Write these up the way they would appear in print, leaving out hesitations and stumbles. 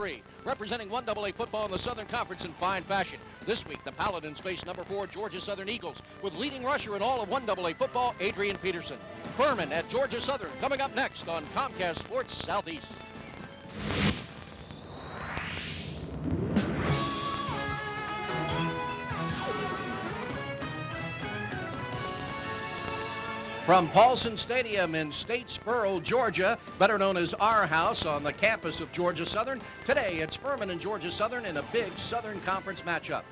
3, representing 1AA football in the Southern Conference in fine fashion. This week, the Paladins face number 4 Georgia Southern Eagles with leading rusher in all of 1AA football, Adrian Peterson. Furman at Georgia Southern coming up next on Comcast Sports Southeast. From Paulson Stadium in Statesboro, Georgia, better known as our house on the campus of Georgia Southern, today it's Furman and Georgia Southern in a big Southern Conference matchup.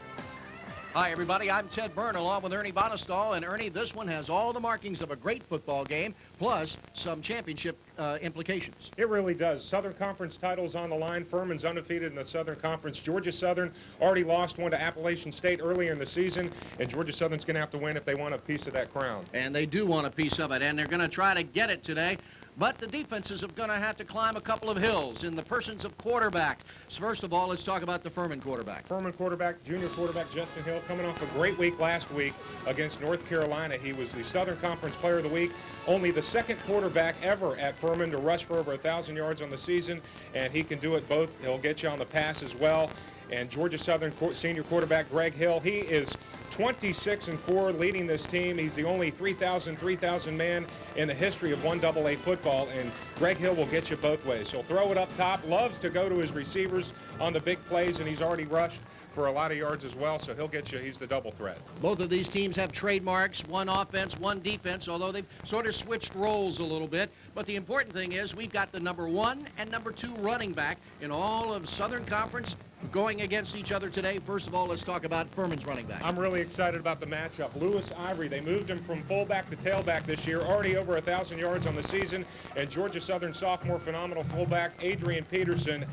Hi, everybody. I'm Ted Byrne along with Ernie Bonestall. And Ernie, this one has all the markings of a great football game, plus some championship implications. It really does. Southern Conference titles on the line. Furman's undefeated in the Southern Conference. Georgia Southern already lost one to Appalachian State earlier in the season, and Georgia Southern's going to have to win if they want a piece of that crown. And they do want a piece of it, and they're going to try to get it today. But the defenses are going to have to climb a couple of hills in the persons of quarterback. So first of all, let's talk about the Furman quarterback. Furman quarterback, junior quarterback Justin Hill, coming off a great week last week against North Carolina. He was the Southern Conference Player of the Week, only the second quarterback ever at Furman to rush for over 1,000 yards on the season, and he can do it both. He'll get you on the pass as well. And Georgia Southern senior quarterback Greg Hill, he is 26-4 leading this team. He's the only 3,000 man in the history of 1AA football, and Greg Hill will get you both ways. He'll throw it up top, loves to go to his receivers on the big plays, and he's already rushed for a lot of yards as well, so he'll get you. He's the double threat. Both of these teams have trademarks, one offense, one defense, although they've sort of switched roles a little bit. But the important thing is we've got the number 1 and number 2 running back in all of Southern Conference going against each other today. First of all, let's talk about Furman's running back. I'm really excited about the matchup. Lewis Ivory, they moved him from fullback to tailback this year, already over 1,000 yards on the season. And Georgia Southern sophomore phenomenal fullback Adrian Peterson,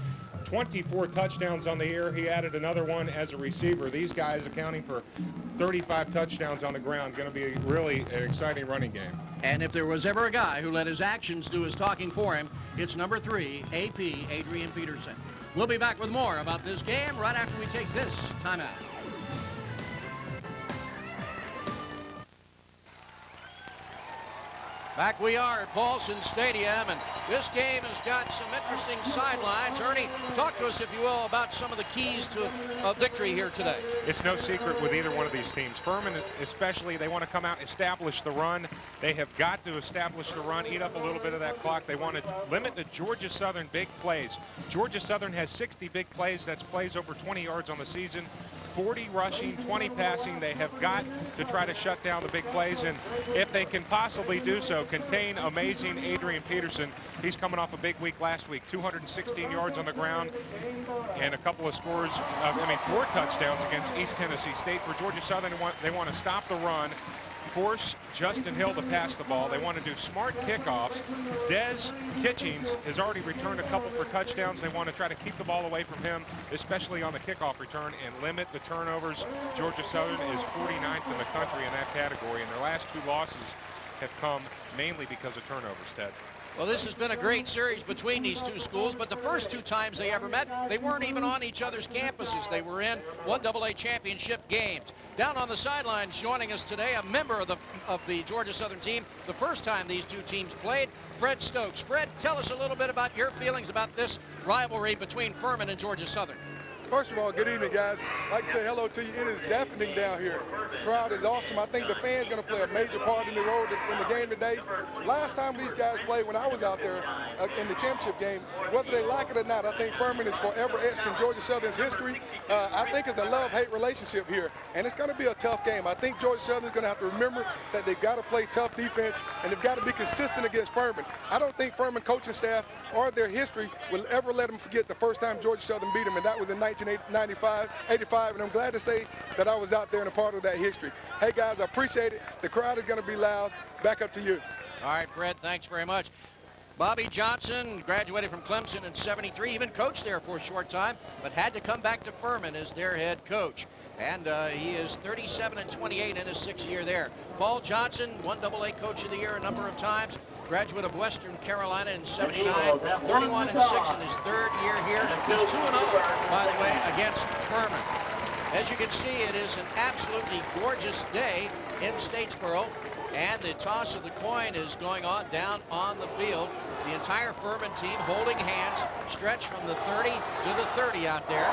24 touchdowns on the year. He added another one as a receiver. These guys accounting for 35 touchdowns on the ground. Going to be really an exciting running game. And if there was ever a guy who let his actions do his talking for him, it's number 3, AP Adrian Peterson. We'll be back with more about this game right after we take this timeout. Back we are at Paulson Stadium, and this game has got some interesting sidelines. Ernie, talk to us, if you will, about some of the keys to a victory here today. It's no secret with either one of these teams. Furman especially, they want to come out, establish the run. They have got to establish the run, eat up a little bit of that clock. They want to limit the Georgia Southern big plays. Georgia Southern has 60 big plays. That's plays over 20 yards on the season. 40 rushing, 20 passing. They have got to try to shut down the big plays, and if they can possibly do so, contain amazing Adrian Peterson. He's coming off a big week last week, 216 yards on the ground and a couple of scores, 4 touchdowns against East Tennessee State. For Georgia Southern, they want to stop the run, force Justin Hill to pass the ball. They want to do smart kickoffs. Des Kitchings has already returned a couple for touchdowns. They want to try to keep the ball away from him, especially on the kickoff return, and limit the turnovers. Georgia Southern is 49th in the country in that category, and their last 2 losses have come mainly because of turnovers, Ted. Well, this has been a great series between these two schools, but the first 2 times they ever met, they weren't even on each other's campuses. They were in 1AA championship games. Down on the sidelines joining us today, a member of the Georgia Southern team, the first time these 2 teams played, Fred Stokes. Fred, tell us a little bit about your feelings about this rivalry between Furman and Georgia Southern. First of all, good evening, guys. I'd like to say hello to you. It is deafening down here. The crowd is awesome. I think the fans going to play a major part in the game today. Last time these guys played, when I was out there in the championship game, whether they like it or not, I think Furman is forever etched in Georgia Southern's history. I think it's a love-hate relationship here, and it's going to be a tough game. I think Georgia Southern's going to have to remember that they've got to play tough defense, and they've got to be consistent against Furman. I don't think Furman coaching staff or their history will ever let them forget the first time Georgia Southern beat them, and that was in 1985, and I'm glad to say that I was out there and a part of that history. Hey, guys, I appreciate it. The crowd is going to be loud. Back up to you. All right, Fred, thanks very much. Bobby Johnson graduated from Clemson in '73, even coached there for a short time, but had to come back to Furman as their head coach. And he is 37-28 in his 6th year there. Paul Johnson, 1AA Coach of the Year a number of times, graduate of Western Carolina in '79, 31-6 in his 3rd year here. He's 2-0, by the way, against Furman. As you can see, it is an absolutely gorgeous day in Statesboro, and the toss of the coin is going on down on the field. the entire Furman team holding hands, stretched from the 30 to the 30 out there.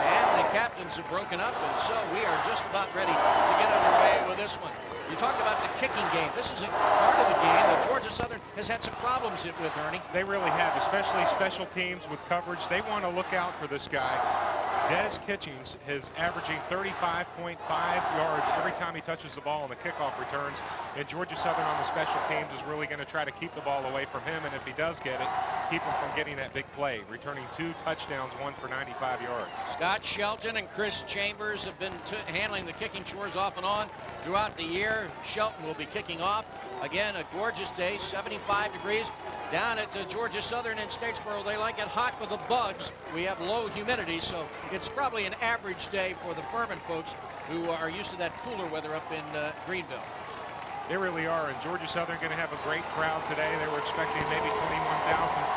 And the captains have broken up, and so we are just about ready to get underway with this one. You talked about the kicking game. This is a part of the game that Georgia Southern has had some problems with, Ernie. They really have, especially special teams with coverage. They want to look out for this guy. Des Kitchings is averaging 35.5 yards every time he touches the ball on the kickoff returns. And Georgia Southern on the special teams is really going to try to keep the ball away from him. And if he does get it, keep him from getting that big play. Returning 2 touchdowns, 1 for 95 yards. Scott Shelton and Chris Chambers have been handling the kicking chores off and on throughout the year. Shelton will be kicking off. Again, a gorgeous day, 75 degrees. Down at Georgia Southern in Statesboro, they like it hot with the bugs. We have low humidity, so it's probably an average day for the Furman folks who are used to that cooler weather up in Greenville. They really are, and Georgia Southern going to have a great crowd today. They were expecting maybe 21,000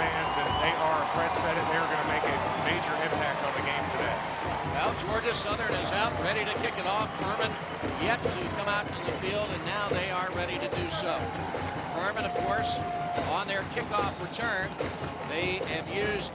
fans, and they are, Fred said it, they're going to make a major impact on the game today. Well, Georgia Southern is out, ready to kick it off. Furman yet to come out in the field, and now they are ready to do so. Furman, of course, on their kickoff return, they have used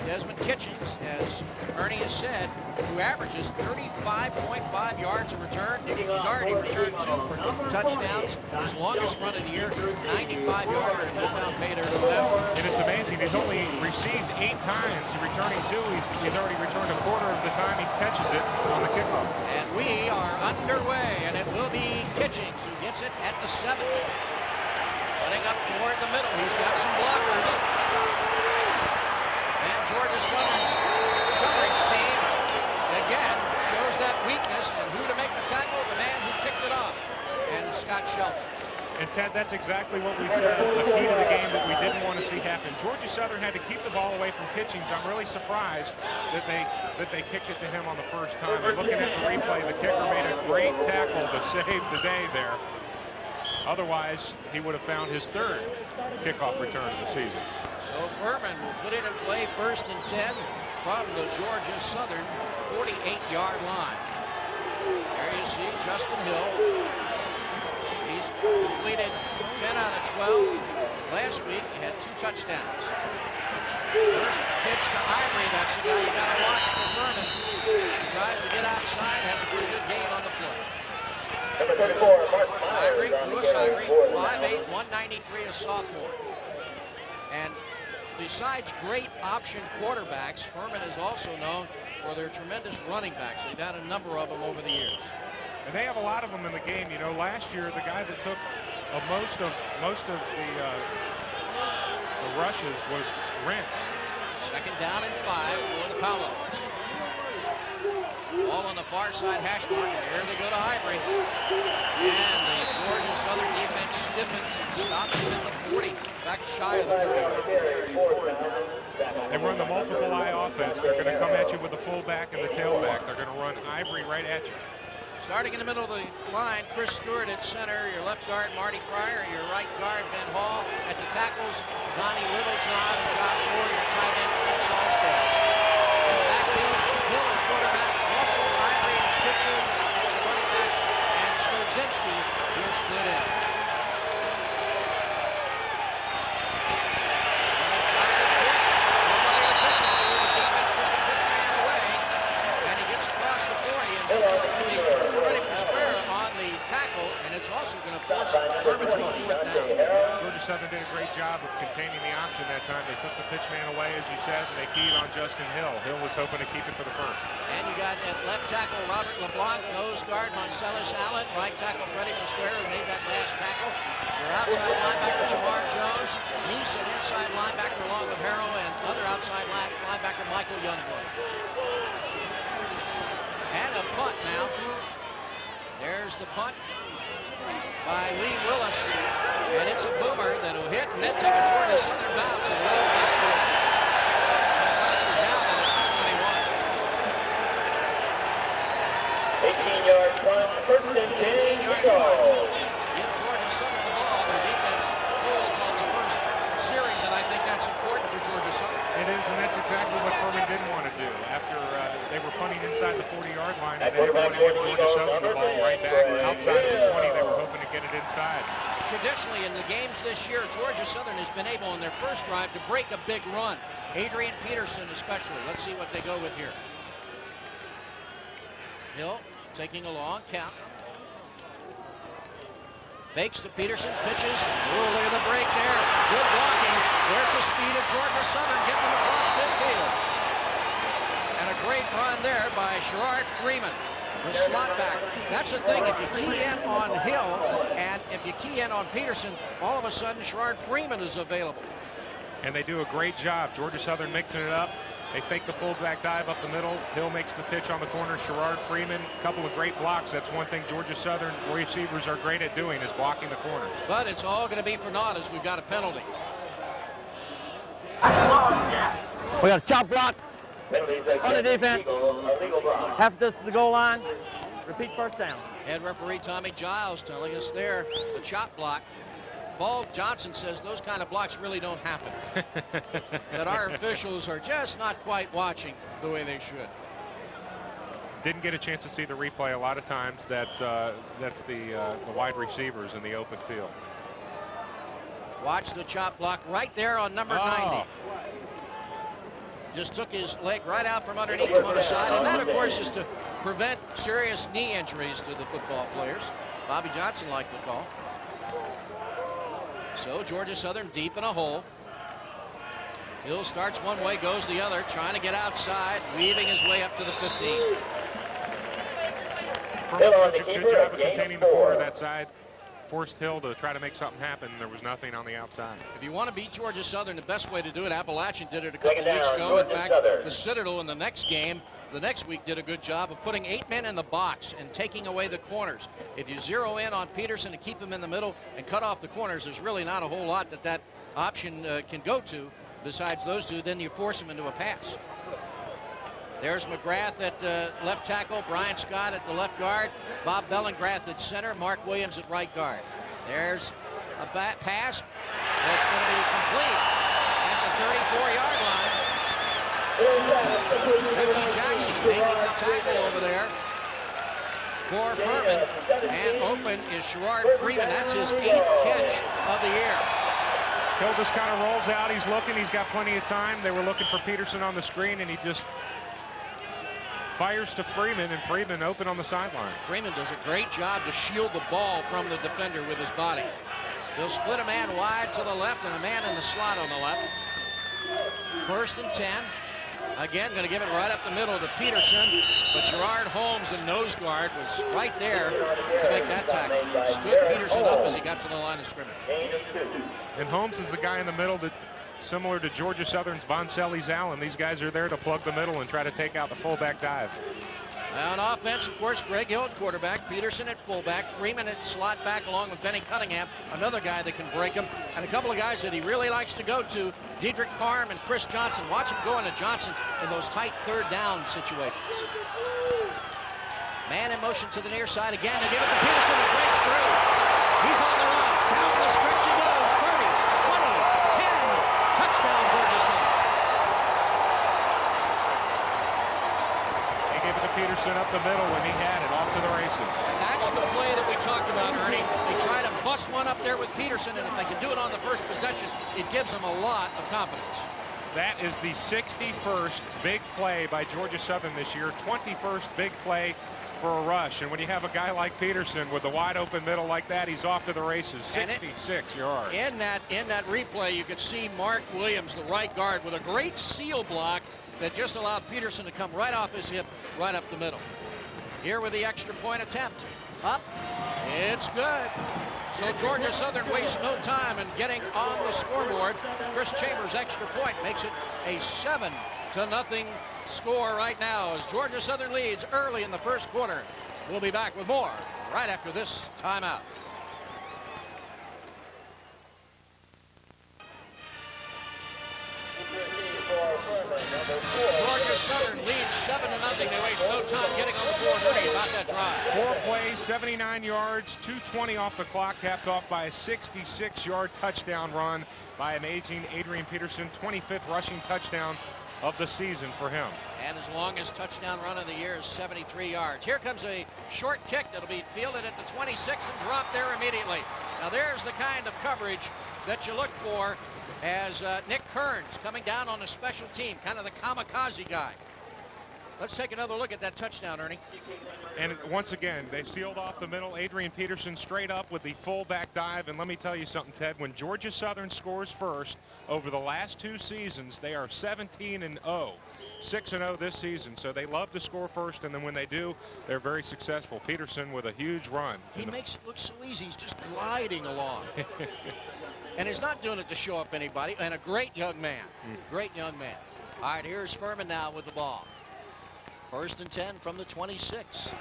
Desmond Kitchings, as Ernie has said, who averages 35.5 yards a return. He's already returned 2 for touchdowns. His longest run of the year, 95-yarder, and he found pay dirt on that one. And it's amazing. He's only received 8 times. He's returning 2. He's already returned a quarter of the time he catches it on the kickoff. And we are underway, and it will be Kitchings who gets it at the 7. Running up toward the middle. He's got some blockers. And Georgia Southern's coverage team, again, shows that weakness. And who to make the tackle? The man who kicked it off. And Scott Shelton. And Ted, that's exactly what we said, the key to the game that we didn't want to see happen. Georgia Southern had to keep the ball away from Kitchings. I'm really surprised that they kicked it to him on the first time. And looking at the replay, the kicker made a great tackle to save the day there. Otherwise, he would have found his 3rd kickoff return of the season. So Furman will put it in play 1st and 10 from the Georgia Southern 48-yard line. There you see Justin Hill. He's completed 10 out of 12. Last week, he had 2 touchdowns. First pitch to Ivory. That's the guy you got to watch for Furman. He tries to get outside, has a pretty good gain on the play. Ivory, Lewis Ivory, 5'8", 193, a sophomore. And besides great option quarterbacks, Furman is also known for their tremendous running backs. They've had a number of them over the years. And they have a lot of them in the game. You know, last year, the guy that took most of the rushes was Rentz. 2nd down and 5 for the Paladins. Ball on the far side hash mark, and here they go to Ivory. And the Georgia Southern defense stiffens and stops him at the 40, back shy of the 40. They run the multiple eye offense. They're going to come at you with the fullback and the tailback. They're going to run Ivory right at you. Starting in the middle of the line, Chris Stewart at center, your left guard, Marty Pryor, your right guard, Ben Hall. At the tackles, Donnie Littlejohn, Josh Moore, your tight end, Trent Salzberg. In the backfield, Hill and quarterback, Russell, Ivory, and Kitchens, at your running backs, and Smerdzinski, your split end. When they try to pitch, nobody to pitch it to. The defense took the pitch man away, and he gets across the 40, and so it's going to be ready for square on the tackle, and it's also going to force Furman to a 4th down. Georgia Southern did a great job of containing the option that time. They took the pitch man away, as you said, and they keyed on Justin Hill. Hill was hoping to keep it for the 1st. And you got at left tackle Robert LeBlanc, nose guard Marcellus Allen, right tackle Freddie Pasquera, who made that last tackle. Your outside linebacker Jamar Jones, Neese an inside linebacker along with Harrow, and other outside linebacker Michael Youngblood. And a punt now. There's the punt by Lee Willis, and it's a boomer that'll hit and then take a Georgia Southern bounce and roll backwards. Down at the 18-yard punt, 1st and 10 to go. Gives Georgia Southern the ball. Their defense holds on the first series, and I think that's important for Georgia Southern. It is, and that's exactly what Furman didn't want to do. After they were punting inside the 40-yard line, and they didn't want to give Georgia Southern the ball right back outside of the 20. They were hoping to get it inside. traditionally in the games this year, Georgia Southern has been able in their first drive to break a big run. Adrian Peterson especially. Let's see what they go with here. Hill taking a long count. Fakes to Peterson, pitches. Oh, look at the break there. Good blocking. There's the speed of Georgia Southern getting them across midfield. And a great run there by Sherrard Freeman, the slot back. That's the thing, if you key in on Hill and if you key in on Peterson, all of a sudden Sherrard Freeman is available. And they do a great job. Georgia Southern mixing it up. They fake the fullback dive up the middle. Hill makes the pitch on the corner. Sherrard Freeman, a couple of great blocks. That's one thing Georgia Southern receivers are great at doing, is blocking the corners. But it's all going to be for naught as we've got a penalty. We got a chop block on the defense. Half this to the goal line. Repeat first down. Head referee Tommy Giles telling us there, the chop block. Ball Johnson says those kind of blocks really don't happen. That our officials are just not quite watching the way they should. Didn't get a chance to see the replay. A lot of times that's the wide receivers in the open field. Watch the chop block right there on number 90. Just took his leg right out from underneath him on the side, and that of course is to prevent serious knee injuries to the football players. Bobby Johnson liked the call. So Georgia Southern deep in a hole. Hill starts one way, goes the other, trying to get outside, weaving his way up to the 15. Good job of containing the corner that side. Forced Hill to try to make something happen. There was nothing on the outside. If you want to beat Georgia Southern, the best way to do it, Appalachian did it a couple weeks ago. In fact, the Citadel in the next game, the next week, did a good job of putting 8 men in the box and taking away the corners. If you zero in on Peterson and keep him in the middle and cut off the corners, there's really not a whole lot that option can go to besides those two. Then you force him into a pass. There's McGrath at left tackle, Brian Scott at the left guard, Bob Bellingrath at center, Mark Williams at right guard. There's a pass that's going to be complete at the 34-yard line. Quincy Jackson making the tackle over there for Furman. And open is Sherrard Freeman. That's his 8th catch of the year. Hill just kind of rolls out. He's looking. He's got plenty of time. They were looking for Peterson on the screen, and he just fires to Freeman, and Freeman open on the sideline. Freeman does a great job to shield the ball from the defender with his body. They'll split a man wide to the left and a man in the slot on the left. 1st and 10. Again, going to give it right up the middle to Peterson, but Gerard Holmes in nose guard was right there to make that tackle. Stood Peterson up as he got to the line of scrimmage. And Holmes is the guy in the middle that, similar to Georgia Southern's Voncelli's Allen, these guys are there to plug the middle and try to take out the fullback dive. On offense, of course, Greg Hill at quarterback, Peterson at fullback, Freeman at slot back along with Benny Cunningham, another guy that can break him, and a couple of guys that he really likes to go to, Dedrick Parham and Chris Johnson. Watch him go into Johnson in those tight third down situations. Man in motion to the near side again. They give it to Peterson, and breaks through. He's on the run. Down the stretch he goes. 30, 20, 10. Touchdown, Georgia Southern. Peterson up the middle when he had it, off to the races. And that's the play that we talked about, Ernie. They try to bust one up there with Peterson, and if they can do it on the first possession, it gives them a lot of confidence. That is the 61st big play by Georgia Southern this year, 21st big play for a rush. And when you have a guy like Peterson with the wide open middle like that, he's off to the races. 66 yards. In that replay, you could see Mark Williams, the right guard, with a great seal block that just allowed Peterson to come right off his hip, right up the middle. Here with the extra point attempt. Up. It's good. So Georgia Southern wastes no time in getting on the scoreboard. Chris Chambers' extra point makes it a 7-0 score right now as Georgia Southern leads early in the first quarter. We'll be back with more right after this timeout. Georgia Southern leads 7-0. They waste no time getting on the board. Ernie, about that drive. 4 plays, 79 yards, 2:20 off the clock, capped off by a 66-yard touchdown run by amazing Adrian Peterson, 25th rushing touchdown of the season for him. And his longest touchdown run of the year is 73 yards. Here comes a short kick that'll be fielded at the 26 and dropped there immediately. Now there's the kind of coverage that you look for as Nick Kearns coming down on a special team, kind of the kamikaze guy. Let's take another look at that touchdown, Ernie. And once again, they sealed off the middle. Adrian Peterson straight up with the fullback dive. And let me tell you something, Ted, when Georgia Southern scores first over the last 2 seasons, they are 17-0. 6-0 this season, so they love to score first, and then when they do, they're very successful. Peterson with a huge run. He makes it look so easy. He's just gliding along. And he's not doing it to show up anybody. And a great young man. Great young man. All right, here's Furman now with the ball. 1st and 10 from the 26. And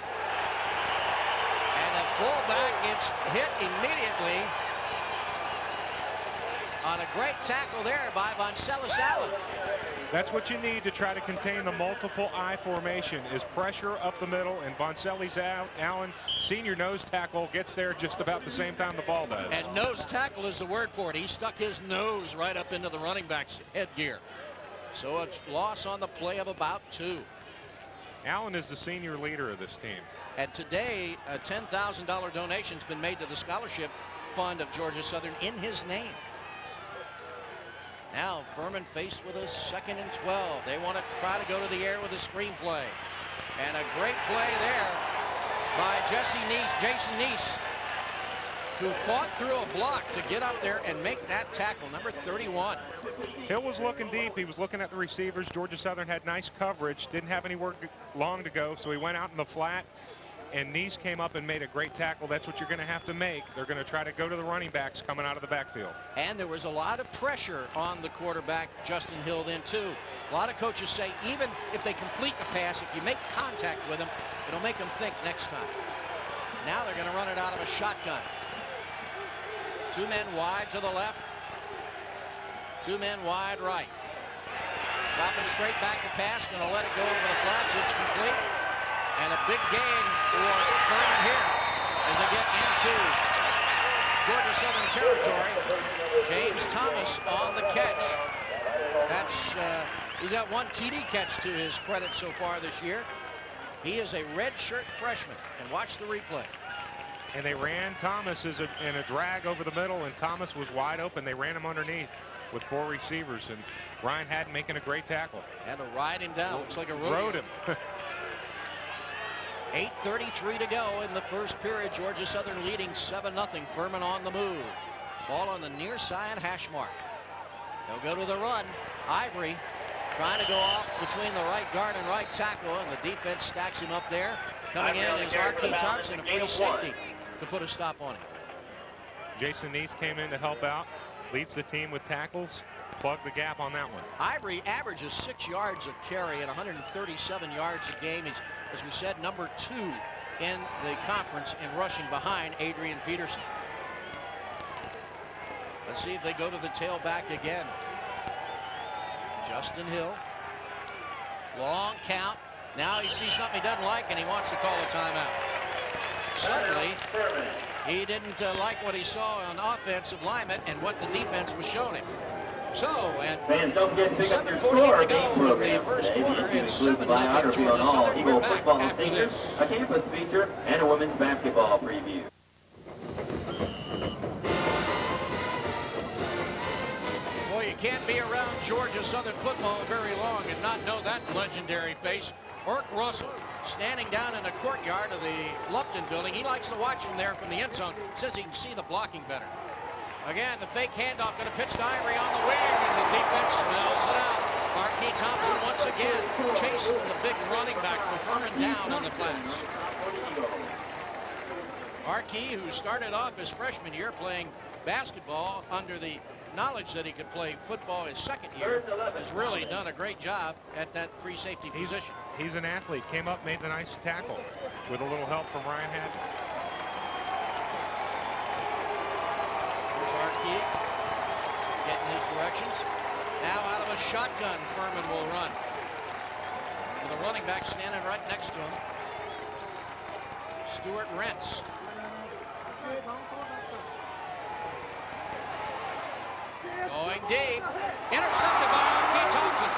at fullback, it's hit immediately on a great tackle there by Voncellis Allen. That's what you need to try to contain the multiple I formation is pressure up the middle, and Voncellis Allen, senior nose tackle, gets there just about the same time the ball does. And nose tackle is the word for it. He stuck his nose right up into the running back's headgear. So a loss on the play of about 2. Allen is the senior leader of this team. And today, a $10,000 donation's been made to the scholarship fund of Georgia Southern in his name. Now Furman faced with a 2nd and 12. They want to try to go to the air with a screenplay. And a great play there by Jason Neese, who fought through a block to get up there and make that tackle, number 31. Hill was looking deep. He was looking at the receivers. Georgia Southern had nice coverage. Didn't have anywhere long to go, so he went out in the flat. And Neese came up and made a great tackle. That's what you're going to have to make. They're going to try to go to the running backs coming out of the backfield. And there was a lot of pressure on the quarterback, Justin Hill, then, too. A lot of coaches say even if they complete the pass, if you make contact with them, it'll make them think next time. Now they're going to run it out of a shotgun. 2 men wide to the left. 2 men wide right. Dropping straight back to pass. Going to let it go over the flats. It's complete. And a big gain for Furman here as they get into Georgia Southern territory. James Thomas on the catch. That's he's got 1 TD catch to his credit so far this year. He is a redshirt freshman. And watch the replay. And they ran Thomas in a drag over the middle, and Thomas was wide open. They ran him underneath with 4 receivers, and Ryan Haddon making a great tackle. Had to ride him down. Looks like a rodeo. Rode him. 8:33 to go in the first period. Georgia Southern leading 7-0. Furman on the move. Ball on the near side hash mark. They'll go to the run. Ivory trying to go off between the right guard and right tackle, and the defense stacks him up there. Coming in is R.K. Thompson, a free safety to put a stop on him. Jason Neese came in to help out. Leads the team with tackles. Plug the gap on that one. Ivory averages 6 yards a carry and 137 yards a game. He's, as we said, number 2 in the conference in rushing behind Adrian Peterson. Let's see if they go to the tailback again. Justin Hill. Long count. Now he sees something he doesn't like and he wants to call a timeout. Suddenly, he didn't like what he saw on offensive lineman and what the defense was showing him. So, at 7:48 to go in the first quarter, it's 7-0 Georgia Southern. We're back after this. A campus feature and a women's basketball preview. Boy, you can't be around Georgia Southern football very long and not know that legendary face. Irk Russell standing down in the courtyard of the Lupton building. He likes to watch from there from the end zone. Says he can see the blocking better. Again, the fake handoff going to pitch to Ivory on the wing, and the defense smells it out. R.K. Thompson once again chasing the big running back for Furman down on the flats. R.K., who started off his freshman year playing basketball under the knowledge that he could play football his second year, has really done a great job at that free safety position. He's an athlete. Came up, made the nice tackle with a little help from Ryan Haddon. Here's R.K. getting his directions. Now out of a shotgun, Furman will run. With a running back standing right next to him. Stuart Rentz. Going deep. Intercepted by R.K. Thompson.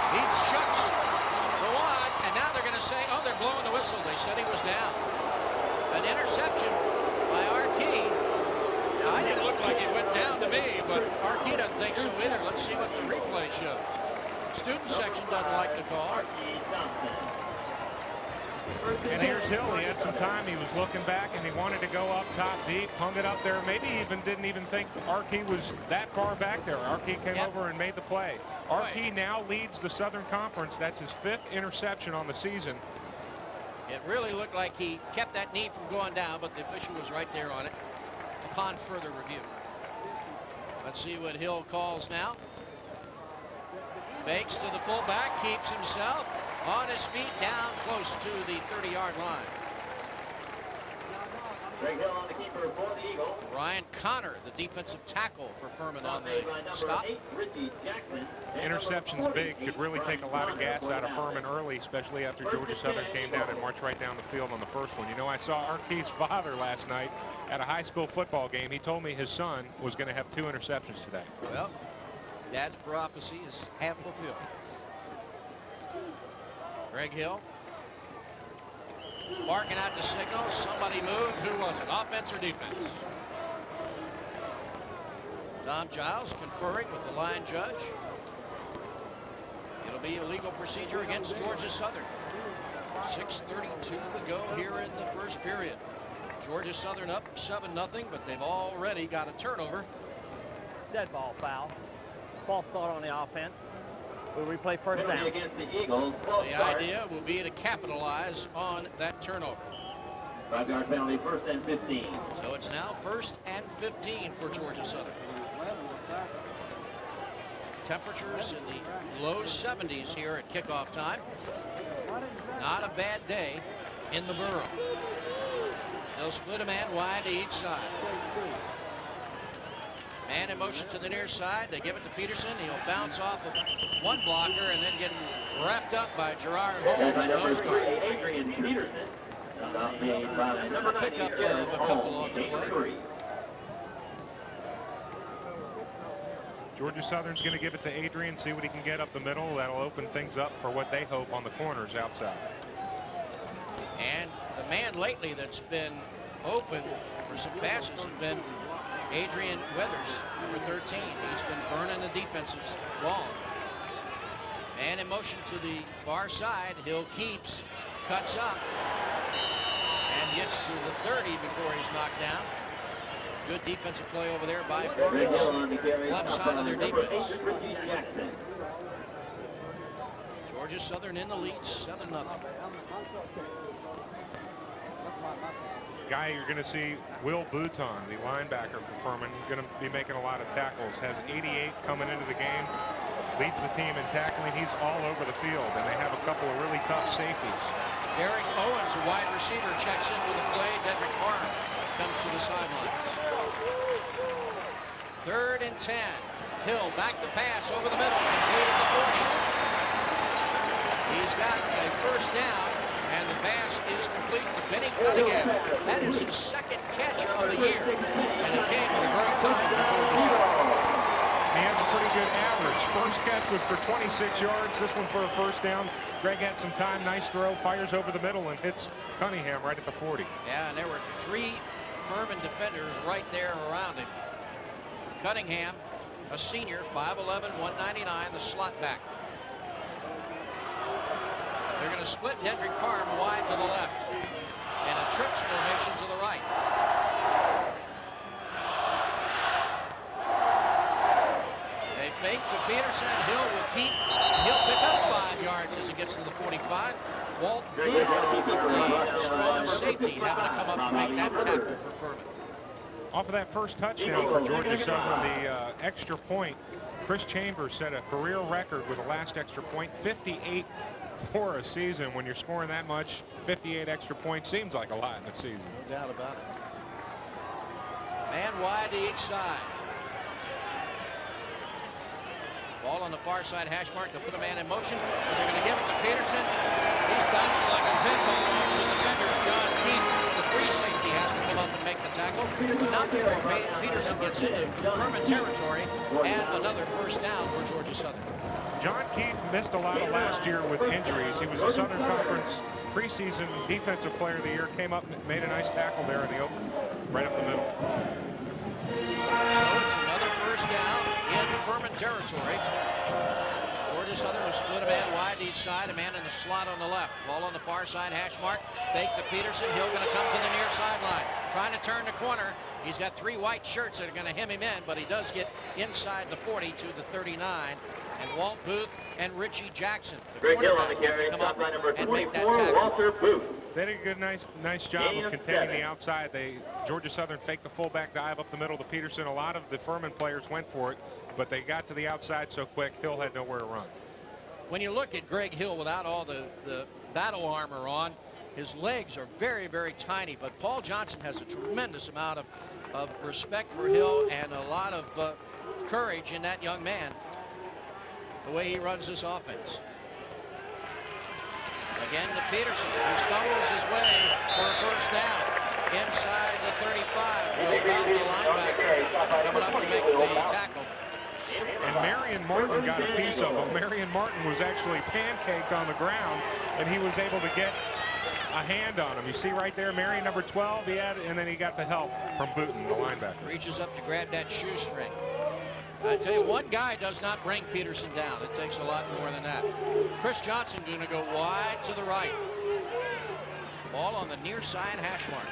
He shucks the wide, and now they're going to say, oh, they're blowing the whistle. They said he was down. An interception by R.K. I didn't look like it went down to me, but Archie doesn't think so either. Let's see what the replay shows. Student section doesn't like the call. And here's Hill. He had some time. He was looking back, and he wanted to go up top deep, hung it up there. Maybe even didn't even think Archie was that far back there. Archie came over and made the play. Archie now leads the Southern Conference. That's his 5th interception on the season. It really looked like he kept that knee from going down, but the official was right there on it upon further review. Let's see what Hill calls now. Fakes to the fullback, keeps himself on his feet down close to the 30-yard line. Greg Hill on the keeper for the Eagles. Ryan Connor, the defensive tackle for Furman on the stop. Interception's big. Could really take a lot of gas out of Furman early, especially after Georgia Southern came down and marched right down the field on the first one. You know, I saw Archie's father last night at a high school football game. He told me his son was going to have 2 interceptions today. Well, Dad's prophecy is half fulfilled. Greg Hill barking out the signal. Somebody moved. Who was it? Offense or defense? Tom Giles conferring with the line judge. It'll be a legal procedure against Georgia Southern. 6:32 to go here in the first period. Georgia Southern up 7-0, but they've already got a turnover. Dead ball foul. False start on the offense. We'll replay first down. Against the Eagles. The idea will be to capitalize on that turnover. 5-yard penalty, 1st and 15. So it's now 1st and 15 for Georgia Southern. Temperatures in the low 70s here at kickoff time. Not a bad day in the borough. They'll split a man wide to each side. Man in motion to the near side. They give it to Peterson. He'll bounce off of one blocker and then get wrapped up by Gerard Holmes. Nose guard. Adrian Peterson. Pick up of a couple on the play. Georgia Southern's going to give it to Adrian, see what he can get up the middle. That'll open things up for what they hope on the corners outside. And the man lately that's been open for some passes has been Adrian Weathers, number 13. He's been burning the defense's wall. Man in motion to the far side. Hill keeps, cuts up, and gets to the 30 before he's knocked down. Good defensive play over there by Furman's left side of their defense. Georgia Southern in the lead, 7-0. Guy you're going to see, Will Bouton, the linebacker for Furman, going to be making a lot of tackles. Has 88 coming into the game. Leads the team in tackling. He's all over the field, and they have a couple of really tough safeties. Derek Owens, a wide receiver, checks in with a play. Dedrick Parham comes to the sidelines. 3rd and 10. Hill back to pass over the middle. Completed the 40. He's got a first down, and the pass is complete to Benny Cunningham. That is his 2nd catch of the year, and it came at a great time for Georgia Southern. He has a pretty good average. First catch was for 26 yards. This one for a first down. Greg had some time. Nice throw. Fires over the middle and hits Cunningham right at the 40. Yeah, and there were 3 Furman defenders right there around him. Cunningham, a senior, 5'11", 199, the slot back. They're going to split Dedrick Parham wide to the left and a trips formation to the right. They fake to Peterson. Hill will keep. He'll pick up 5 yards as he gets to the 45. Walt Booth, the strong safety, having to come up and make that tackle for Furman. Off of that first touchdown for Georgia Southern, the extra point, Chris Chambers set a career record with the last extra point, 58 for a season. When you're scoring that much, 58 extra points seems like a lot in a season. No doubt about it. Man wide to each side. Ball on the far side hash mark. They'll put a man in motion, but they're going to give it to Peterson. He's bouncing like a pinball over the defenders. John Keith, the free safety, has to come up and make the tackle, but not before Peterson gets into Furman territory, and another first down for Georgia Southern. John Keith missed a lot of last year with injuries. He was a Southern Conference preseason defensive player of the year. Came up and made a nice tackle there in the open, right up the middle. So it's another first down in Furman territory. Georgia Southern will split a man wide to each side, a man in the slot on the left. Ball on the far side, hash mark. Fake to Peterson. Hill going to come to the near sideline. Trying to turn the corner. He's got 3 white shirts that are going to hem him in, but he does get inside the 40 to the 39. And Walt Booth and Richie Jackson, the Greg Hill on the quarterback, carry, come top up line number and make that 24, tackle. Walter Booth. They did a good, nice job of containing the outside. Georgia Southern faked the fullback dive up the middle to Peterson. A lot of the Furman players went for it, but they got to the outside so quick, Hill had nowhere to run. When you look at Greg Hill without all the battle armor on, his legs are very, very tiny, but Paul Johnson has a tremendous amount of respect for Hill and a lot of courage in that young man, the way he runs this offense. Again to Peterson, who stumbles his way for a first down. Inside the 35, Will Bob, the linebacker, coming up to make the tackle. And Marion Martin got a piece of him. Marion Martin was actually pancaked on the ground, and he was able to get a hand on him. You see right there, Marion number 12, and then he got the help from Booten, the linebacker. Reaches up to grab that shoestring. I tell you, one guy does not bring Peterson down. It takes a lot more than that. Chris Johnson going to go wide to the right. Ball on the near side hash mark.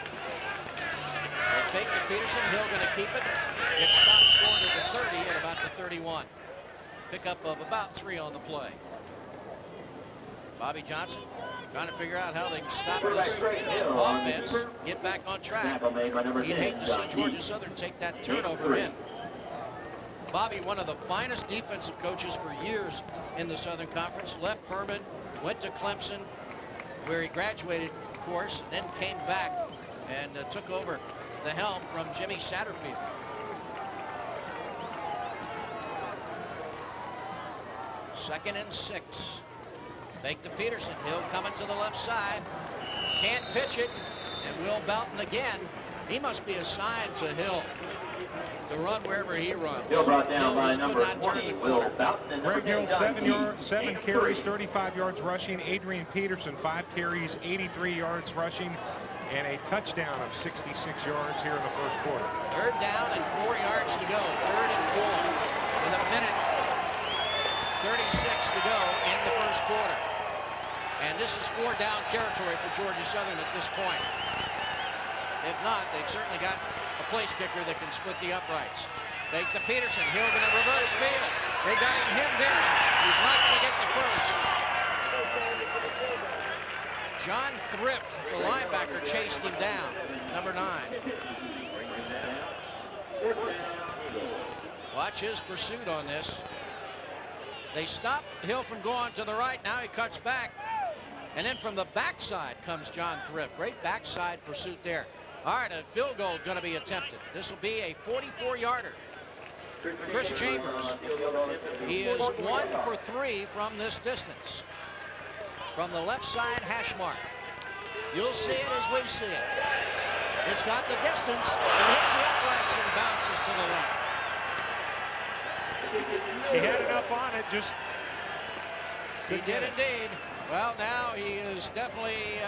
They fake to Peterson. Hill going to keep it. It stopped short of the 30 at about the 31. Pickup of about 3 on the play. Bobby Johnson trying to figure out how they can stop this offense, get back on track. He'd hate to see Georgia Southern take that turnover in. Bobby, one of the finest defensive coaches for years in the Southern Conference, left Furman, went to Clemson, where he graduated, of course, and then came back and took over the helm from Jimmy Satterfield. Second and 6. Fake to Peterson. Hill coming to the left side. Can't pitch it. And Will Belton again. He must be assigned to Hill to run wherever he runs. Hill brought down by just number could not turn 20, the Will corner. Belton. Greg Hill, 7 carries, 35 yards rushing. Adrian Peterson, 5 carries, 83 yards rushing, and a touchdown of 66 yards here in the first quarter. 3rd down and 4 yards to go. 3rd and 4 with a minute 36 to go in the first quarter. And this is 4 down territory for Georgia Southern at this point. If not, they've certainly got a place kicker that can split the uprights. Fake to Peterson. Hill going to reverse field. They got him hemmed in. He's not going to get the first. John Thrift, the linebacker, chased him down. Number 9. Watch his pursuit on this. They stop Hill from going to the right. Now he cuts back. And then from the backside comes John Thrift. Great backside pursuit there. All right, a field goal going to be attempted. This will be a 44-yarder. Chris Chambers. He is 1 for 3 from this distance. From the left side hash mark. You'll see it as we see it. It's got the distance. It hits the uprights and bounces to the left. He had enough on it, just He did indeed. Well, now he is definitely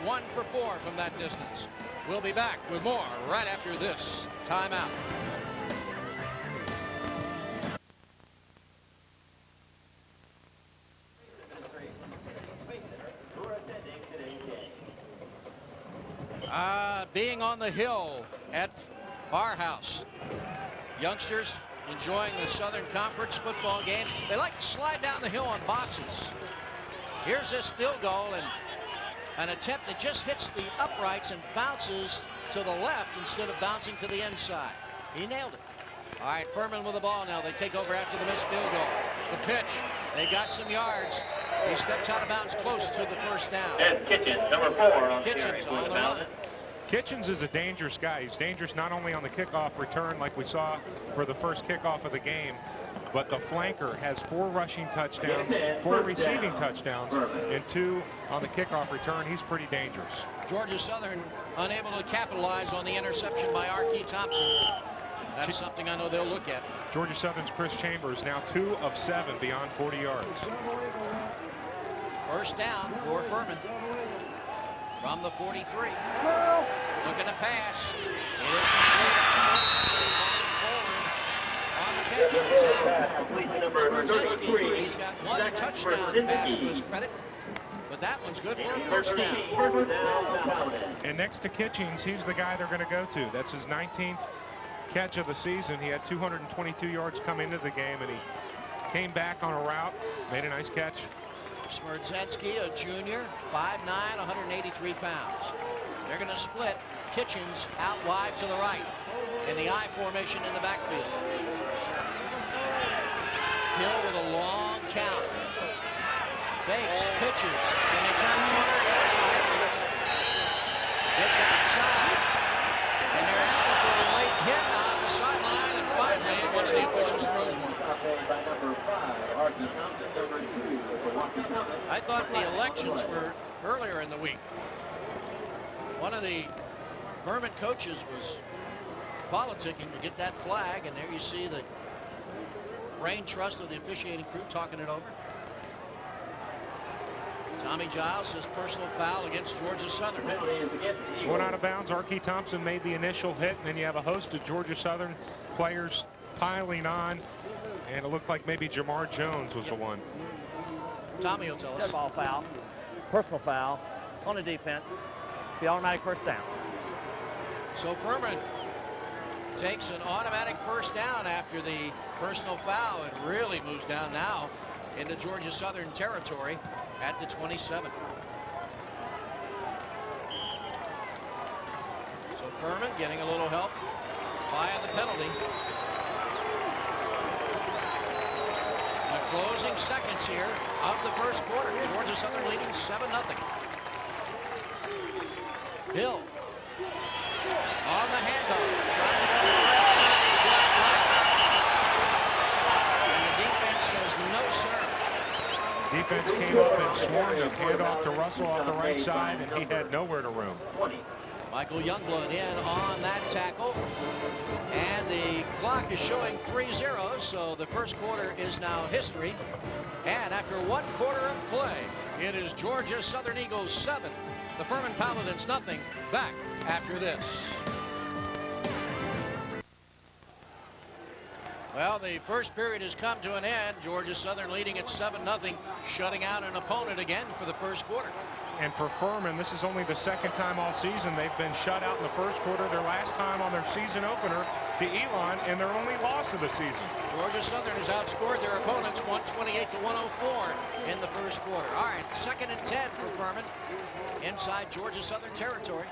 1 for 4 from that distance. We'll be back with more right after this timeout. Being on the hill at Bar House. Youngsters enjoying the Southern Conference football game. They like to slide down the hill on boxes. Here's this field goal and an attempt that just hits the uprights and bounces to the left instead of bouncing to the inside. He nailed it. All right, Furman with the ball now. They take over after the missed field goal. The pitch. They got some yards. He steps out of bounds close to the first down. And Kitchens, number 4 on Kitchens the on the run. Kitchens is a dangerous guy. He's dangerous not only on the kickoff return like we saw for the first kickoff of the game, but the flanker has 4 rushing touchdowns, 4 receiving touchdowns, and 2 on the kickoff return. He's pretty dangerous. Georgia Southern unable to capitalize on the interception by R.K. Thompson. That's something I know they'll look at. Georgia Southern's Chris Chambers now 2 of 7 beyond 40 yards. First down for Furman from the 43. Looking to pass. It is complete. catch is on Smirzinski. He's got one touchdown pass to his credit, but that one's good for a first down. And next to Kitchings, he's the guy they're going to go to. That's his 19th catch of the season. He had 222 yards come into the game, and he came back on a route, made a nice catch. Smirzinski, a junior, 5'9", 183 pounds. They're going to split. Kitchens out wide to the right in the I formation in the backfield. Hill with a long count. Fakes, pitches. Can they turn the corner? Yes, right. It's outside. And they're asking for a late hit on the sideline. And finally, one of the officials throws one. I thought the elections were earlier in the week. One of the Furman coaches was politicking to get that flag, and there you see the brain trust of the officiating crew talking it over. Tommy Giles says personal foul against Georgia Southern. Going out of bounds, Arky Thompson made the initial hit, and then you have a host of Georgia Southern players piling on, and it looked like maybe Jamar Jones was the one. Tommy will tell us. Dead ball foul, personal foul on the defense. The automatic first down. So Furman takes an automatic first down after the personal foul and really moves down now into Georgia Southern territory at the 27. So Furman getting a little help via the penalty. The closing seconds here of the first quarter. Georgia Southern leading 7-0. Hill on the handoff, trying to go to the right side to block Russell. And the defense says no, sir. Defense came up and swarmed him. Handoff to Russell off the right side, and he had nowhere to room. Michael Youngblood in on that tackle. And the clock is showing 3-0, so the first quarter is now history. And after 1 quarter of play, it is Georgia Southern Eagles 7. The Furman Paladins nothing. Back after this. Well, the first period has come to an end. Georgia Southern leading at 7-0, shutting out an opponent again for the first quarter. And for Furman, this is only the second time all season they've been shut out in the first quarter. Their last time on their season opener to Elon, and their only loss of the season. Georgia Southern has outscored their opponents 128-104 in the first quarter. All right, 2nd and 10 for Furman inside Georgia Southern territory.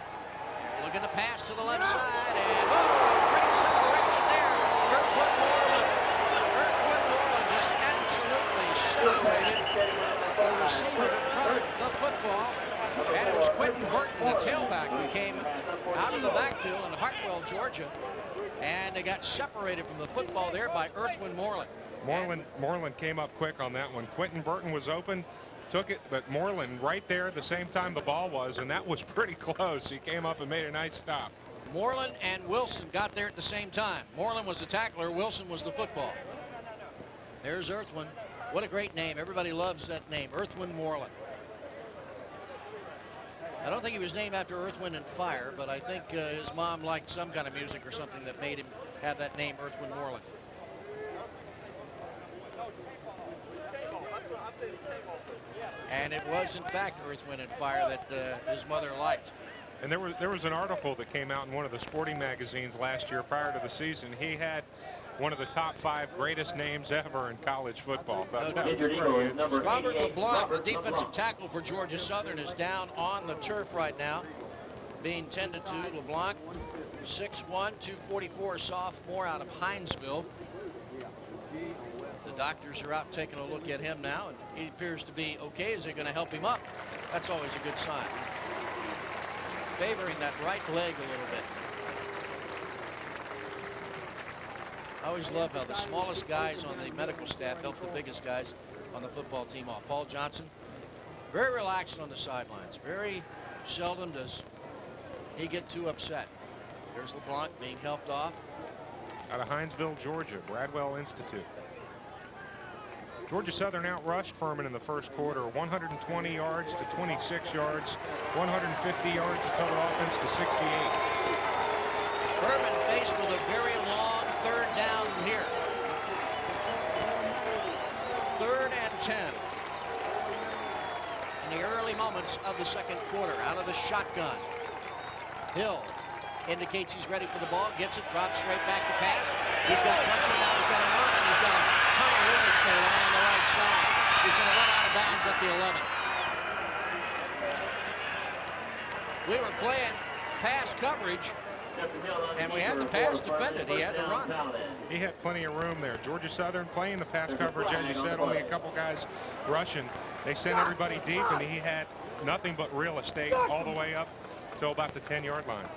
Looking to pass to the left side, and great separation there. Earthwood Moreland just absolutely separated the receiver from the football. And it was Quentin Burton, the tailback, who came out of the backfield in Hartwell, Georgia. And they got separated from the football there by Earthwood Moreland. Moreland came up quick on that one. Quentin Burton was open, took it, but Moreland right there at the same time the ball was, and that was pretty close. He came up and made a nice stop. Moreland and Wilson got there at the same time. Moreland was the tackler, Wilson was the football. There's Earthwind. What a great name. Everybody loves that name, Earthwind Moreland. I don't think he was named after Earth, Wind, and Fire, but I think his mom liked some kind of music or something that made him have that name, Earthwind Moreland. And it was, in fact, Earth, Wind, and Fire that his mother liked. And there was an article that came out in one of the sporting magazines last year prior to the season. He had one of the top 5 greatest names ever in college football. Robert LeBlanc, the defensive tackle for Georgia Southern, is down on the turf right now, being tended to. LeBlanc, 6'1", 244 sophomore out of Hinesville. The doctors are out taking a look at him now, and he appears to be okay. Is they going to help him up? That's always a good sign. Favoring that right leg a little bit. I always love how the smallest guys on the medical staff help the biggest guys on the football team off. Paul Johnson, very relaxed on the sidelines. Very seldom does he get too upset. There's LeBlanc being helped off. Out of Hinesville, Georgia, Bradwell Institute. Georgia Southern outrushed Furman in the first quarter, 120 yards to 26 yards, 150 yards of total offense to 68. Furman faced with a very long 3rd down here. moments of the second quarter. Out of the shotgun. Hill indicates he's ready for the ball, gets it, drops straight back to pass. He's got pressure now, he's got to run, and he's got a ton of real estate on the right side. He's going to run out of bounds at the 11. We were playing pass coverage, and we had the pass defended. He had to run. He had plenty of room there. Georgia Southern playing the pass coverage, as you said, only a couple guys rushing. They sent everybody deep, and he had nothing but real estate all the way up till about the 10-yard line.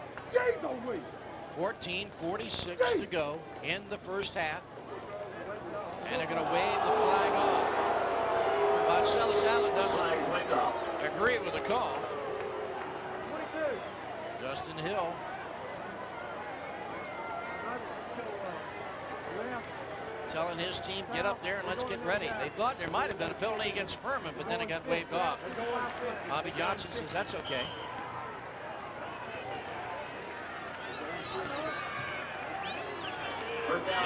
14:46 to go in the first half. And they're going to wave the flag off. But Marcellus Allen doesn't agree with the call. Justin Hill. Telling his team, get up there and let's get ready. They thought there might have been a penalty against Furman, but then it got waved off. Bobby Johnson says that's okay.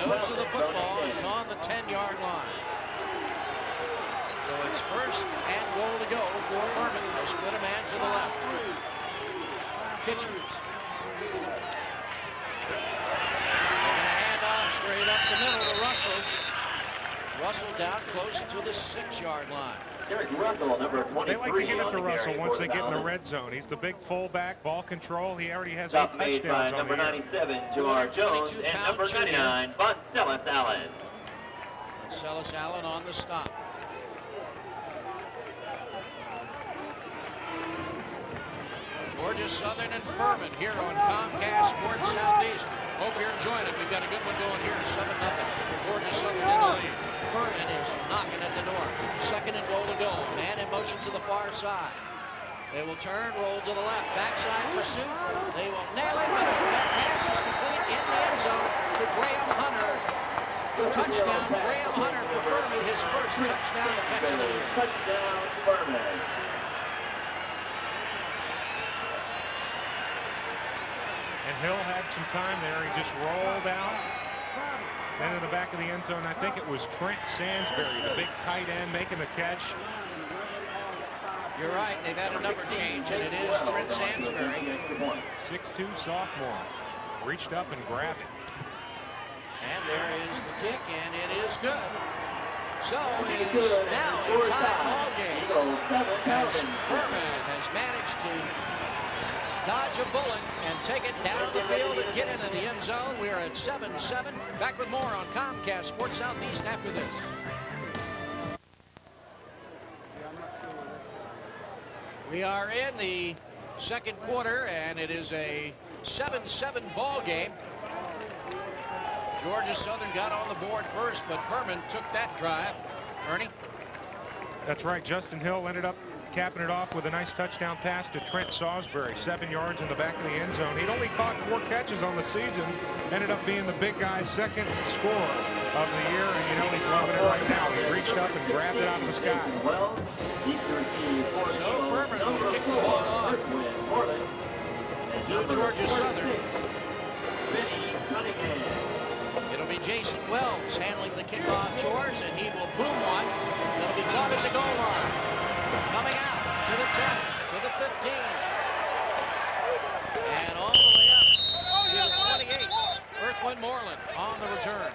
Nose of the football is on the 10-yard line. So it's first and goal to go for Furman. They'll split a man to the left. Kitchens. They're going to hand off straight up the middle to Russell. Russell down close to the 6-yard line. They like to get it to Russell once they get in the red zone. He's the big fullback, ball control. He already has 8 touchdowns on the year. 222-pound junior. Marcellus Allen. Marcellus Allen on the stop. Georgia Southern and Furman here on Comcast Sports Southeast. Hope you're enjoying it. We've got a good one going here. 7-0. Georgia Southern in the lead. Furman is knocking at the door. Second and goal to go. Man in motion to the far side. They will turn, roll to the left. Backside pursuit. They will nail it, but that pass is complete in the end zone to Graham Hunter. Touchdown, Graham Hunter for Furman. His first touchdown catch of the year. Touchdown, Furman. And Hill had some time there. He just rolled out. Then in the back of the end zone, I think it was Trent Sansbury, the big tight end, making the catch. You're right. They've had a number change, and it is Trent Sansbury. 6'2" sophomore. Reached up and grabbed it. And there is the kick, and it is good. So it is now a tie ball game as Furman has managed to dodge a bullet and take it down the field and get into the end zone. We are at 7-7. Back with more on Comcast Sports Southeast after this. We are in the second quarter, and it is a 7-7 ball game. Georgia Southern got on the board first, but Furman took that drive. Ernie? That's right. Justin Hill ended up capping it off with a nice touchdown pass to Trent Sansbury, 7 yards in the back of the end zone. He'd only caught 4 catches on the season, ended up being the big guy's second score of the year, and you know he's loving it right now. He reached up and grabbed it out of the sky. So Furman will kick the ball off to Georgia Southern. It'll be Jason Wells handling the kickoff chores, and he will boom one. That'll be caught at the goal line. Coming out to the 10, to the 15, and all the way up to the 28. Earthwind Moreland on the return.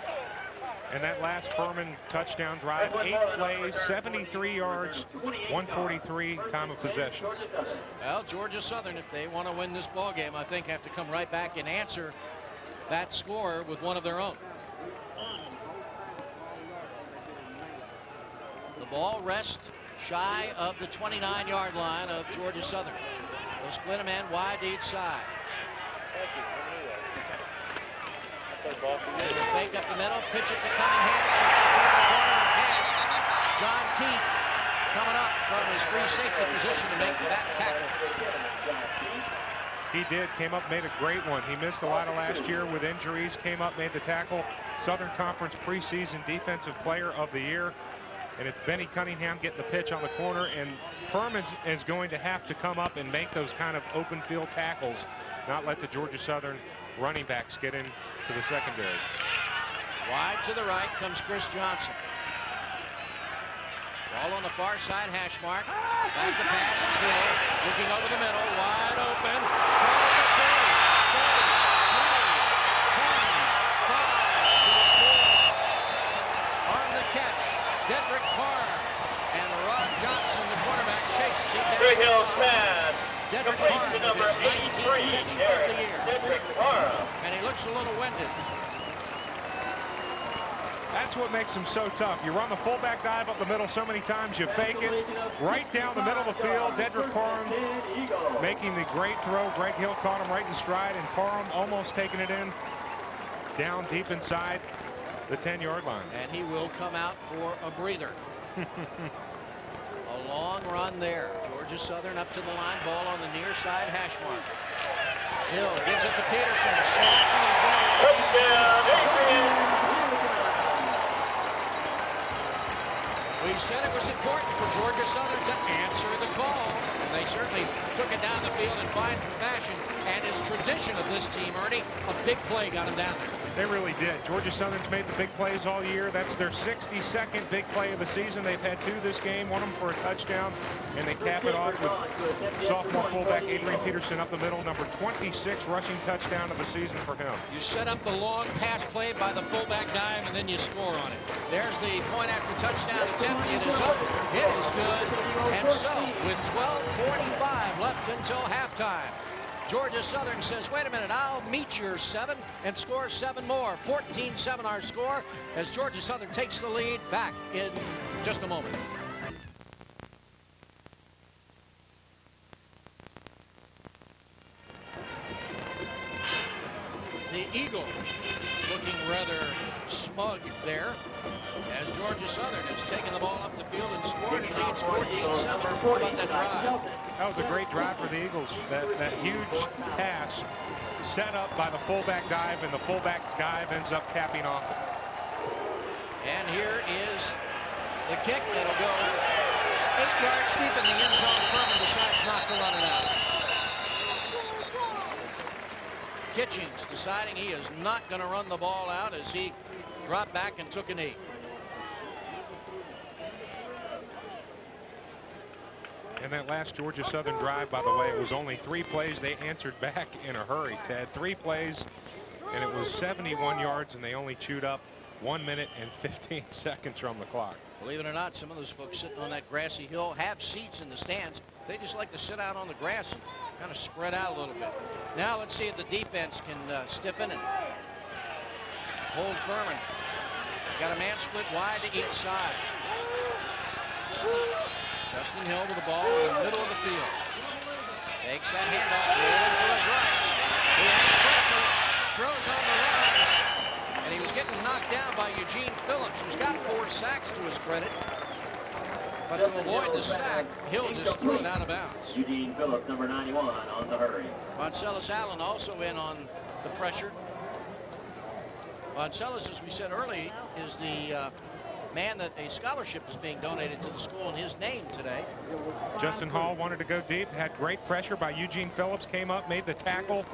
And that last Furman touchdown drive, 8 plays, 73 yards, 143 time of possession. Well, Georgia Southern, if they want to win this ball game, I think have to come right back and answer that score with one of their own. The ball rests shy of the 29-yard line of Georgia Southern. They'll split a man wide to each side. They will fake up the middle, pitch it to Cunningham, trying to turn the corner and can't. John Keith coming up from his free safety position to make that tackle. He did, came up, made a great one. He missed a lot of last year with injuries, came up, made the tackle. Southern Conference preseason defensive player of the year. And it's Benny Cunningham getting the pitch on the corner, and Furman is going to have to come up and make those kind of open field tackles, not let the Georgia Southern running backs get into the secondary. Wide to the right comes Chris Johnson. Ball on the far side, hash mark. Back to pass is Hill. Looking over the middle, wide open. 30, 10, 5 to the 4. On the catch, Dedrick Carr. And Rod Johnson, the quarterback, chases him down. Big Hill pass. Dedrick Complete Carr to with number his 19th 83, catch of Derek the year. Dedrick Carr. And he looks a little winded. That's what makes him so tough. You run the fullback dive up the middle so many times, you fake it right down the middle of the field. Dedrick Parham making the great throw. Greg Hill caught him right in stride, and Parham almost taking it in down deep inside the 10-yard line. And he will come out for a breather. A long run there. Georgia Southern up to the line. Ball on the near side, hash mark. Hill gives it to Peterson. Smashing his way. We said it was important for Georgia Southern to answer the call. And they certainly took it down the field in fine fashion. And it's tradition of this team, Ernie, a big play got him down there. They really did. Georgia Southern's made the big plays all year. That's their 62nd big play of the season. They've had 2 this game, one of them for a touchdown, and they cap it off with sophomore fullback Adrian Peterson up the middle, number 26 rushing touchdown of the season for him. You set up the long pass play by the fullback dive, and then you score on it. There's the point after touchdown attempt. It is up. It is good. And so, with 12:45 left until halftime, Georgia Southern says, wait a minute, I'll meet your 7 and score 7 more. 14-7 our score as Georgia Southern takes the lead. Back in just a moment. The Eagle looking rather smug there as Georgia Southern has taken the ball up the field and scored and leads 14-7. How about that drive? That was a great drive for the Eagles. That huge pass set up by the fullback dive, and the fullback dive ends up capping off it. And here is the kick that'll go 8 yards deep in the end zone. Furman decides not to run it out. Kitchings deciding he is not going to run the ball out as he dropped back and took a knee. And that last Georgia Southern drive, by the way, it was only 3 plays. They answered back in a hurry, Ted. 3 plays, and it was 71 yards, and they only chewed up 1 minute and 15 seconds from the clock. Believe it or not, some of those folks sitting on that grassy hill have seats in the stands. They just like to sit out on the grass and kind of spread out a little bit. Now let's see if the defense can stiffen and hold Furman. Got a man split wide to each side. Justin Hill with the ball in the middle of the field. Takes that handoff, rolling to his right. He has pressure, throws on the run, and he was getting knocked down by Eugene Phillips, who's got 4 sacks to his credit. But to avoid the sack, Hill just threw it out of bounds. Eugene Phillips, number 91, on the hurry. Moncellis Allen also in on the pressure. Moncellis, as we said early, is the man that a scholarship is being donated to the school in his name today. Justin Hall wanted to go deep, had great pressure by Eugene Phillips, came up, made the tackle.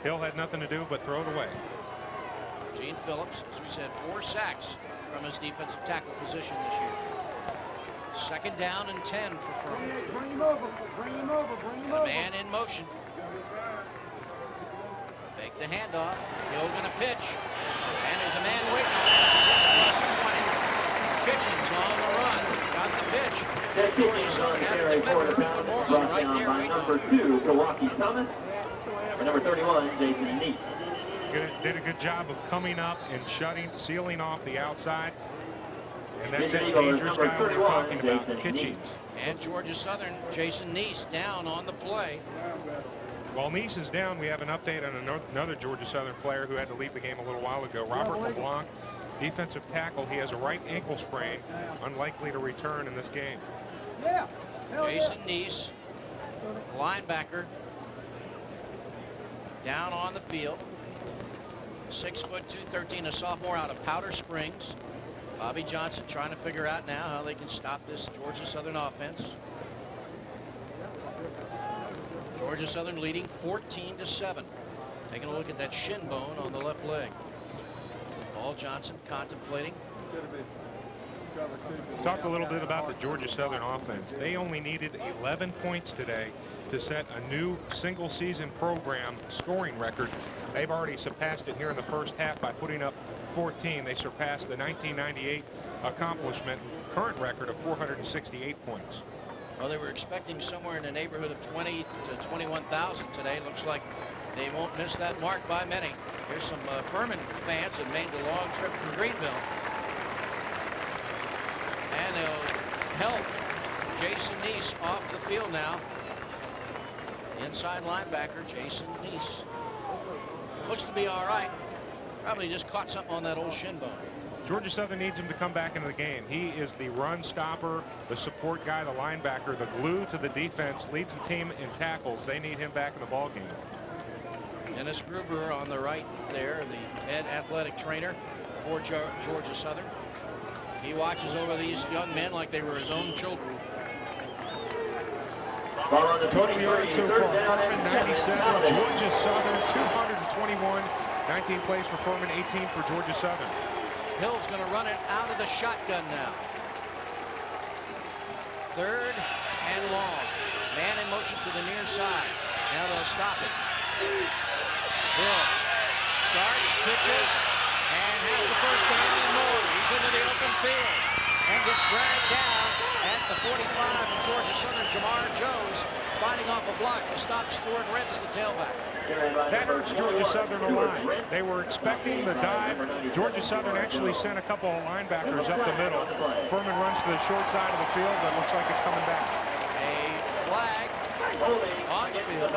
Hill had nothing to do but throw it away. Eugene Phillips, as we said, 4 sacks from his defensive tackle position this year. 2nd down and 10 for Furman. Bring him over, bring him over, bring him over. A man in motion. Fake the handoff. Hill gonna pitch. And there's a man waiting on him as he gets across the 20. Kitchens on the run. Got the pitch. Georgia Southern had it delivered. One more one right there waiting on number 2, Milwaukee Thomas. And number 31, Jason Neat. Did a good job of coming up and sealing off the outside. And that's that dangerous guy we're talking about, Kitchings. And Georgia Southern, Jason Neese down on the play. While Neese is down, we have an update on another Georgia Southern player who had to leave the game a little while ago, Robert LeBlanc, defensive tackle. He has a right ankle sprain, unlikely to return in this game. Jason Neese, linebacker, down on the field. 6'2", 213, a sophomore out of Powder Springs. Bobby Johnson trying to figure out now how they can stop this Georgia Southern offense. Georgia Southern leading 14-7. Taking a look at that shin bone on the left leg. Paul Johnson contemplating Talked a little bit about the Georgia Southern offense. They only needed 11 points today to set a new single-season program scoring record. They've already surpassed it here in the first half by putting up 14. They surpassed the 1998 accomplishment, current record of 468 points. Well, they were expecting somewhere in the neighborhood of 20 to 21,000 today. Looks like they won't miss that mark by many. Here's some Furman fans that made the long trip from Greenville. And they'll help Jason Neese off the field now. Inside linebacker Jason Neese. Looks to be all right. Probably just caught something on that old shin bone. Georgia Southern needs him to come back into the game. He is the run stopper, the support guy, the linebacker, the glue to the defense, leads the team in tackles. They need him back in the ball game. Dennis Gruber on the right there, the head athletic trainer for Georgia Southern. He watches over these young men like they were his own children. Total yards so far, Furman 97, Georgia Southern 221. 19 plays for Furman, 18 for Georgia Southern. Hill's going to run it out of the shotgun now. Third and long. Man in motion to the near side. Now they'll stop it. Hill starts, pitches, and has the first down and more. He's into the open field and gets dragged down at the 45 of Georgia Southern. Jamar Jones fighting off a block to stop Stuart Rentz, the tailback. That hurts Georgia Southern a lot. They were expecting the dive. Georgia Southern actually sent a couple of linebackers up the middle. Furman runs to the short side of the field, but looks like it's coming back. A flag on the field.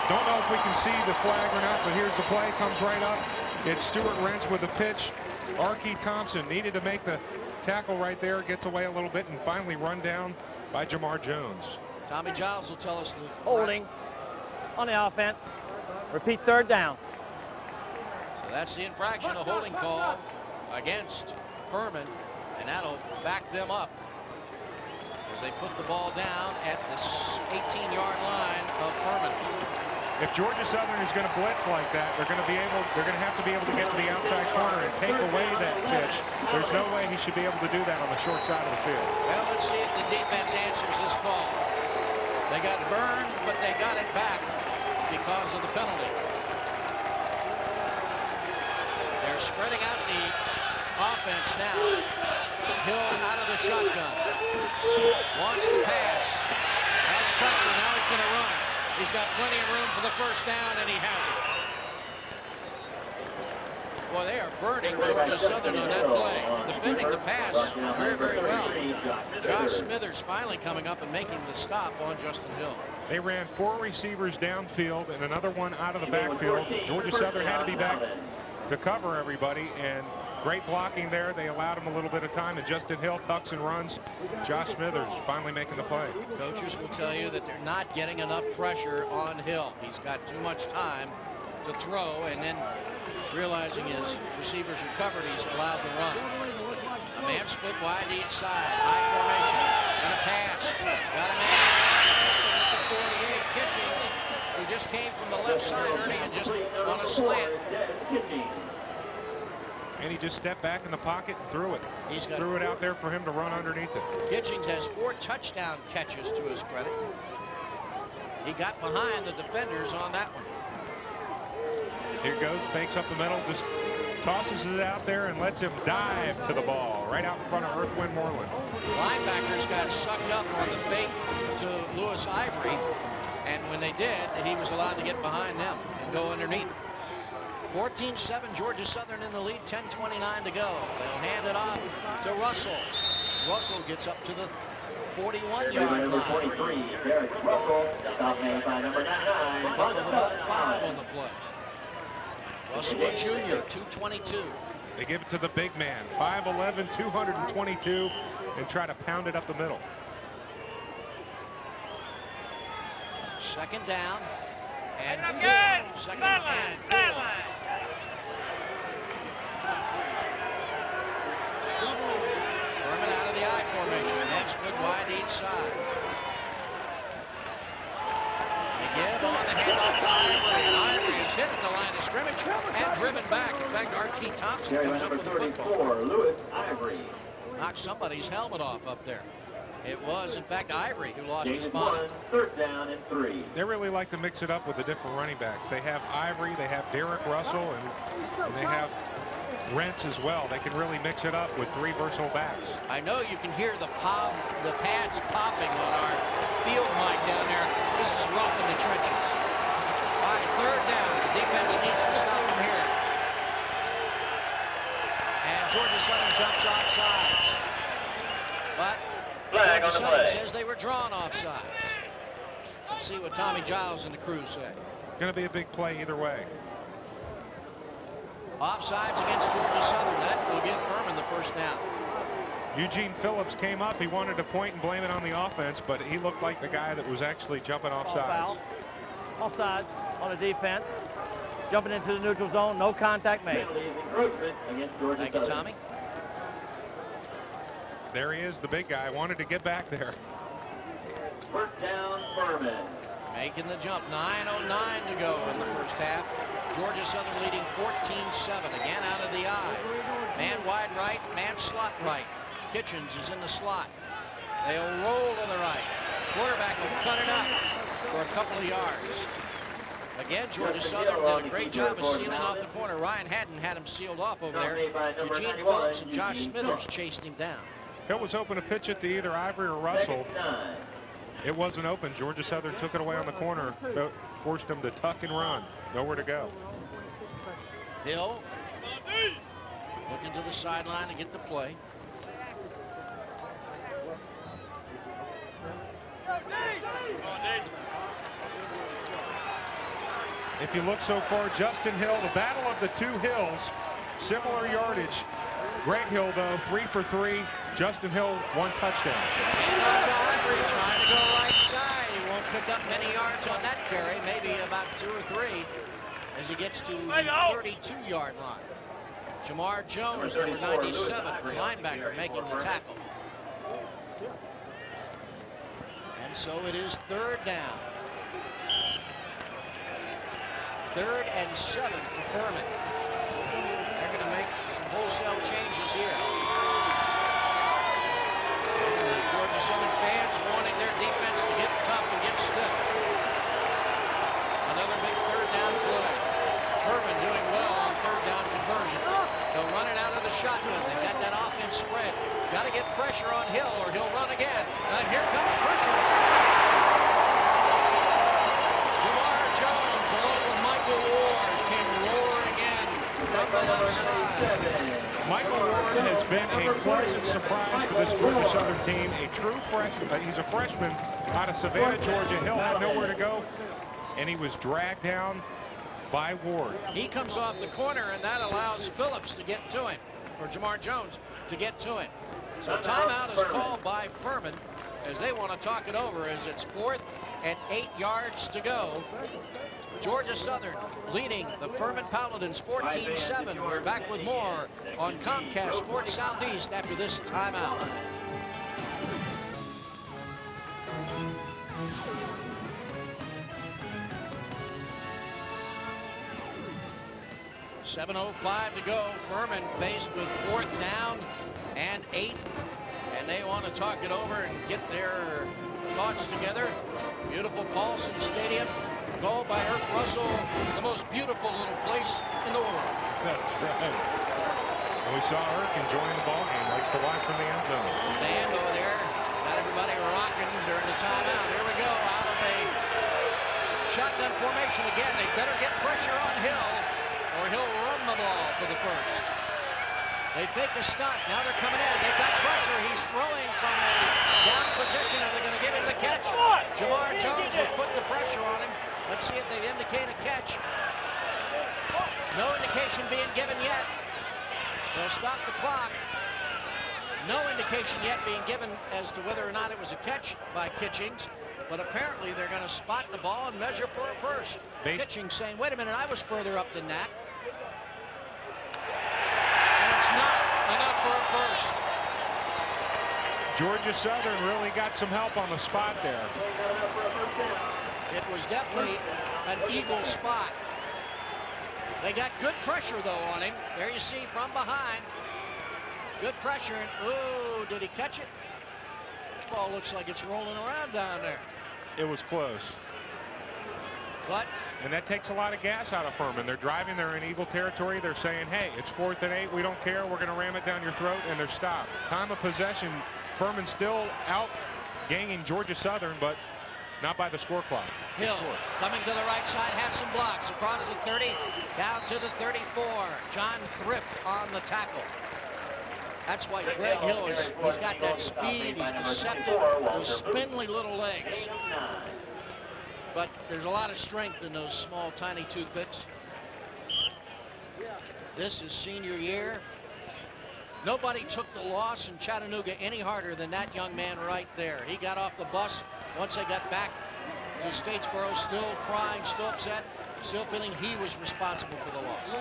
Don't know if we can see the flag or not, but here's the play. Comes right up. It's Stuart Rentz with the pitch. Arky Thompson needed to make the tackle right there. Gets away a little bit and finally run down by Jamar Jones. Tommy Giles will tell us the Holding on the offense. Repeat third down. So that's the infraction, a holding call against Furman, and that'll back them up as they put the ball down at the 18-yard line of Furman. If Georgia Southern is going to blitz like that, they're going to have to be able to get to the outside corner and take away that pitch. There's no way he should be able to do that on the short side of the field. Well, let's see if the defense answers this call. They got burned, but they got it back because of the penalty. They're spreading out the offense now. Hill out of the shotgun. Wants to pass. Has pressure. Now he's going to run. He's got plenty of room for the first down, and he has it. Boy, they are burning Georgia Southern on that play. Defending the pass very, very well. Josh Smithers finally coming up and making the stop on Justin Hill. They ran 4 receivers downfield and another one out of the backfield. Georgia Southern had to be back to cover everybody, and great blocking there. They allowed him a little bit of time, and Justin Hill tucks and runs. Josh Smithers finally making the play. Coaches will tell you that they're not getting enough pressure on Hill. He's got too much time to throw, and then realizing his receivers are covered, he's allowed to run. A man split wide each side, high formation, and a pass. Got a man at the 48, Kitchings, who just came from the left side, Ernie, and just on a slant. And he just stepped back in the pocket and threw it. Threw it out there for him to run underneath it. Kitchings has 4 touchdown catches to his credit. He got behind the defenders on that one. Here goes, fakes up the middle, just tosses it out there and lets him dive to the ball right out in front of Earthwind Moreland. Linebackers got sucked up on the fake to Lewis Ivory, and when they did, he was allowed to get behind them and go underneath. 14-7, Georgia Southern in the lead, 10:29 to go. They'll hand it off to Russell. Russell gets up to the 41-yard line. 43, Derek Russell, stop made by number 99. Pick up of about 5 on the play. Russell, a junior, 222. They give it to the big man, 5'11", 222, and try to pound it up the middle. Second down and 4. Second and 4. Furman out of the I formation. And split wide each side. They give on the handoff to Ivory. And Ivory is is hit at the line of scrimmage and driven back. In fact, R.T. Thompson Carry comes by up number with a football. 34, Lewis Ivory. Knocked somebody's helmet off up there. It was, in fact, Ivory who lost Gain his is bonnet. 1, 3rd down and 3. They really like to mix it up with the different running backs. They have Ivory, they have Derek Russell, and they have Rents as well. They can really mix it up with 3 versatile backs. I know you can hear the pads popping on our field mic down there. This is rough in the trenches. All right, 3rd down. The defense needs to stop him here. And Georgia Southern jumps offsides. But Flag Georgia on the Southern play. says they were drawn offsides. Let's see what Tommy Giles and the crew say. Going to be a big play either way. Offsides against Georgia Southern. That will give Furman the first down. Eugene Phillips came up. He wanted to point and blame it on the offense, but he looked like the guy that was actually jumping offsides. Offside on the defense. Jumping into the neutral zone. No contact made. Penalties, encroachment against Georgia Thank you, Southern. Tommy. There he is, the big guy. Wanted to get back there. 1st down, Furman. Making the jump. 9:09 to go in the first half. Georgia Southern leading 14-7. Again out of the eye. Man wide right, man slot right. Kitchens is in the slot. They'll roll to the right. Quarterback will cut it up for a couple of yards. Again, Georgia Southern did a great job of sealing off the corner. Ryan Haddon had him sealed off over there. Eugene Phillips and Josh Smithers chased him down. Hill was hoping to pitch it to either Ivory or Russell. 2nd and 9. It wasn't open. Georgia Southern took it away on the corner, forced him to tuck and run. Nowhere to go. Hill looking to the sideline to get the play. If you look so far, Justin Hill, the battle of the 2 Hills, similar yardage. Greg Hill, though, 3 for 3. Justin Hill, 1 touchdown. And off to Ivory, trying to go right side. He won't pick up many yards on that carry, maybe about 2 or 3 as he gets to the 32-yard line. Jamar Jones, number 97, the linebacker, making the tackle. And so it is 3rd down. 3rd and 7 for Furman. They're going to make some wholesale changes here. And the Georgia Southern fans wanting their defense to get tough and get stiff. Another big 3rd down play. Furman doing well on 3rd down conversions. They'll run it out of the shotgun. They've got that offense spread. Got to get pressure on Hill or he'll run again. And here comes pressure. Jamar Jones along with Michael Ward came roaring in from the left side. Michael Ward has been a pleasant surprise for this Georgia Southern team. A true freshman. He's a freshman out of Savannah, Georgia. Hill had nowhere to go, and he was dragged down by Ward. He comes off the corner, and that allows Phillips to get to him, or Jamar Jones to get to him. So timeout is called by Furman as they want to talk it over as it's 4th and 8 yards to go. Georgia Southern leading the Furman Paladins 14-7. We're back with more on Comcast Sports Southeast after this timeout. .705 to go. Furman faced with 4th down and 8. And they want to talk it over and get their thoughts together. Beautiful Paulson Stadium. Goal by Herc Russell. The most beautiful little place in the world. That's right. And we saw Herc enjoying the ball game. Likes to watch from the end zone. Band over there. Got everybody rocking during the timeout. Here we go. Out of a shotgun formation again. They better get pressure on Hill, or he'll run the ball for the first. They fake a stunt. Now they're coming in. They've got pressure. He's throwing from a down position. Are they going to give him the catch? Jamar Jones was putting the pressure on him. Let's see if they indicate a catch. No indication being given yet. They'll stop the clock. No indication yet being given as to whether or not it was a catch by Kitchings. But apparently they're going to spot the ball and measure for a first. Kitchings saying, wait a minute, I was further up than that. And it's not enough for a first. Georgia Southern really got some help on the spot there. It was definitely an eagle spot. They got good pressure, though, on him. There you see from behind. Good pressure. And, oh, did he catch it? The ball looks like it's rolling around down there. It was close. But and that takes a lot of gas out of Furman. They're driving. They're in Eagle territory. They're saying, hey, it's 4th and 8. We don't care. We're going to ram it down your throat. And they're stopped. Time of possession, Furman still out ganging Georgia Southern, but not by the score clock. Hill coming to the right side, has some blocks across the 30, down to the 34. John Thrift on the tackle. That's why Greg Hill he's got that speed, he's deceptive, those spindly little legs. But there's a lot of strength in those small, tiny toothpicks. This is senior year. Nobody took the loss in Chattanooga any harder than that young man right there. He got off the bus once they got back to Statesboro, still crying, still upset, still feeling he was responsible for the loss.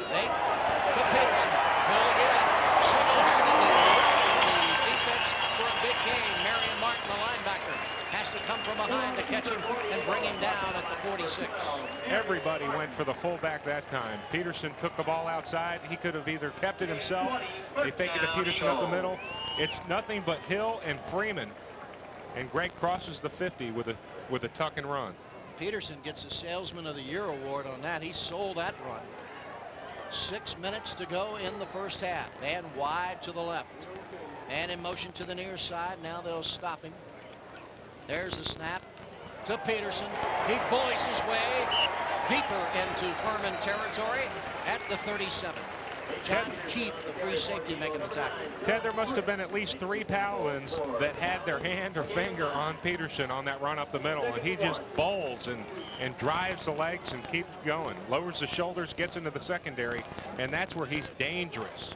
They to Peterson. Hill again. Single-handedly the defense for a big game. Marion Martin, the linebacker, has to come from behind to catch him and bring him down at the 46. Everybody went for the fullback that time. Peterson took the ball outside. He could have either kept it himself. They fake it to Peterson up the middle. It's nothing but Hill and Freeman. And Greg crosses the 50 with a tuck and run. Peterson gets the Salesman of the Year award on that. He sold that run. 6 minutes to go in the first half. And wide to the left. And in motion to the near side. Now they'll stop him. There's the snap to Peterson. He bullies his way deeper into Furman territory at the 37. John Keep, the free safety, making the tackle. Ted, there must have been at least 3 Paladins that had their hand or finger on Peterson on that run up the middle, and he just bowls and drives the legs and keeps going. Lowers the shoulders, gets into the secondary, and that's where he's dangerous.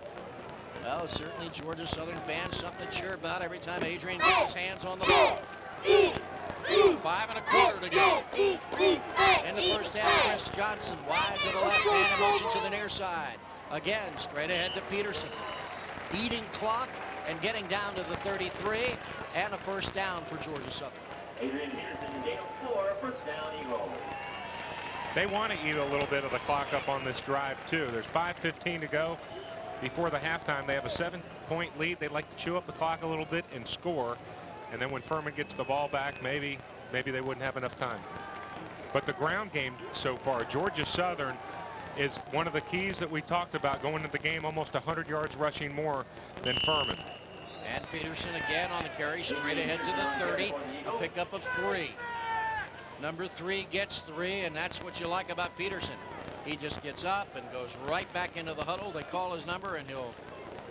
Well, certainly Georgia Southern fans, something to cheer about every time Adrian gets his hands on the ball. 5 1/4 to go. In the first half, Chris Johnson wide to the left and in motion to the near side. Again, straight ahead to Peterson. Eating clock and getting down to the 33 and a first down for Georgia Southern. Adrian Peterson, gain of 4, first down, Eagle. They want to eat a little bit of the clock up on this drive, too. There's 5:15 to go before the halftime. They have a 7-point lead. They'd like to chew up the clock a little bit and score. And then when Furman gets the ball back, maybe they wouldn't have enough time. But the ground game so far, Georgia Southern is one of the keys that we talked about going into the game, almost 100 yards rushing more than Furman. And Peterson again on the carry, straight ahead to the 30, a pickup of 3. Number 3 gets 3, and that's what you like about Peterson. He just gets up and goes right back into the huddle. They call his number, and he'll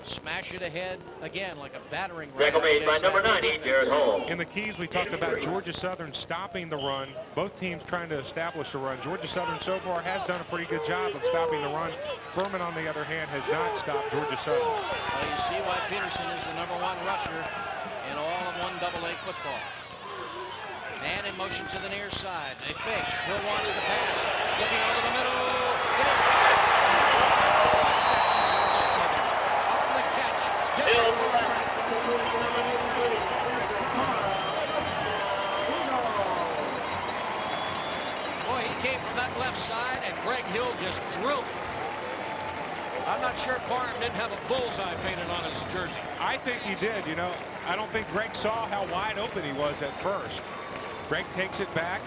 smash it ahead again like a battering ram. Tackle made by number 90, Jared Holmes. In the keys, we talked about Georgia Southern stopping the run. Both teams trying to establish the run. Georgia Southern so far has done a pretty good job of stopping the run. Furman, on the other hand, has not stopped Georgia Southern. Well, you see why Peterson is the #1 rusher in all of 1AA football. And in motion to the near side. They fake. Hill wants to pass. Looking over the middle. It is touchdown, Georgia Southern. On the catch. Hill. Boy, he came from that left side, and Greg Hill just drilled him. I'm not sure Parham didn't have a bullseye painted on his jersey. I think he did. You know, I don't think Greg saw how wide open he was at first. Greg takes it back.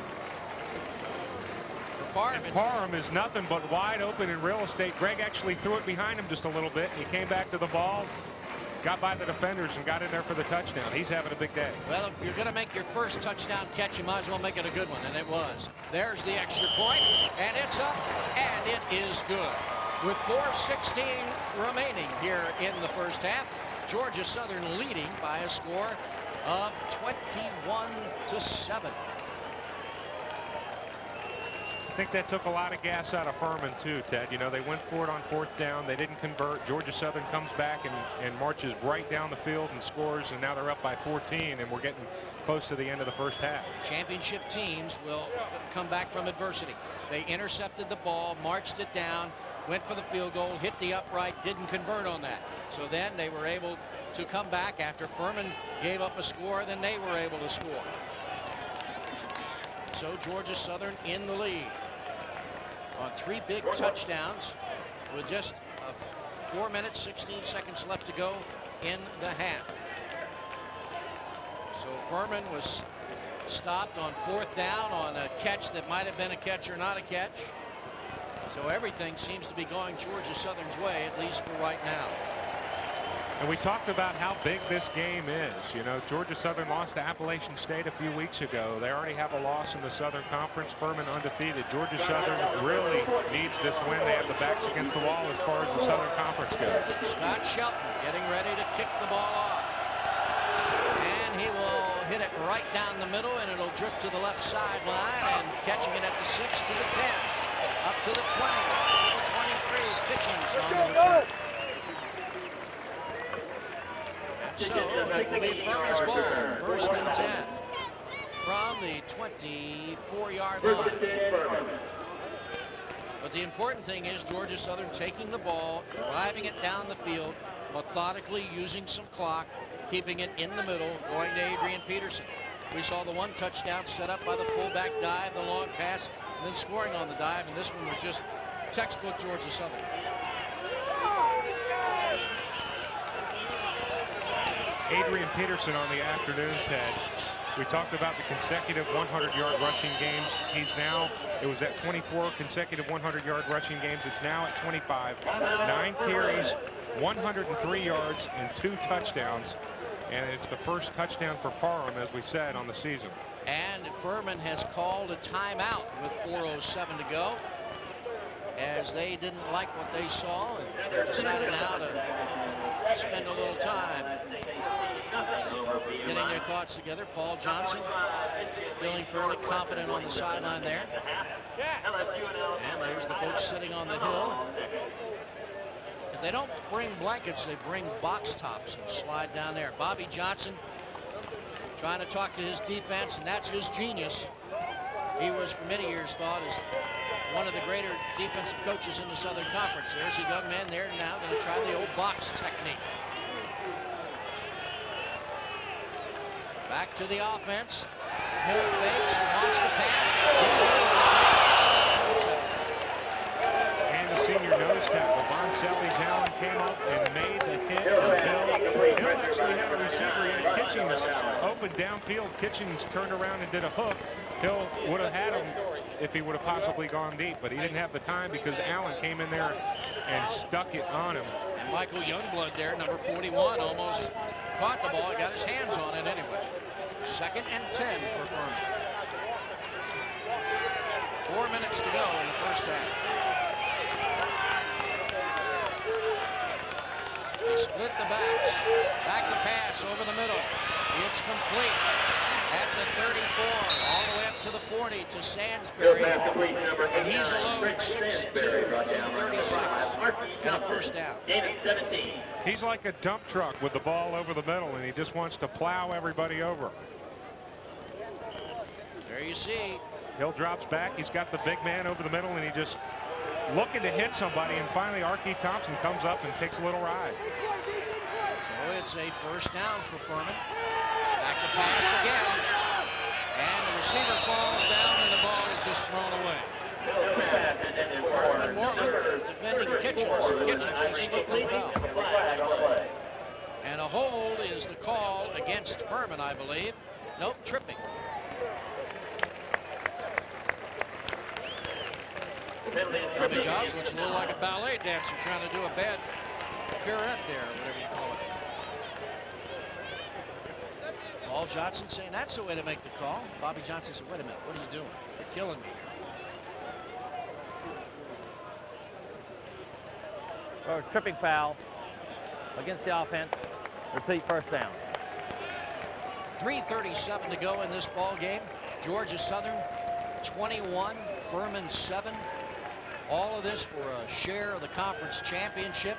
Parham is nothing but wide open in real estate. Greg actually threw it behind him just a little bit. He came back to the ball, got by the defenders, and got in there for the touchdown. He's having a big day. Well, if you're going to make your first touchdown catch, you might as well make it a good one, and it was. There's the extra point, and it's up, and it is good. With 4:16 remaining here in the first half, Georgia Southern leading by a score of 21-7. I think that took a lot of gas out of Furman too, Ted. You know, they went for it on 4th down. They didn't convert. Georgia Southern comes back and marches right down the field and scores, and now they're up by 14, and we're getting close to the end of the first half. Championship teams will come back from adversity. They intercepted the ball, marched it down, went for the field goal, hit the upright, didn't convert on that. So then they were able to come back after Furman gave up a score, then they were able to score. So Georgia Southern in the lead. on 3 big touchdowns with just 4 minutes, 16 seconds left to go in the half. So Furman was stopped on 4th down on a catch that might have been a catch or not a catch. So everything seems to be going Georgia Southern's way, at least for right now. And we talked about how big this game is. You know, Georgia Southern lost to Appalachian State a few weeks ago. They already have a loss in the Southern Conference. Furman undefeated. Georgia Southern really needs this win. They have the backs against the wall as far as the Southern Conference goes. Scott Shelton getting ready to kick the ball off. And he will hit it right down the middle, and it'll drift to the left sideline, and catching it at the 6 to the 10. Up to the 20, to the 23. Kitchens on the return. So it will be Furman's ball, 1st and 10 from the 24-yard line. But the important thing is Georgia Southern taking the ball, driving it down the field, methodically using some clock, keeping it in the middle, going to Adrian Peterson. We saw the 1 touchdown set up by the fullback dive, the long pass, and then scoring on the dive, and this one was just textbook Georgia Southern. Adrian Peterson on the afternoon, Ted. We talked about the consecutive 100-yard rushing games. He's now, it was at 24 consecutive 100-yard rushing games. It's now at 25. 9 carries, 103 yards, and 2 touchdowns. And it's the first touchdown for Parham, as we said, on the season. And Furman has called a timeout with 4:07 to go, as they didn't like what they saw, and they decided now to spend a little time getting their thoughts together. Paul Johnson feeling fairly confident on the sideline there. And there's the folks sitting on the hill. If they don't bring blankets, they bring box tops and slide down there. Bobby Johnson trying to talk to his defense, and that's his genius. He was for many years thought as one of the greater defensive coaches in the Southern Conference. There's a young man there now going to try the old box technique. Back to the offense. Hill fakes, wants to pass. And the senior nose tackle, Von Sellies Allen, came up and made the hit of Hill. Hill actually had a receiver. He had Kitchens open downfield. Kitchens turned around and did a hook. Hill would have had him if he would have possibly gone deep, but he didn't have the time because Allen came in there and stuck it on him. And Michael Youngblood there, number 41, almost caught the ball, got his hands on it anyway. 2nd and 10 for Furman. 4 minutes to go in the first half. They split the backs. Back to pass over the middle. It's complete at the 34, all the way up to the 40 to Sansbury. And he's alone, 6'2", 236, and a 1st down. He's like a dump truck with the ball over the middle, and he just wants to plow everybody over. There you see. Hill drops back. He's got the big man over the middle, and he just looking to hit somebody, and finally Arkie Thompson comes up and takes a little ride. So it's a 1st down for Furman. Back to pass again. And the receiver falls down, and the ball is just thrown away. Arthur Morgan defending Kitchens. And Kitchens just slipped and fell. And a hold is the call against Furman, I believe. Nope, tripping. Bobby Joss looks a little like a ballet dancer trying to do a bad pirouette there, or whatever you call it. Paul Johnson saying that's the way to make the call. Bobby Johnson said, wait a minute, what are you doing? You're killing me. Or tripping foul against the offense. Repeat 1st down. 3:37 to go in this ball game. Georgia Southern 21, Furman 7. All of this for a share of the conference championship.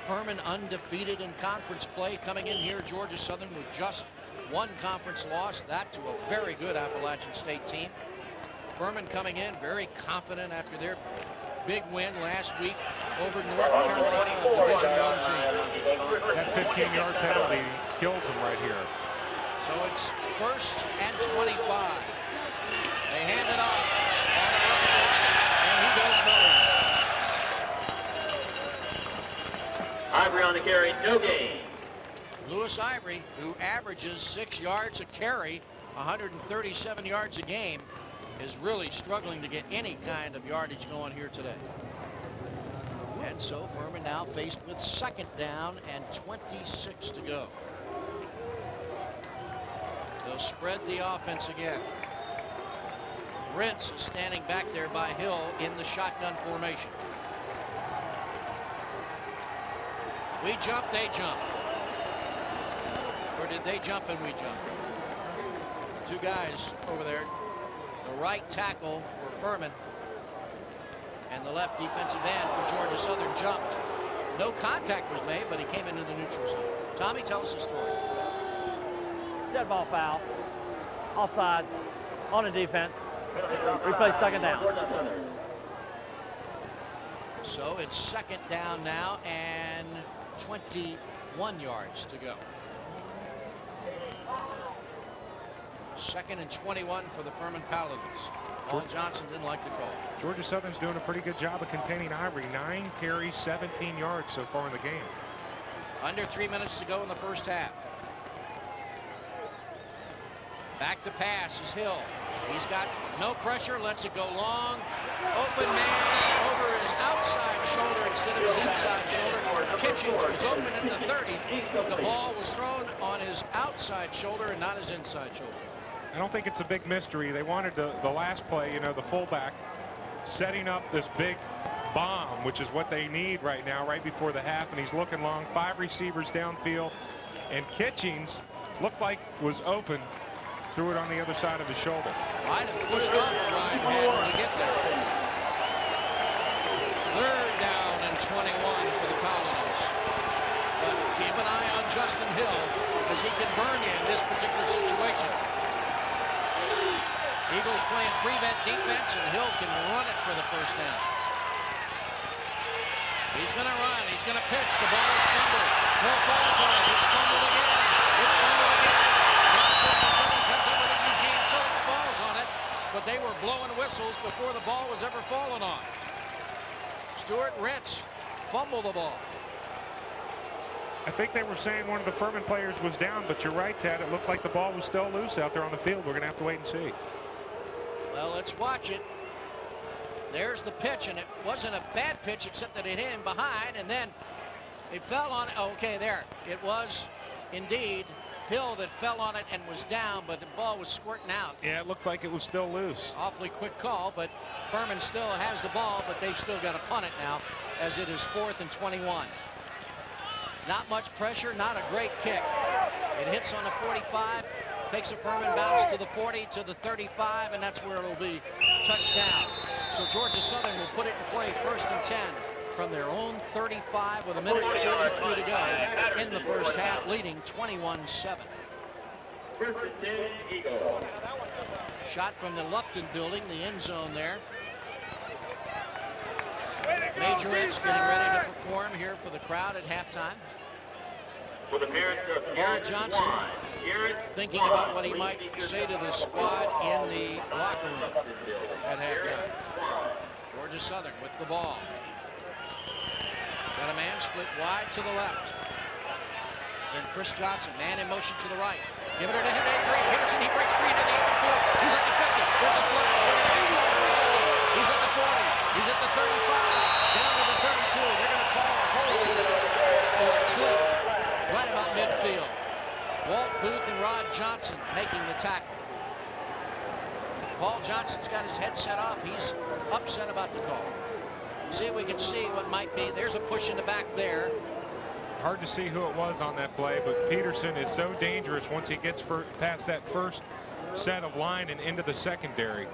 Furman undefeated in conference play, coming in here. Georgia Southern with just 1 conference loss, that to a very good Appalachian State team. Furman coming in very confident after their big win last week over North Carolina, a Division I team. That 15-yard penalty kills him right here. So it's 1st and 25. They hand it off. And he does on the carry, no gain. Lewis Ivory, who averages 6 yards a carry, 137 yards a game, is really struggling to get any kind of yardage going here today. And so Furman now faced with 2nd down and 26 to go. They'll spread the offense again. Rentz is standing back there by Hill in the shotgun formation. We jump, they jump. Or did they jump and we jump? 2 guys over there. The right tackle for Furman and the left defensive end for Georgia Southern jumped. No contact was made, but he came into the neutral zone. Tommy, tell us the story. Dead ball foul. Offsides on the defense. Replay 2nd down. So it's 2nd down now and 21 yards to go. 2nd and 21 for the Furman Paladins. Paul Johnson didn't like the call. Georgia Southern's doing a pretty good job of containing Ivory. 9 carries, 17 yards so far in the game. Under 3 minutes to go in the first half. Back to pass is Hill. He's got no pressure, lets it go long. Open man over his outside shoulder instead of his inside shoulder. Kitchens was open at the 30. The ball was thrown on his outside shoulder and not his inside shoulder. I don't think it's a big mystery. They wanted the last play, you know, the fullback setting up this big bomb, which is what they need right now, right before the half, and he's looking long. 5 receivers downfield, and Kitchens looked like was open, threw it on the other side of his shoulder. Might have pushed off a Ryan Handler to get there. 3rd down and 21 for the Paladins. But keep an eye on Justin Hill as he can burn you in this particular situation. Eagles playing prevent defense, and Hill can run it for the 1st down. He's going to run. He's going to pitch. The ball is fumbled. Hill falls on it. It's fumbled again. It's fumbled again. Georgia Southern comes up with it. Eugene Phillips falls on it, but they were blowing whistles before the ball was ever fallen on. Stuart Rentz fumbled the ball. I think they were saying one of the Furman players was down, but you're right, Ted. It looked like the ball was still loose out there on the field. We're going to have to wait and see. Well, let's watch it. There's the pitch, and it wasn't a bad pitch except that it hit him behind, and then it fell on it. Okay, there. It was indeed Hill that fell on it and was down, but the ball was squirting out. Yeah, it looked like it was still loose. Awfully quick call, but Furman still has the ball, but they've still got to punt it now as it is 4th and 21. Not much pressure, not a great kick. It hits on the 45, takes a Furman bounce to the 40, to the 35, and that's where it'll be touchdown. So Georgia Southern will put it in play 1st and 10 from their own 35 with a minute and 43 to go in the first half, leading 21-7. Shot from the Lupton building, the end zone there. Majorettes getting ready to perform here for the crowd at halftime. Paul Johnson thinking about what he might say to the squad in the locker room at halftime. Georgia Southern with the ball. Got a man split wide to the left. Then Chris Johnson, man in motion to the right. Giving it to him, Avery Peterson. He breaks free into the open field. He's at the 50. There's a flag. He's at the 40. He's at the 35. Down to the 32. They're going to call a hold or a clip right about midfield. Walt Booth and Rod Johnson making the tackle. Paul Johnson's got his head set off. He's upset about the call. See if we can see what might be. There's a push in the back there. Hard to see who it was on that play, but Peterson is so dangerous once he gets past that first set of line and into the secondary.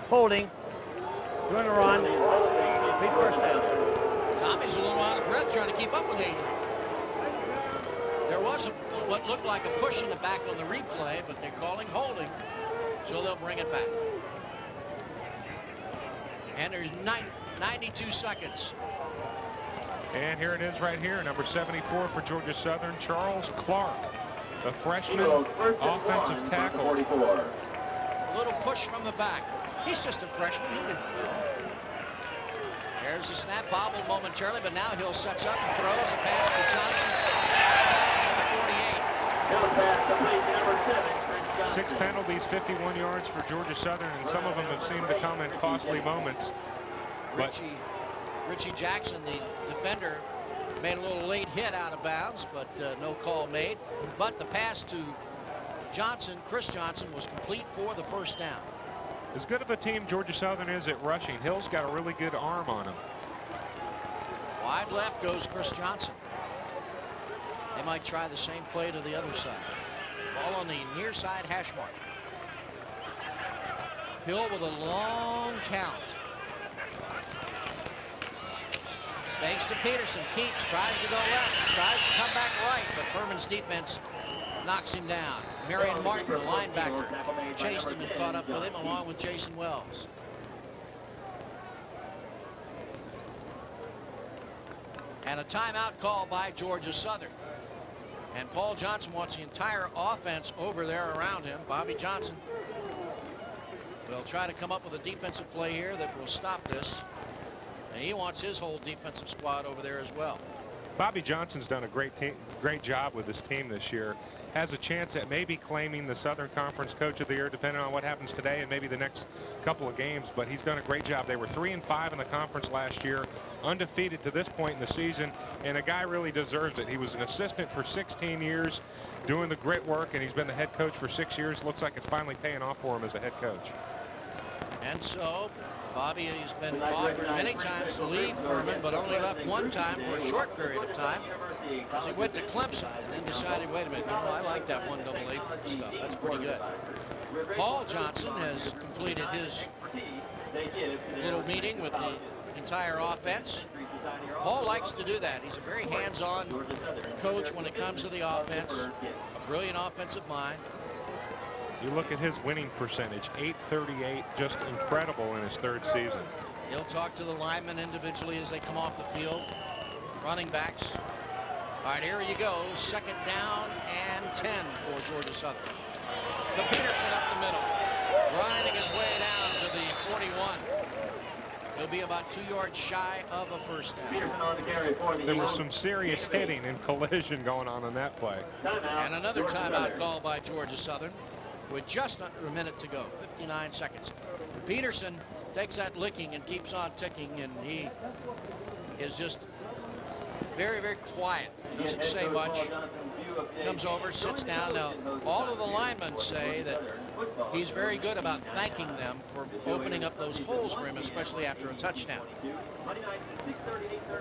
Holding. Doing a run. Big 1st down. Tommy's a little out of breath trying to keep up with Adrian. There was what looked like a push in the back on the replay, but they're calling holding, so they'll bring it back. And there's 92 seconds. And here it is right here, number 74 for Georgia Southern, Charles Clark, the freshman offensive tackle. A little push from the back. He's just a freshman. He didn't know. There's the snap, bobbled momentarily, but now Hill sets up and throws a pass to Johnson. That's at the 48. Hill pass complete to number 7, Chris 6 penalties, 51 yards for Georgia Southern, and some of them have seemed to come in costly moments. But Richie Jackson, the defender, made a little late hit out of bounds, but no call made. But the pass to Johnson, Chris Johnson, was complete for the first down. as good of a team Georgia Southern is at rushing, Hill's got a really good arm on him. Wide left goes Chris Johnson. They might try the same play to the other side. Ball on the near side hash mark. Hill with a long count. Fakes to Peterson, keeps, tries to go left, tries to come back right, but Furman's defense knocks him down. Marion Martin, the linebacker, chased him and caught up with him along with Jason Wells. And a timeout call by Georgia Southern. And Paul Johnson wants the entire offense over there around him. Bobby Johnson will try to come up with a defensive play here that will stop this. And he wants his whole defensive squad over there as well. Bobby Johnson's done a great job with this team this year. Has a chance at maybe claiming the Southern Conference Coach of the Year, depending on what happens today and maybe the next couple of games. But he's done a great job. They were 3-5 in the conference last year, undefeated to this point in the season, and a guy really deserves it. He was an assistant for 16 years, doing the grit work, and he's been the head coach for 6 years. Looks like it's finally paying off for him as a head coach. And so Bobby has been offered many times to leave Furman, but only left one time for a short period of time, because he went to Clemson and then decided, wait a minute, I like that 1AA stuff. That's pretty good. Paul Johnson has completed his little meeting with the entire offense. Paul likes to do that. He's a very hands-on coach when it comes to the offense, a brilliant offensive mind. You look at his winning percentage, .838, just incredible in his third season. He'll talk to the linemen individually as they come off the field. Running backs. All right, here you go. Second down and 10 for Georgia Southern. To Peterson up the middle, grinding his way down to the 41. He'll be about 2 yards shy of a first down. Peterson on the carry for the There was Eagles. some serious hitting and collision going on that play. And another timeout call by Georgia Southern with just under a minute to go, 59 seconds. Peterson takes that licking and keeps on ticking, and he is just very, very quiet. Doesn't say much. Comes over, sits down. Now, all of the linemen say that he's very good about thanking them for opening up those holes for him, especially after a touchdown.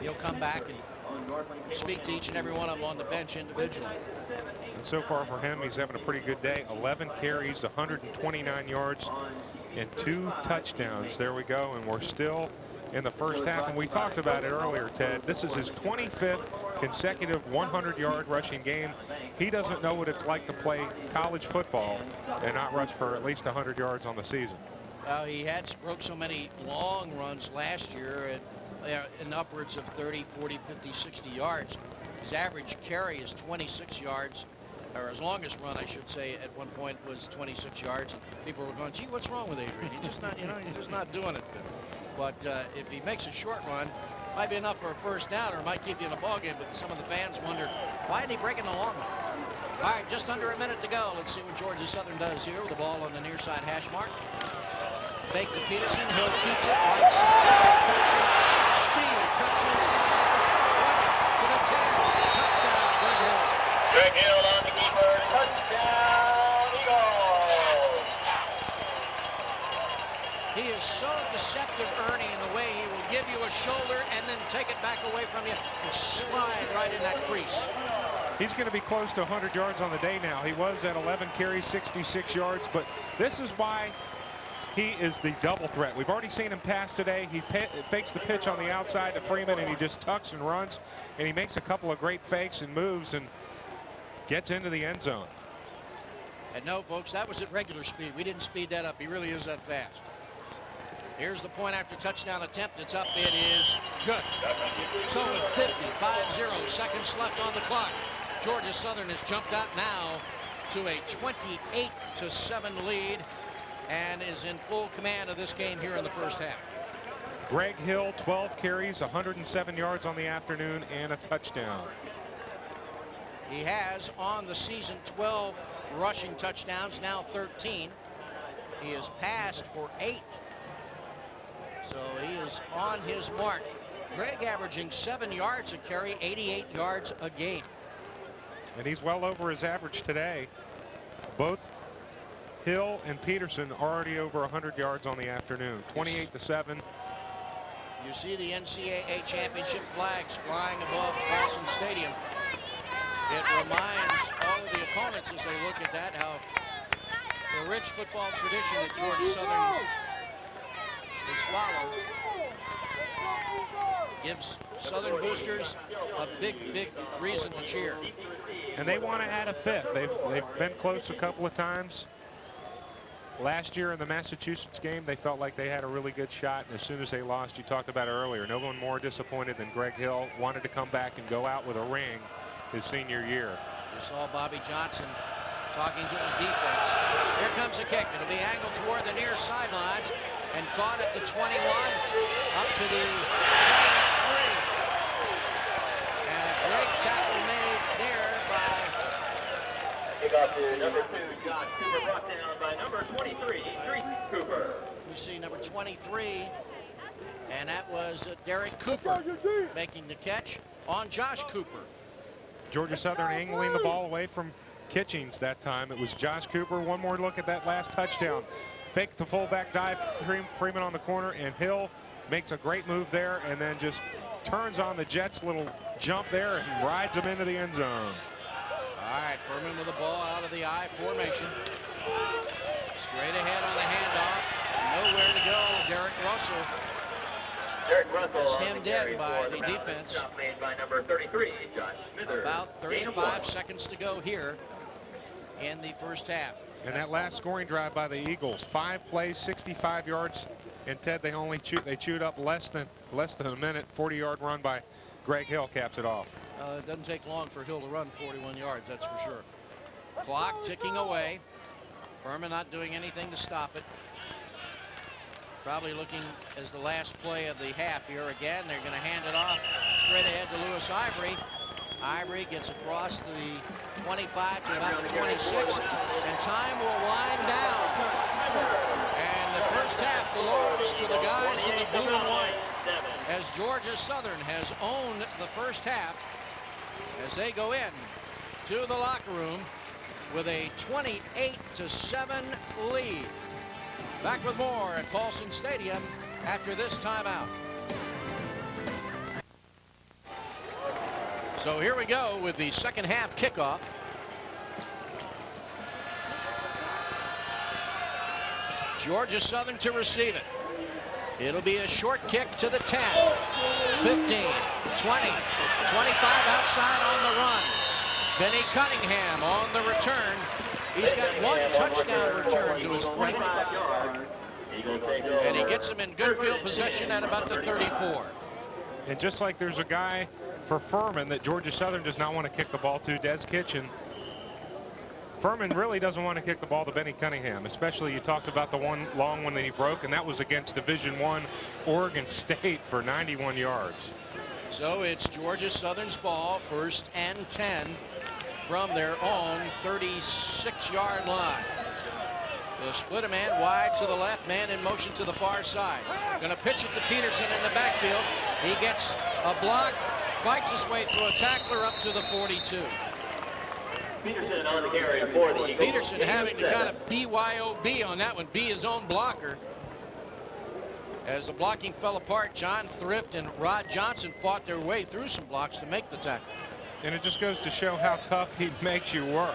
He'll come back and speak to each and every one of them on the bench individually. And so far for him, he's having a pretty good day. 11 carries, 129 yards, and 2 touchdowns. There we go, and we're still in the first half, and we talked about it earlier, Ted. This is his 25th consecutive 100-yard rushing game. He doesn't know what it's like to play college football and not rush for at least 100 yards on the season. He broke so many long runs last year in upwards of 30, 40, 50, 60 yards. His average carry is 26 yards, or his longest run, I should say, at one point was 26 yards. And people were going, gee, what's wrong with Adrian? He's just not, he's just not doing it. But if he makes a short run, might be enough for a first down, or it might keep you in a ball game. But some of the fans wonder, why isn't he breaking the long one? All right, just under a minute to go. Let's see what Georgia Southern does here with the ball on the near side hash mark. Fake to Peterson. Hill keeps it right side. Cuts it. Speed cuts inside to the 10. Touchdown, Greg Hill. Greg Hill on the keeper. Touchdown, Eagles. He is so deceptive, Ernie, in the way he will give you a shoulder and then take it back away from you and slide right in that crease. He's going to be close to 100 yards on the day now. He was at 11 carries, 66 yards, but this is why he is the double threat. We've already seen him pass today. He fakes the pitch on the outside to Freeman, and he just tucks and runs, and he makes a couple of great fakes and moves and gets into the end zone. And no, folks, that was at regular speed. We didn't speed that up. He really is that fast. Here's the point after touchdown attempt. It's up. It is good. So with 5-0 seconds left on the clock, Georgia Southern has jumped out now to a 28-7 lead and is in full command of this game here in the first half. Greg Hill, 12 carries, 107 yards on the afternoon, and a touchdown. He has on the season 12 rushing touchdowns, now 13. He has passed for 8. So he is on his mark. Greg averaging 7 yards a carry, 88 yards a game. And he's well over his average today. Both Hill and Peterson already over 100 yards on the afternoon, 28-7. You see the NCAA championship flags flying above Paulson Stadium. It reminds all of the opponents as they look at that how the rich football tradition that Georgia Southern has followed gives Southern boosters a big reason to cheer. And they want to add a fifth. They've been close a couple of times. Last year in the Massachusetts game, they felt like they had a really good shot, and as soon as they lost, you talked about it earlier, no one more disappointed than Greg Hill. Wanted to come back and go out with a ring his senior year. You saw Bobby Johnson talking to his defense. Here comes a kick. It'll be angled toward the near sidelines and caught at the 21, up to the 23. And a great tackle made there by Kickoff to number 2, Josh Cooper, brought down by number 23, Street Cooper. we see number 23, and that was Derek Cooper making the catch on Josh Cooper. Georgia Southern angling the ball away from Kitchings that time. It was Josh Cooper. One more look at that last touchdown. Fake the fullback dive, Freeman on the corner, and Hill makes a great move there and then just turns on the Jets' little jump there and rides them into the end zone. All right, Furman with the ball out of the I formation. Straight ahead on the handoff. Nowhere to go. Derek Russell Derek Russell is on the hemmed carry in by for the Mountain. defense. Stop made by number 33, Josh Smithers. About 35 seconds to go here in the first half. And that last scoring drive by the Eagles, 5 plays, 65 yards, and Ted, they chewed up less than a minute. 40-yard run by Greg Hill caps it off. It doesn't take long for Hill to run 41 yards, that's for sure. Clock ticking away. Furman not doing anything to stop it. Probably looking as the last play of the half here. Again, they're going to hand it off straight ahead to Lewis Ivory. Ivory gets across the 25 to about the 26, and time will wind down. And the first half belongs to the guys in the blue and white, as Georgia Southern has owned the first half as they go in to the locker room with a 28-7 lead. Back with more at Paulson Stadium after this timeout. So here we go with the second half kickoff. Georgia Southern to receive it. It'll be a short kick to the 10, 15, 20, 25 outside on the run. Benny Cunningham on the return. He's got one touchdown return to his credit. And he gets him in good field possession at about the 34. And just like there's a guy for Furman that Georgia Southern does not want to kick the ball to, Des Kitchen, Furman really doesn't want to kick the ball to Benny Cunningham, especially you talked about the one long one that he broke, and that was against Division I Oregon State for 91 yards. So it's Georgia Southern's ball, 1st and 10 from their own 36-yard line. They'll split a man wide to the left, man in motion to the far side. Going to pitch it to Peterson in the backfield. He gets a block, fights his way through a tackler up to the 42. Peterson on the carry for the Eagles. Peterson having to kind of BYOB on that one, be his own blocker. As the blocking fell apart, John Thrift and Rod Johnson fought their way through some blocks to make the tackle. And it just goes to show how tough he makes you work.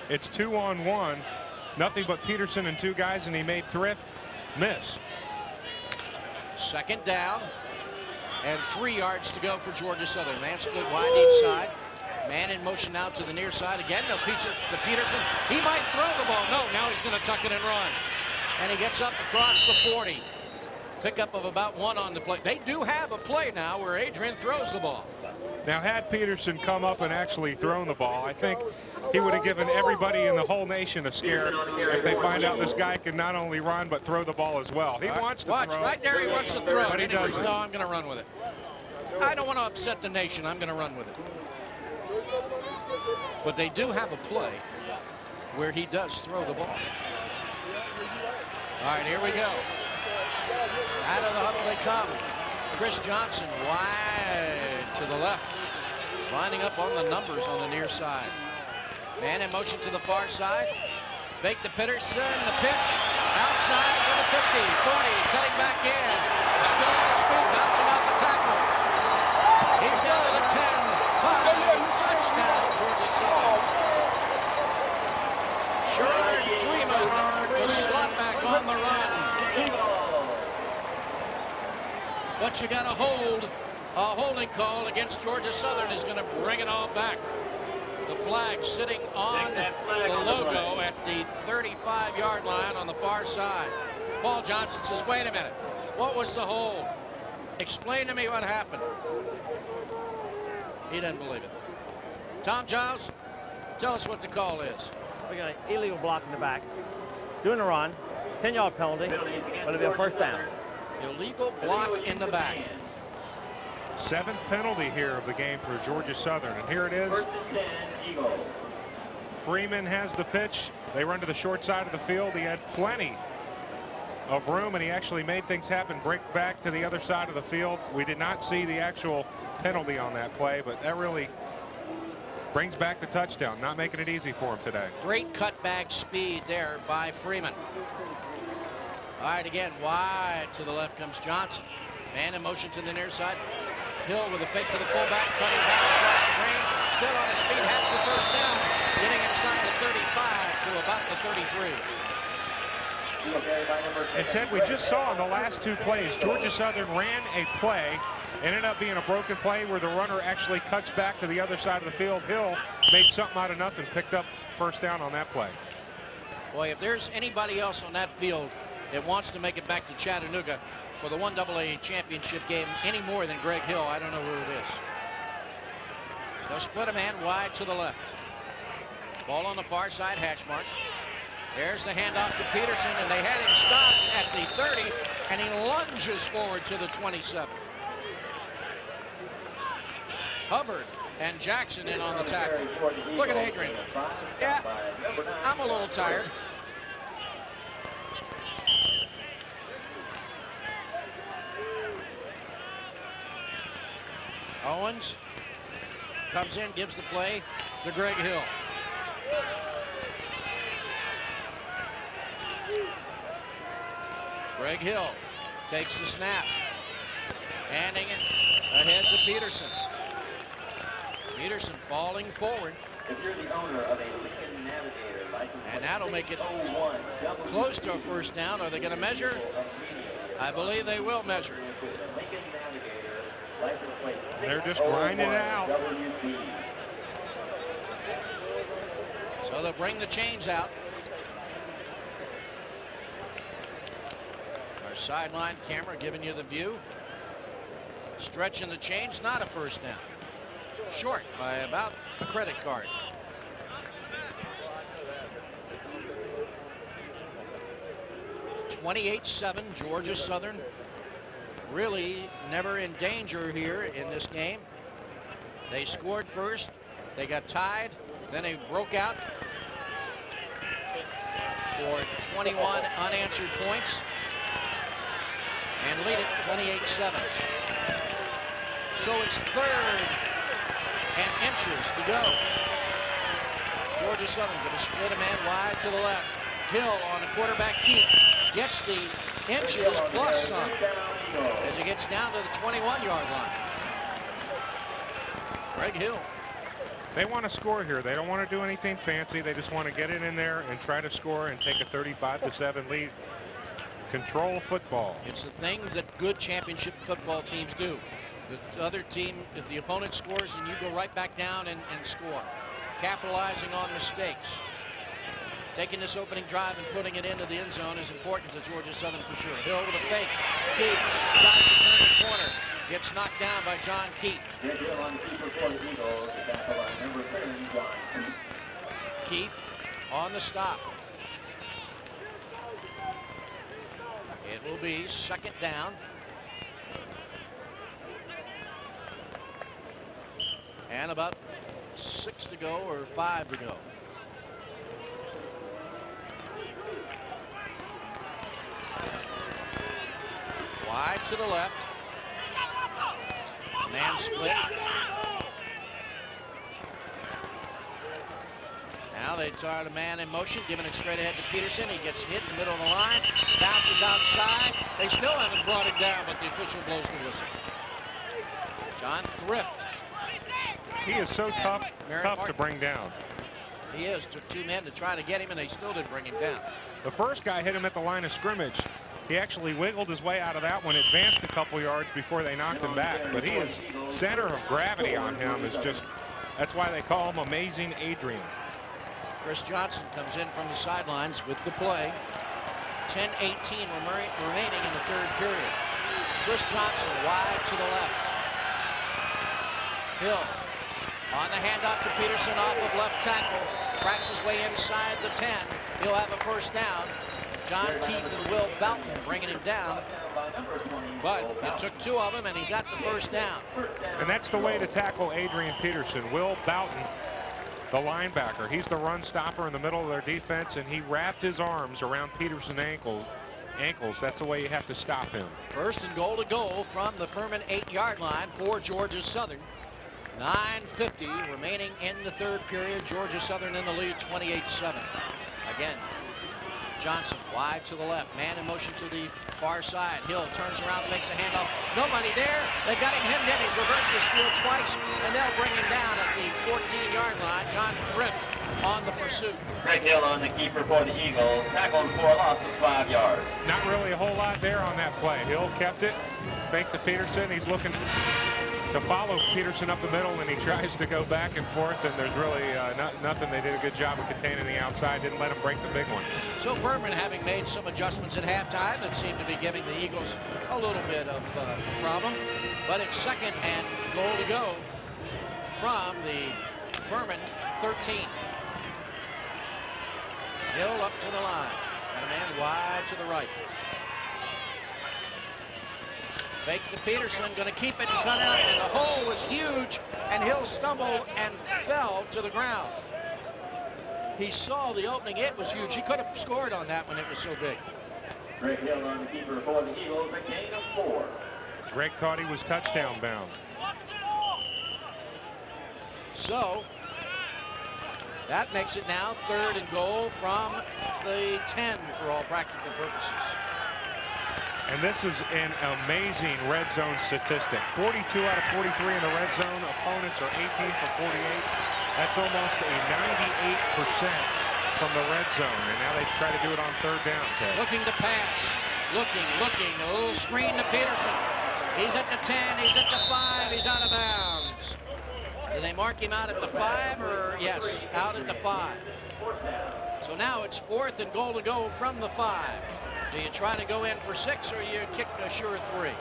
It's 2-on-1, nothing but Peterson and 2 guys, and he made Thrift miss. Second down and 3 yards to go for Georgia Southern. Man split wide each side. Man in motion now to the near side again. They'll pitch it to Peterson. He might throw the ball. No, now he's going to tuck it and run. And he gets up across the 40. Pickup of about 1 on the play. They do have a play now where Adrian throws the ball. Now, had Peterson come up and actually thrown the ball, I think he would have given everybody in the whole nation a scare if they find out this guy can not only run but throw the ball as well. He wants to throw. Right there, he wants to throw. But he doesn't. No, I'm going to run with it. I don't want to upset the nation. I'm going to run with it. But they do have a play where he does throw the ball. All right, here we go. Out of the huddle they come. Chris Johnson wide to the left. Lining up on the numbers on the near side. Man in motion to the far side. Fake to Peterson. The pitch. Outside to the 50, 40. Cutting back in. Still on his feet. Bouncing off the tackle. He's down to the 10. 5. Touchdown, Georgia Southern. Sherrod Freeman, the slot back on the run. But you got to hold. A holding call against Georgia Southern is going to bring it all back. The flag sitting on the logo at the 35-yard line on the far side. Paul Johnson says, wait a minute. What was the hold? Explain to me what happened. He doesn't believe it. Tom Giles, tell us what the call is. We got an illegal block in the back. Doing a run, 10-yard penalty, but it'll be a first down. Illegal block in the back. 7th penalty here of the game for Georgia Southern, and here it is. Freeman has the pitch. They run to the short side of the field. He had plenty of room, and he actually made things happen. Break back to the other side of the field. We did not see the actual penalty on that play, but that really brings back the touchdown. Not making it easy for him today. Great cutback speed there by Freeman. All right, again, wide to the left comes Johnson. Man in motion to the near side. Hill with a fake to the fullback, cutting back across the green. Still on his feet, has the first down. Getting inside the 35 to about the 33. And Ted, we just saw in the last 2 plays, Georgia Southern ran a play, ended up being a broken play where the runner actually cuts back to the other side of the field. Hill made something out of nothing, picked up first down on that play. Boy, if there's anybody else on that field that wants to make it back to Chattanooga for the 1AA championship game any more than Greg Hill, I don't know who it is. They'll split a man wide to the left. Ball on the far side, hash mark. There's the handoff to Peterson, and they had him stopped at the 30, and he lunges forward to the 27. Hubbard and Jackson in on the tackle. Look at Adrian. Yeah, I'm a little tired. Owens comes in, gives the play to Greg Hill. Greg Hill takes the snap. Handing it ahead to Peterson. Peterson falling forward. If you're the owner of a Lincoln Navigator license, and that'll make it close to a first down. Are they going to measure? I believe they will measure. They're just grinding it out. So they'll bring the chains out. Our sideline camera giving you the view. Stretching the chains, not a first down. Short by about a credit card. (28-7) Georgia Southern really never in danger here in this game. They scored first, they got tied, then they broke out for 21 unanswered points and lead it 28-7. So it's 3rd and inches to go. Georgia Southern going to split a man wide to the left. Hill on the quarterback keep. Gets the inches plus some as he gets down to the 21-yard line. Greg Hill. They want to score here. They don't want to do anything fancy. They just want to get it in there and try to score and take a 35-7 lead. Control football. It's the things that good championship football teams do. The other team, if the opponent scores, then you go right back down and score. Capitalizing on mistakes. Taking this opening drive and putting it into the end zone is important to Georgia Southern for sure. Hill with a fake. Keats tries to turn the corner. Gets knocked down by John Keat. Keith on the stop. It will be second down. And about 6 to go or 5 to go. Wide to the left. Man split. Now they try the man in motion, giving it straight ahead to Peterson. He gets hit in the middle of the line, bounces outside. They still haven't brought him down, but the official blows the whistle. John Thrift. He is so tough to bring down. He is. Took 2 men to try to get him, and they still didn't bring him down. The first guy hit him at the line of scrimmage. He actually wiggled his way out of that one, advanced a couple yards before they knocked him back. But he is center of gravity on him is just, that's why they call him Amazing Adrian. Chris Johnson comes in from the sidelines with the play. 10:18 remaining in the third period. Chris Johnson wide to the left. Hill on the handoff to Peterson off of left tackle. Cracks his way inside the 10. He'll have a first down. John Keith and Will Boughton bringing him down. But it took 2 of them, and he got the first down. And that's the way to tackle Adrian Peterson. Will Boughton, the linebacker, he's the run stopper in the middle of their defense, and he wrapped his arms around Peterson's ankles. That's the way you have to stop him. First and goal to go from the Furman 8-yard line for Georgia Southern. 9:50 remaining in the third period. Georgia Southern in the lead, 28-7. Again, Johnson wide to the left. Man in motion to the far side. Hill turns around, makes a handoff. Nobody there. They've got him hemmed in. He's reversed his field twice, and they'll bring him down at the 14-yard line. John Thrift on the pursuit. Greg Hill on the keeper for the Eagles. Tackled for a loss of 5 yards. Not really a whole lot there on that play. Hill kept it, faked to Peterson. He's looking to follow Peterson up the middle, and he tries to go back and forth, and there's really nothing. They did a good job of containing the outside, didn't let him break the big one. So Furman, having made some adjustments at halftime that seem to be giving the Eagles a little bit of a problem, but it's second and goal to go from the Furman 13. Hill up to the line, and a man wide to the right. Fake to Peterson, going to keep it and cut out, and the hole was huge, and Hill stumbled and fell to the ground. He saw the opening. It was huge. He could have scored on that when it was so big. Greg Hill on the keeper for the Eagles, a gain of 4. Greg thought he was touchdown bound. So that makes it now third and goal from the 10 for all practical purposes. And this is an amazing red zone statistic. 42 out of 43 in the red zone. Opponents are 18 for 48. That's almost a 98% from the red zone. And now they try to do it on third down. Ted. Looking to pass. Looking. A little screen to Peterson. He's at the 10. He's at the 5. He's out of bounds. Did they mark him out at the 5? Or yes, out at the 5. So now it's fourth and goal to go from the 5. Do you try to go in for 6, or do you kick a sure 3?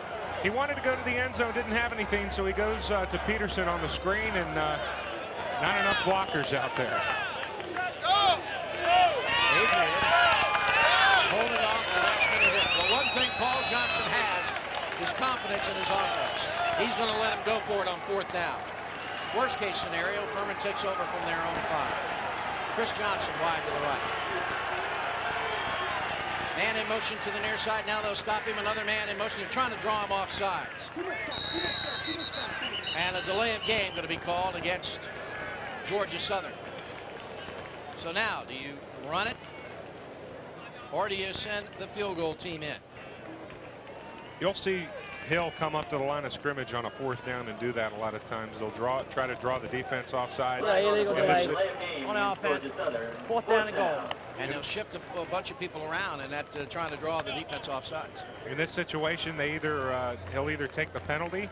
He wanted to go to the end zone, didn't have anything, so he goes to Peterson on the screen, and not enough blockers out there. Adrian holding off the last minute hit. Well, one thing Paul Johnson has is confidence in his offense. He's going to let him go for it on fourth down. Worst case scenario, Furman takes over from their own 5. Chris Johnson wide to the right. Man in motion to the near side. Now they'll stop him. Another man in motion. They're trying to draw him off sides. And a delay of game going to be called against Georgia Southern. So now, do you run it, or do you send the field goal team in? You'll see Hill come up to the line of scrimmage on a fourth down and do that a lot of times. They'll try to draw the defense off sides. Yeah, illegal delay on offense. Fourth down and goal. And they'll shift a bunch of people around and that trying to draw the defense off sides. In this situation, they he'll either take the penalty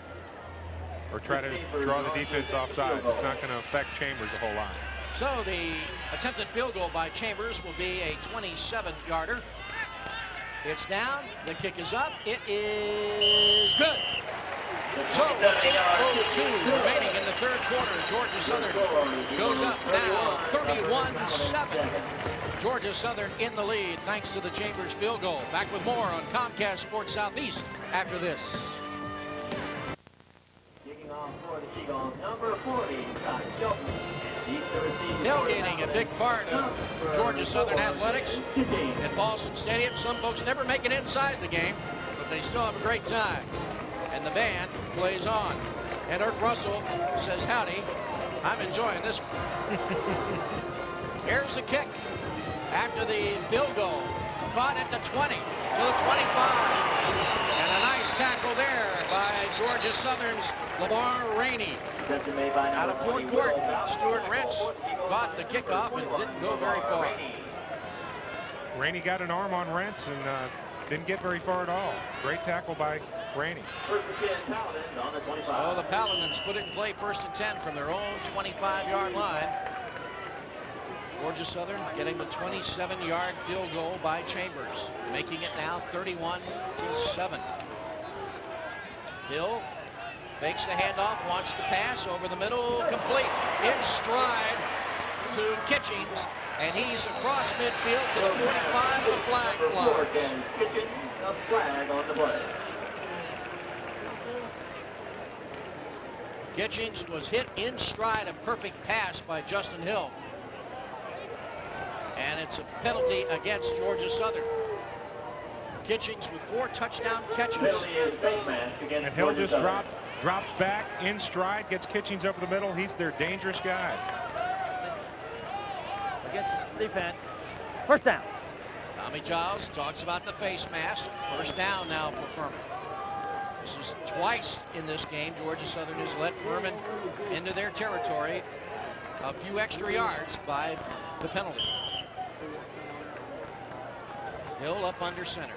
or try to draw the defense off sides. It's not going to affect Chambers a whole lot. So the attempted field goal by Chambers will be a 27-yarder. It's down. The kick is up. It is good. So 8:02 remaining in the third quarter. Georgia Southern goes up now 31-7. Georgia Southern in the lead thanks to the Chambers field goal. Back with more on Comcast Sports Southeast after this. Kicking off for the Eagles, number 40, Scott Shelton. Tailgating, a big part of Georgia Southern athletics at Paulson Stadium. Some folks never make it inside the game, but they still have a great time. And the band plays on. And Eric Russell says, howdy, I'm enjoying this one. Here's the kick after the field goal. Caught at the 20 to the 25. And a nice tackle there by Georgia Southern's Lamar Rainey. Out of Fort Gordon, Stuart Rentz caught the kickoff and didn't go very far. Rainey got an arm on Rentz and didn't get very far at all. Great tackle by Rainey. So the Paladins put it in play 1st and 10 from their own 25-yard line. Georgia Southern getting the 27-yard field goal by Chambers, making it now 31-7. Hill fakes the handoff, wants to pass over the middle, complete in stride to Kitchings, and he's across midfield to the 45, and the flag flies. Kitchings was hit in stride, a perfect pass by Justin Hill. And it's a penalty against Georgia Southern. Kitchings with 4 touchdown catches. And Hill just drops back in stride, gets Kitchings over the middle. He's their dangerous guy. Against defense. First down. Tommy Giles talks about the face mask. First down now for Furman. This is twice in this game Georgia Southern has let Furman into their territory a few extra yards by the penalty. Hill up under center.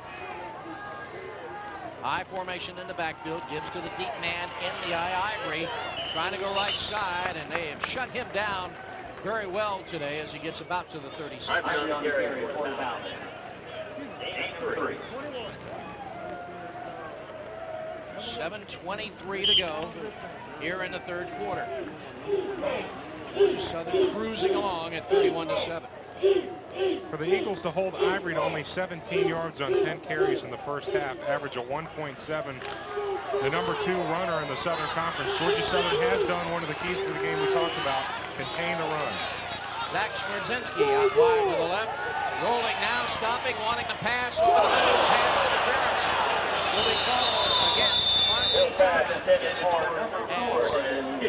I formation in the backfield, gives to the deep man in the eye. Ivory trying to go right side, and they have shut him down very well today as he gets about to the 36. 7:23 to go here in the third quarter. Georgia Southern cruising along at 31-7. For the Eagles to hold Ivory to only 17 yards on 10 carries in the first half, average of 1.7. The number 2 runner in the Southern Conference. Georgia Southern has done one of the keys to the game we talked about, contain the run. Zach Smerdzinski out wide to the left. Rolling now, stopping, wanting to pass over the middle. Pass interference will be called against Mark Thompson.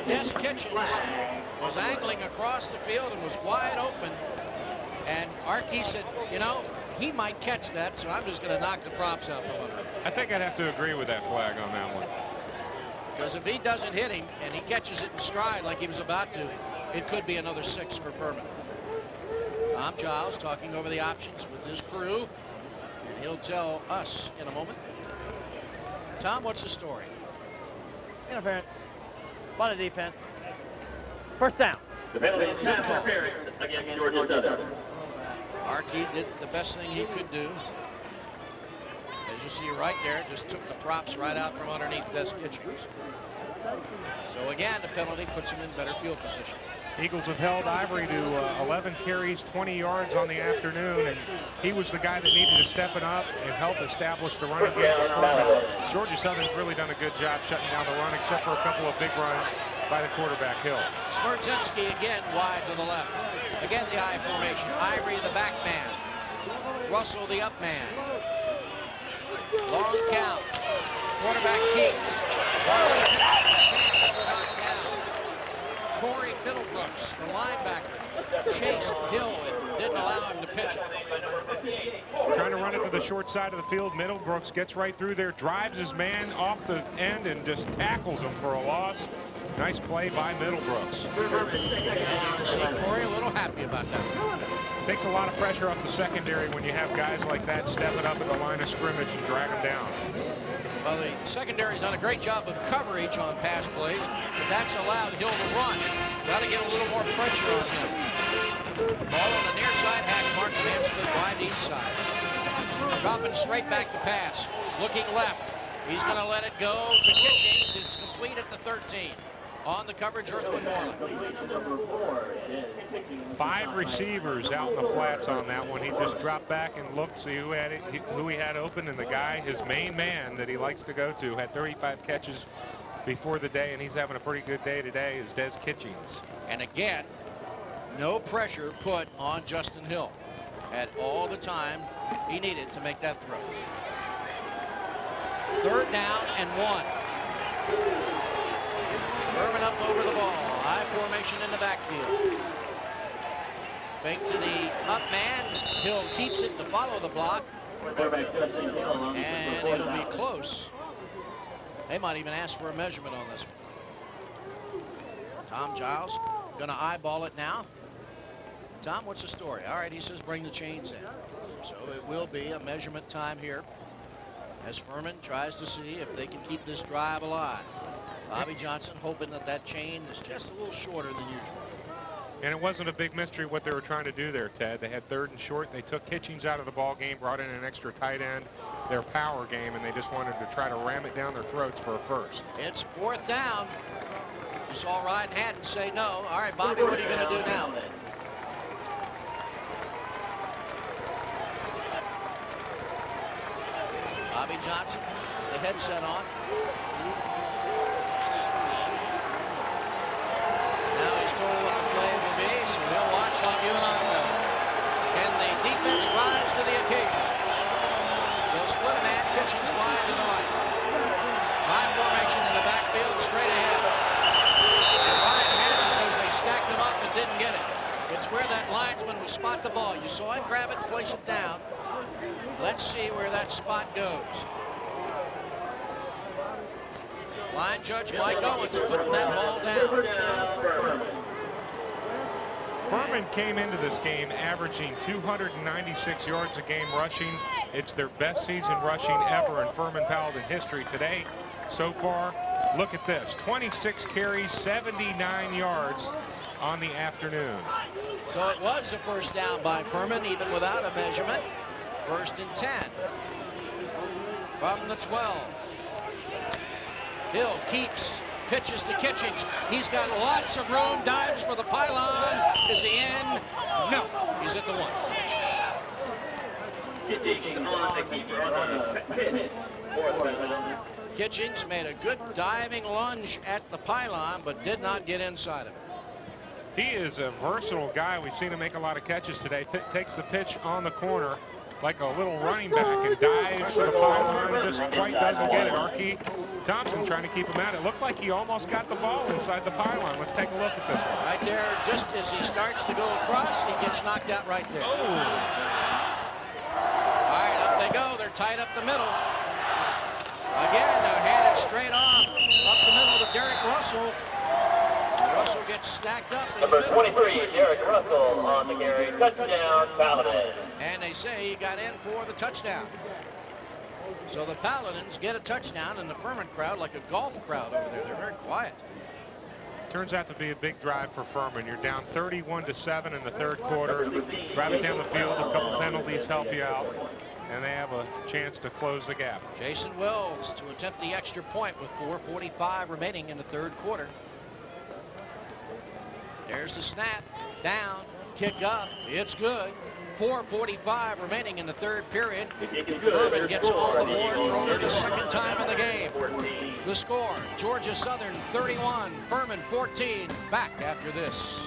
As Des Kitchens was angling across the field and was wide open. And Arkey said, you know, he might catch that, so I'm just going to knock the props out from under him. I think I'd have to agree with that flag on that one. Because if he doesn't hit him and he catches it in stride like he was about to, it could be another 6 for Furman. Tom Giles talking over the options with his crew, and he'll tell us in a moment. Tom, what's the story? Interference. By the defense. First down. The penalty is Good call. against Georgia Southern. Arkey did the best thing he could do. As you see right there, just took the props right out from underneath Des Kitchens. So again, the penalty puts him in better field position. Eagles have held Ivory to 11 carries, 20 yards on the afternoon, and he was the guy that needed to step it up and help establish the running game for Furman. Georgia Southern's really done a good job shutting down the run, except for a couple of big runs by the quarterback, Hill. Smerdzinski again wide to the left. Again, the I formation. Ivory, the back man. Russell, the up man. Long count. Quarterback keeps. Wants to pass. Knocked down. Corey Middlebrooks, the linebacker, chased Hill and didn't allow him to pitch it. Trying to run it to the short side of the field. Middlebrooks gets right through there, drives his man off the end, and just tackles him for a loss. Nice play by Middlebrooks. And you can see Corey a little happy about that. Takes a lot of pressure off the secondary when you have guys like that stepping up at the line of scrimmage and drag them down. Well, the secondary's done a great job of coverage on pass plays, but that's allowed Hill to run. Got to get a little more pressure on him. Ball on the near side, hash mark, man split wide the inside. Dropping straight back to pass. Looking left. He's going to let it go to Kitchings. It's complete at the 13. On the coverage, Earthman Moreland. 5 receivers out in the flats on that one. He just dropped back and looked, see who had it, who he had open, and the guy, his main man that he likes to go to, had 35 catches before the day, and he's having a pretty good day today, is Des Kitchings. And again, no pressure put on Justin Hill. Had all the time he needed to make that throw. 3rd down and 1. Furman up over the ball. High formation in the backfield. Fake to the up man. Hill keeps it to follow the block. And it'll be close. They might even ask for a measurement on this one. Tom Giles going to eyeball it now. Tom, what's the story? All right, he says bring the chains in. So it will be a measurement time here as Furman tries to see if they can keep this drive alive. Bobby Johnson hoping that that chain is just a little shorter than usual. And it wasn't a big mystery what they were trying to do there, Ted. They had 3rd and short. They took Kitchings out of the ball game, brought in an extra tight end, their power game, and they just wanted to try to ram it down their throats for a first. It's 4th down. You saw Ryan Haddon say no. All right, Bobby, what are you going to do now? Bobby Johnson, the headset on. Now he's told what the play will be, so he'll watch like you and I will. Can the defense rise to the occasion? They'll split a man, Kitchings wide to the right. High formation in the backfield, straight ahead. And Ryan Haddon says they stacked him up and didn't get it. It's where that linesman will spot the ball. You saw him grab it and place it down. Let's see where that spot goes. Line judge Mike Owens putting that ball down. Furman came into this game averaging 296 yards a game rushing. It's their best season rushing ever in Furman Paladin history today. So far, look at this, 26 carries, 79 yards on the afternoon. So it was a 1st down by Furman, even without a measurement. 1st and 10 from the 12. Hill keeps, pitches to Kitchings. He's got lots of room, dives for the pylon. Is he in? No, he's at the 1. Kitchings made a good diving lunge at the pylon, but did not get inside of it. He is a versatile guy. We've seen him make a lot of catches today. Takes the pitch on the corner like a little running back and dives for the pylon, just quite doesn't get it. Archie Thompson trying to keep him out. It looked like he almost got the ball inside the pylon. Let's take a look at this one. Right there, just as he starts to go across, he gets knocked out right there. Oh. All right, up they go. They're tied up the middle. Again, they're handed straight off up the middle to Derek Russell. Russell gets stacked up in Number the middle. 23, Derek Russell on the carry. Touchdown, Paladin. And they say he got in for the touchdown. So the Paladins get a touchdown, and the Furman crowd, like a golf crowd over there, they're very quiet. Turns out to be a big drive for Furman. You're down 31-7 in the 3rd quarter. Drive it down the field. A couple penalties help you out, and they have a chance to close the gap. Jason Wells to attempt the extra point with 4:45 remaining in the 3rd quarter. There's the snap, down, kick up, it's good. 4:45 remaining in the 3rd period. Furman gets on the board for only the 2nd time in the game. The score, Georgia Southern 31, Furman 14. Back after this.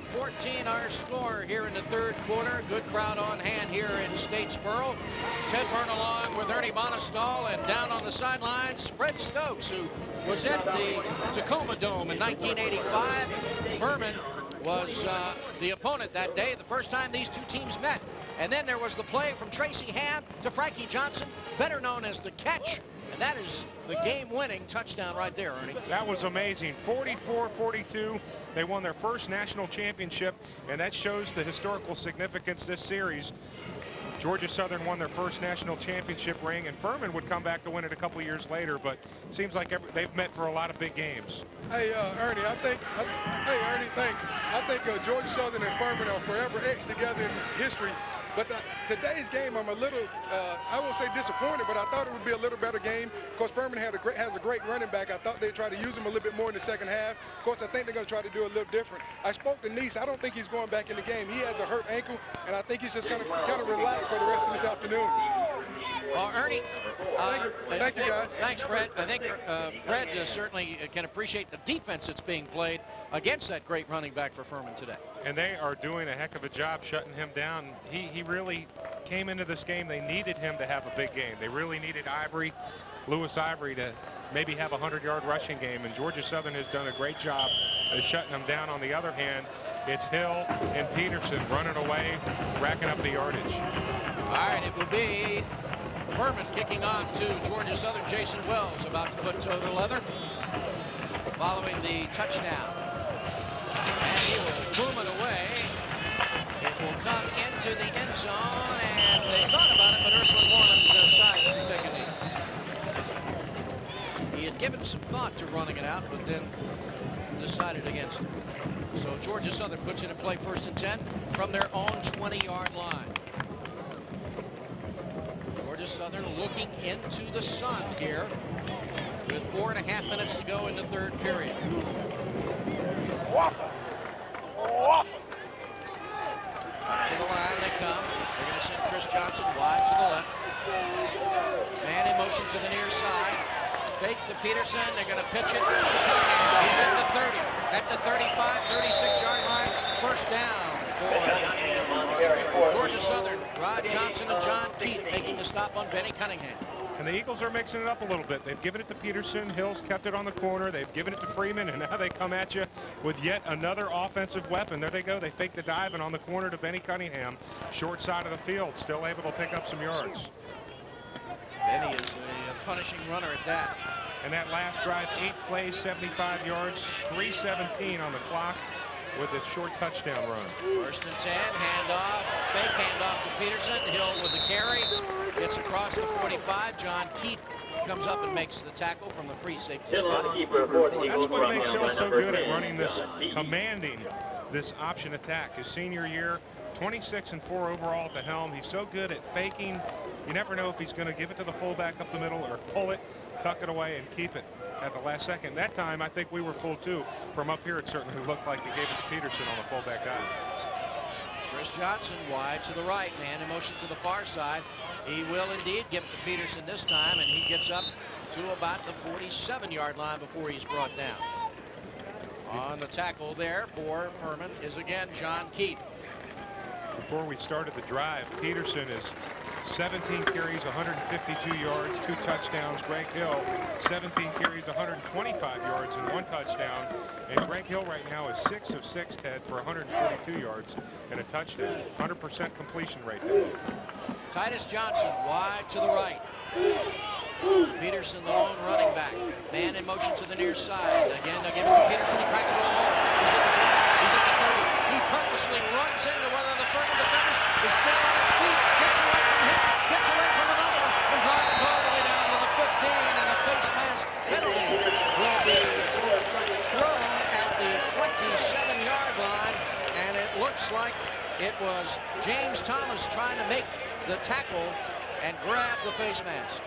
14 our score here in the 3rd quarter. Good crowd on hand here in Statesboro. Ted Byrne along with Ernie Bonestall, and down on the sidelines, Fred Stokes, who was at the Tacoma Dome in 1985. Furman was the opponent that day, the first time these two teams met. And then there was the play from Tracy Ham to Frankie Johnson, better known as the catch. And that is the game-winning touchdown right there, Ernie. That was amazing. 44-42. They won their first national championship, and that shows the historical significance this series. Georgia Southern won their first national championship ring, and Furman would come back to win it a couple years later, but it seems like they've met for a lot of big games. Hey, Ernie, Ernie, thanks. I think Georgia Southern and Furman are forever etched together in history. But today's game, I'm a little, I won't say disappointed, but I thought it would be a little better game. Of course, Furman has a great running back. I thought they'd try to use him a little bit more in the second half. Of course, I think they're going to try to do a little different. I spoke to Nice. I don't think he's going back in the game. He has a hurt ankle, and I think he's just kind of relaxed for the rest of this afternoon. Well, Ernie, thank you, guys. Thanks, Fred. I think Fred certainly can appreciate the defense that's being played against that great running back for Furman today. And they are doing a heck of a job shutting him down. He really came into this game. They needed him to have a big game. They really needed Lewis Ivory, to maybe have a 100-yard rushing game. And Georgia Southern has done a great job of shutting him down. On the other hand, it's Hill and Peterson running away, racking up the yardage. All right, it will be Furman kicking off to Georgia Southern. Jason Wells about to put toe to leather following the touchdown. And he will boom it away. It will come into the end zone, and they thought about it, but Earthland Moreland decides to take a knee. He had given some thought to running it out, but then decided against it. So Georgia Southern puts it in play, 1st and 10 from their own 20-yard line. Georgia Southern looking into the sun here with 4.5 minutes to go in the 3rd period. Up to the line they come. They're going to send Chris Johnson wide to the left. Man in motion to the near side. Fake to Peterson. They're going to pitch it to Cunningham. He's at the 30, at the 35, 36-yard line. 1st down for Georgia Southern. Rod Johnson and John Keith making the stop on Benny Cunningham. And the Eagles are mixing it up a little bit. They've given it to Peterson. Hill's kept it on the corner. They've given it to Freeman, and now they come at you with yet another offensive weapon. There they go. They fake the dive, and on the corner to Benny Cunningham. Short side of the field, still able to pick up some yards. Benny is a punishing runner at that. And that last drive, 8 plays, 75 yards, 3:17 on the clock with a short touchdown run. 1st and 10, handoff, fake handoff to Peterson. Hill with the carry, gets across the 45. John Keith comes up and makes the tackle from the free safety spot. That's what makes Hill so good at running this, commanding this option attack. His senior year, 26-4 overall at the helm. He's so good at faking. You never know if he's going to give it to the fullback up the middle or pull it, tuck it away, and keep it at the last second. That time, I think we were full too. From up here, it certainly looked like he gave it to Peterson on the fullback dive. Chris Johnson wide to the right, man in motion to the far side. He will indeed give it to Peterson this time, and he gets up to about the 47-yard line before he's brought down. On the tackle there for Furman is again John Keith. Before we started the drive, Peterson is 17 carries, 152 yards, 2 touchdowns. Greg Hill, 17 carries, 125 yards, and 1 touchdown. And Greg Hill right now is 6 of 6, Ted, for 142 yards and a touchdown. 100% completion rate there. Titus Johnson wide to the right. Peterson, the lone running back. Man in motion to the near side. Again, they'll give it to Peterson. He cracks the hole. He's at the 30. He purposely runs into one of the Furman defenders. Is still on his feet. Gets away from him. Gets away from another one. And drives all the way down to the 15. And a face mask penalty will be thrown at the 27-yard line. And it looks like it was James Thomas trying to make the tackle and grab the face mask.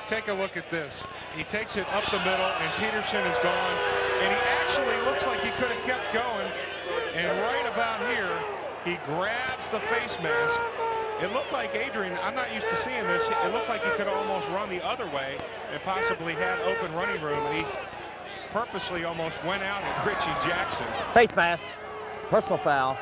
Take a look at this. He takes it up the middle, and Peterson is gone. And he actually looks like he could have kept going. And right about here, he grabs the face mask. It looked like Adrian, I'm not used to seeing this, it looked like he could almost run the other way and possibly had open running room. And he purposely almost went out at Richie Jackson. Face mask. Personal foul.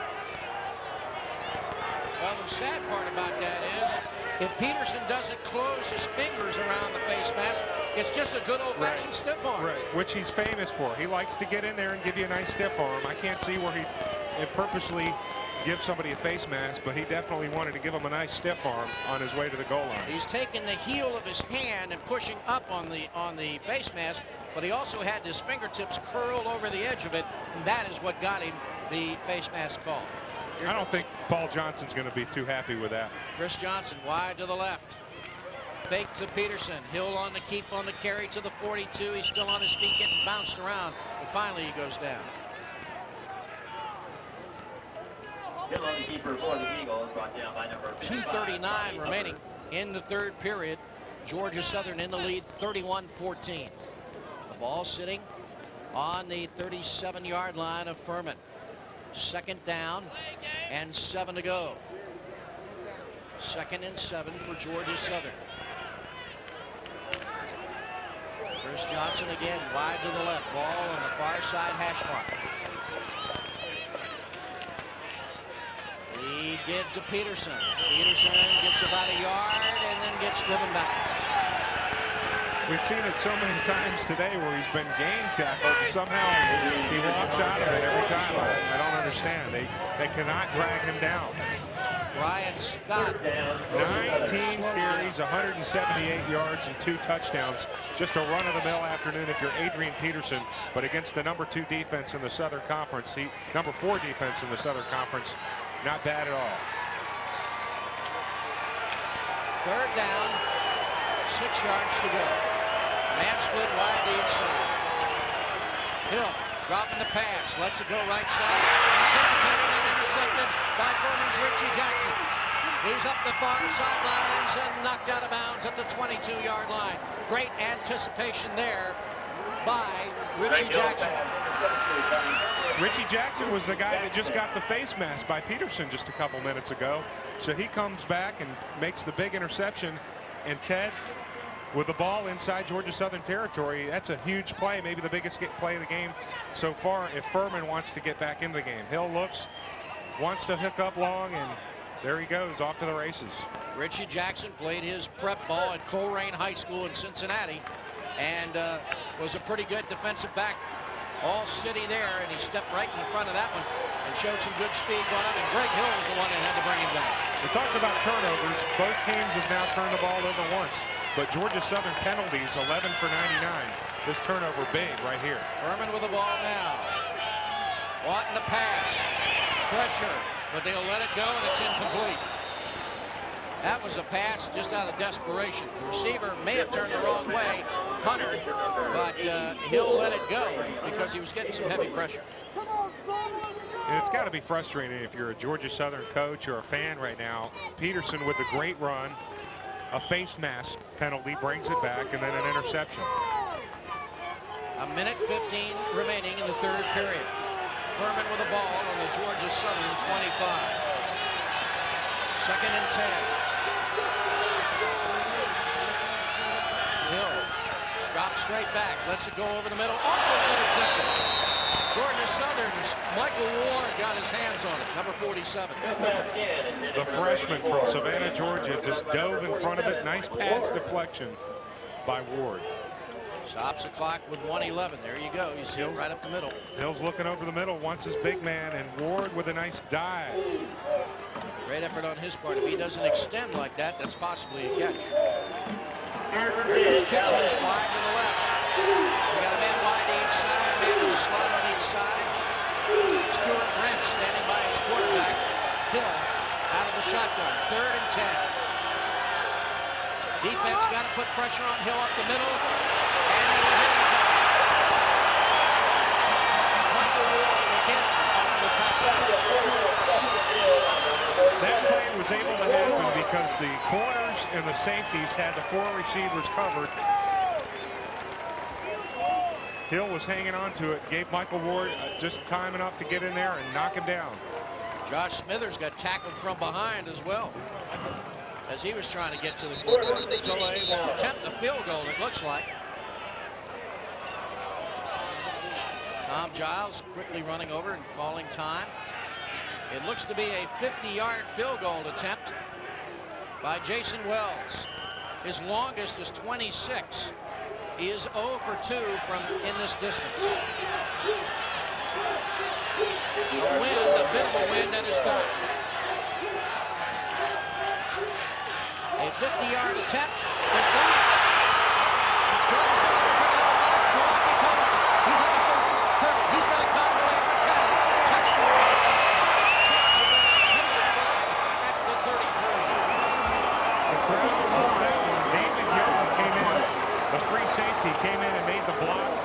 Well, the sad part about that is if Peterson doesn't close his fingers around the face mask, it's just a good old-fashioned stiff arm. Right, which he's famous for. He likes to get in there and give you a nice stiff arm. I can't see where he purposely gives somebody a face mask, but he definitely wanted to give him a nice stiff arm on his way to the goal line. He's taking the heel of his hand and pushing up on the face mask, but he also had his fingertips curled over the edge of it, and that is what got him the face mask call. I don't think Paul Johnson's going to be too happy with that. Chris Johnson wide to the left. Fake to Peterson. Hill on the keep on the carry to the 42. He's still on his feet getting bounced around, but finally he goes down. Hill on the keeper for the Eagles, brought down by number 2:39 remaining in the third period. Georgia Southern in the lead, 31-14. The ball sitting on the 37-yard line of Furman. Second down and 7 to go. 2nd and 7 for Georgia Southern. Chris Johnson again wide to the left. Ball on the far side hash mark. He gives to Peterson. Peterson gets about a yard and then gets driven backwards. We've seen it so many times today where he's been game tackled and somehow he walks out of it every time. I don't understand. They cannot drag him down. Ryan Scott. 19 carries, 178 yards, and 2 touchdowns. Just a run-of-the-mill afternoon if you're Adrian Peterson, but against the number 2 defense in the Southern Conference, number 4 defense in the Southern Conference, not bad at all. Third down, 6 yards to go. Man split wide to each side. Hill dropping the pass, lets it go right side. Anticipated and intercepted by Furman's Richie Jackson. He's up the far sidelines and knocked out of bounds at the 22-yard line. Great anticipation there by Richie Jackson. Richie Jackson was the guy that just got the face mask by Peterson just a couple minutes ago. So he comes back and makes the big interception. And Ted, with the ball inside Georgia Southern territory, that's a huge play, maybe the biggest play of the game so far if Furman wants to get back into the game. Hill looks, wants to hook up long, and there he goes, off to the races. Richie Jackson played his prep ball at Coleraine High School in Cincinnati and was a pretty good defensive back. All city there, and he stepped right in front of that one and showed some good speed going up, and Greg Hill was the one that had to bring him down. We talked about turnovers. Both teams have now turned the ball over once, but Georgia Southern penalties, 11 for 99. This turnover big right here. Furman with the ball now. Wanting to pass. Pressure, but they'll let it go, and it's incomplete. That was a pass just out of desperation. The receiver may have turned the wrong way, Hunter, but Hill let it go because he was getting some heavy pressure. And it's got to be frustrating if you're a Georgia Southern coach or a fan right now. Peterson with the great run, a face mask penalty, brings it back, and then an interception. A minute 15 remaining in the third period. Furman with the ball on the Georgia Southern 25. 2nd and 10. Hill drops straight back, lets it go over the middle, almost intercepted. Georgia Southern's Michael Ward got his hands on it, number 47. The freshman from Savannah, Georgia, just dove in front of it. Nice pass deflection by Ward. Stops the clock with 1:11. There you go. You see it right up the middle. Hill's looking over the middle, wants his big man, and Ward with a nice dive. Great effort on his part. If he doesn't extend like that, that's possibly a catch. There goes Kitchens wide to the left. We got a man wide to each side, man in the slot on each side. Stuart Brent standing by his quarterback. Hill out of the shotgun. 3rd and 10. Defense got to put pressure on Hill up the middle. And they will hit him. Michael Ward again on the tackle. That play was able to happen because the corners and the safeties had the 4 receivers covered. Hill was hanging on to it, gave Michael Ward just time enough to get in there and knock him down. Josh Smithers got tackled from behind as well as he was trying to get to the quarterback. So they will attempt a field goal, it looks like. Tom Giles quickly running over and calling time. It looks to be a 50-yard field goal attempt by Jason Wells. His longest is 26. He is 0 for 2 from in this distance. A wind, a bit of a wind at his back. A 50-yard attempt is blocked. Georgia Southern picking up a lot of Kawaki Thomas. He's at the 30. He's got a combo away for 10. Touchdown. At the 33. The crowd loved that one. David Young came in. The free safety came in and made the block.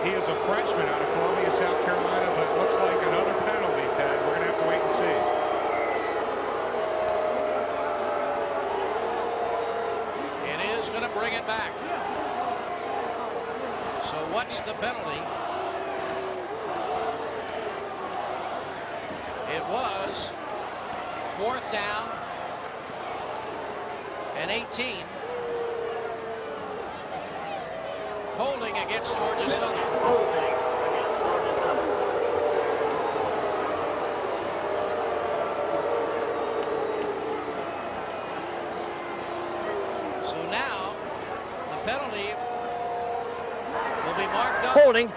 He is a freshman out of Columbia, South Carolina, but it looks like another penalty, Ted. We're going to have to wait see. It is going to bring it back. So what's the penalty? It was 4th down and 18. Holding against Georgia Southern. So now the penalty will be marked up. Holding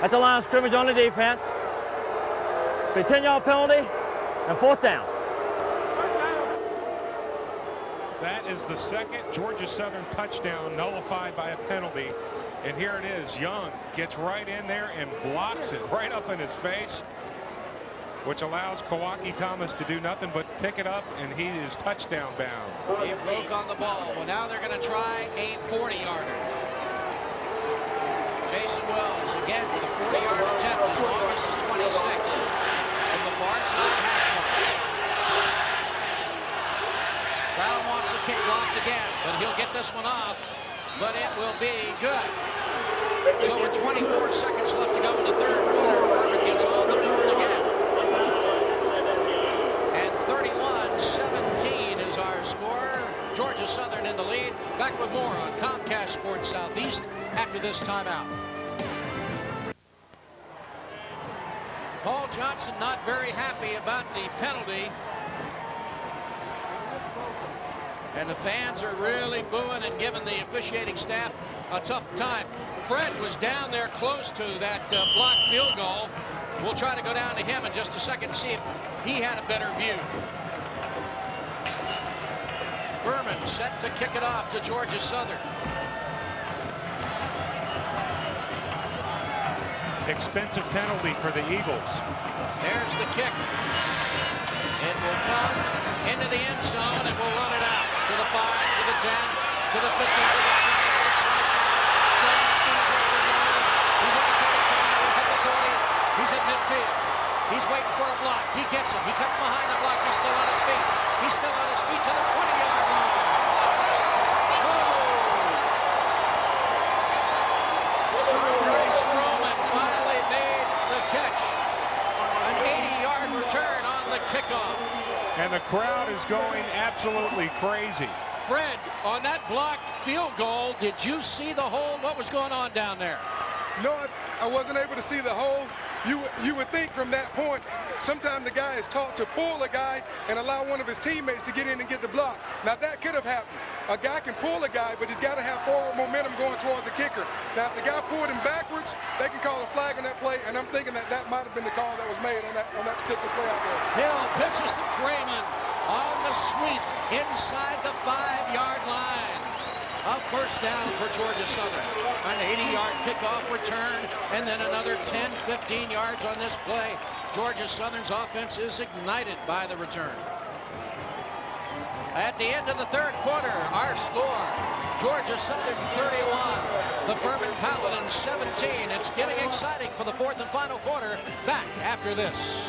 at the line of scrimmage on the defense. Be a 10-yard penalty and 4th down. That is the second Georgia Southern touchdown nullified by a penalty. And here it is. Young gets right in there and blocks it right up in his face, which allows Kawaki Thomas to do nothing but pick it up, and he is touchdown bound. He broke on the ball. Well, now they're going to try a 40-yarder. Jason Wells again with a 40-yard attempt as long as it's 26 from the far side hash mark. Brown wants the kick blocked again, but he'll get this one off, but it will be good. So with 24 seconds left to go in the third quarter, Furman gets on the board again. And 31-17 is our score. Georgia Southern in the lead. Back with more on Comcast Sports Southeast after this timeout. Paul Johnson not very happy about the penalty. And the fans are really booing and giving the officiating staff a tough time. Fred was down there close to that blocked field goal. We'll try to go down to him in just a second to see if he had a better view. Furman set to kick it off to Georgia Southern. Expensive penalty for the Eagles. There's the kick. It will come into the end zone and we'll run it out to the 5, to the 10, to the 15, to the 20, to the 25. Still on his feet. He's at the 35. He's at the 40. He's at midfield. He's waiting for a block. He gets it. He cuts behind the block. He's still on his feet. He's still on his feet to the 20-yard line. Stroman finally made the catch. An 80-yard return on the kickoff. And the crowd is going absolutely crazy. Fred, on that blocked field goal, did you see the hole? What was going on down there? No, I wasn't able to see the hole. You would think from that point, sometimes the guy is taught to pull a guy and allow one of his teammates to get in and get the block. Now, that could have happened. A guy can pull a guy, but he's got to have forward momentum going towards the kicker. Now, if the guy pulled him backwards, they can call a flag on that play, and I'm thinking that might have been the call that was made on that particular play out there. Hill pitches to Freeman on the sweep inside the 5-yard line. A first down for Georgia Southern. An 80-yard kickoff return, and then another 10, 15 yards on this play. Georgia Southern's offense is ignited by the return. At the end of the third quarter, our score, Georgia Southern 31, the Furman Paladins 17. It's getting exciting for the fourth and final quarter. Back after this.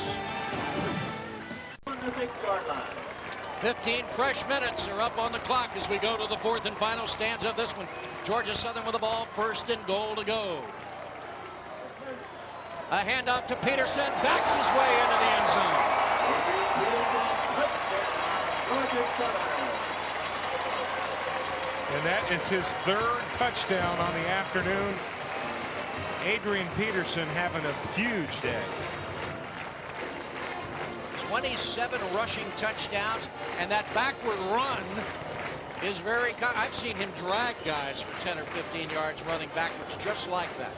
15 fresh minutes are up on the clock as we go to the fourth and final stanza of this one. Georgia Southern with the ball, 1st and goal to go. A handoff to Peterson, backs his way into the end zone. And that is his 3rd touchdown on the afternoon. Adrian Peterson having a huge day. 27 rushing touchdowns, and that backward run is very I've seen him drag guys for 10 or 15 yards running backwards just like that.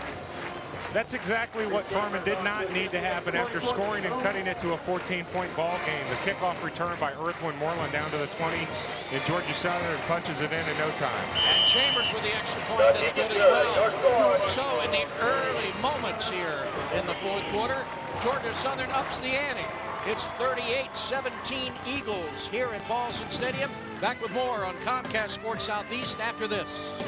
That's exactly what Furman did not need to happen after scoring and cutting it to a 14-point ball game. The kickoff return by Earthwind Moreland down to the 20, and Georgia Southern punches it in no time. And Chambers with the extra point, that's good as well. So in the early moments here in the fourth quarter, Georgia Southern ups the ante. It's 38-17 Eagles here at Paulson Stadium. Back with more on Comcast Sports Southeast after this.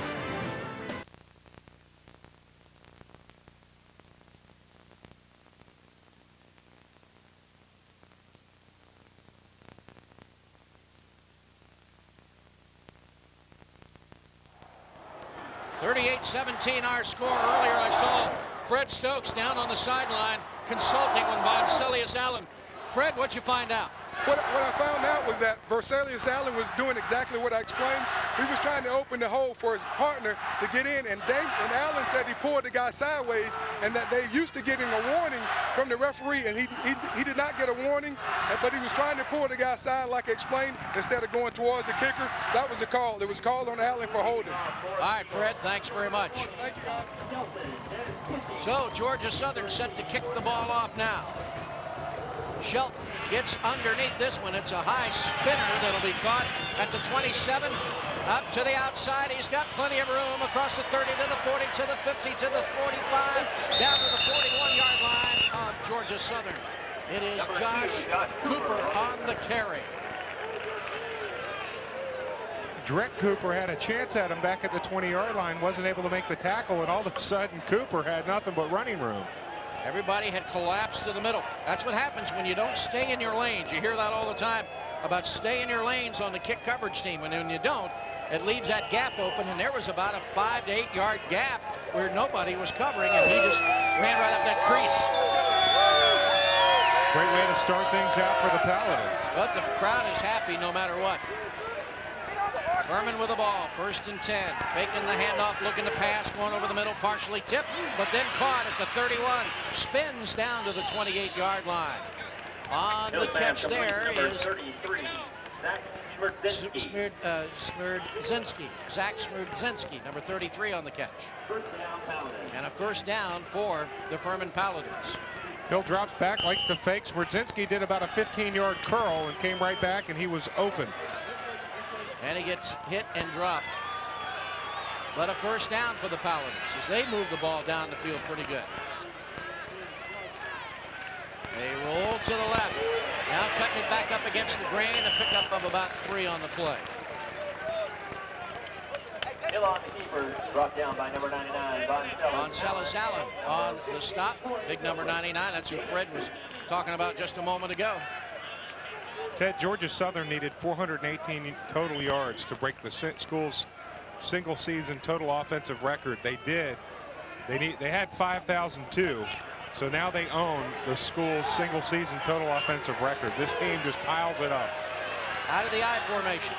38-17 our score. Earlier I saw Fred Stokes down on the sideline consulting with Versalius Allen. Fred, what'd you find out? What I found out was that Versalius Allen was doing exactly what I explained. He was trying to open the hole for his partner to get in, and Allen said he pulled the guy sideways, and that they used to getting a warning from the referee, and he did not get a warning, but he was trying to pull the guy side like I explained instead of going towards the kicker. That was the call. It was called on Allen for holding. All right, Fred, thanks very much. Thank you, guys. So Georgia Southern set to kick the ball off now. Shelton gets underneath this one. It's a high spinner that'll be caught at the 27. Up to the outside. He's got plenty of room across the 30 to the 40 to the 50 to the 45. Down to the 41-yard line of Georgia Southern. It is Josh Cooper on the carry. Drek Cooper had a chance at him back at the 20-yard line, wasn't able to make the tackle, and all of a sudden Cooper had nothing but running room. Everybody had collapsed to the middle. That's what happens when you don't stay in your lanes. You hear that all the time about stay in your lanes on the kick coverage team. And when you don't, it leaves that gap open. And there was about a 5 to 8 yard gap where nobody was covering, and he just ran right up that crease. Great way to start things out for the Paladins. But the crowd is happy no matter what. Furman with the ball, 1st and 10. Faking the handoff, looking to pass, going over the middle, partially tipped, but then caught at the 31. Spins down to the 28-yard line. On the catch there is Smerdzinski. Zach Smerdzinski, number 33 on the catch. And a first down for the Furman Paladins. Phil drops back, likes to fake. Smerdzinski did about a 15-yard curl and came right back, and he was open. And he gets hit and dropped. But a first down for the Paladins as they move the ball down the field pretty good. They roll to the left. Now cutting it back up against the grain. A pickup of about 3 on the play. Still on the keeper, brought down by number 99, Versalius Allen on the stop. Big number 99. That's who Fred was talking about just a moment ago. Ted, Georgia Southern needed 418 total yards to break the school's single season total offensive record. They did. They had 5,002. So now they own the school's single season total offensive record. This team just piles it up. Out of the I formation.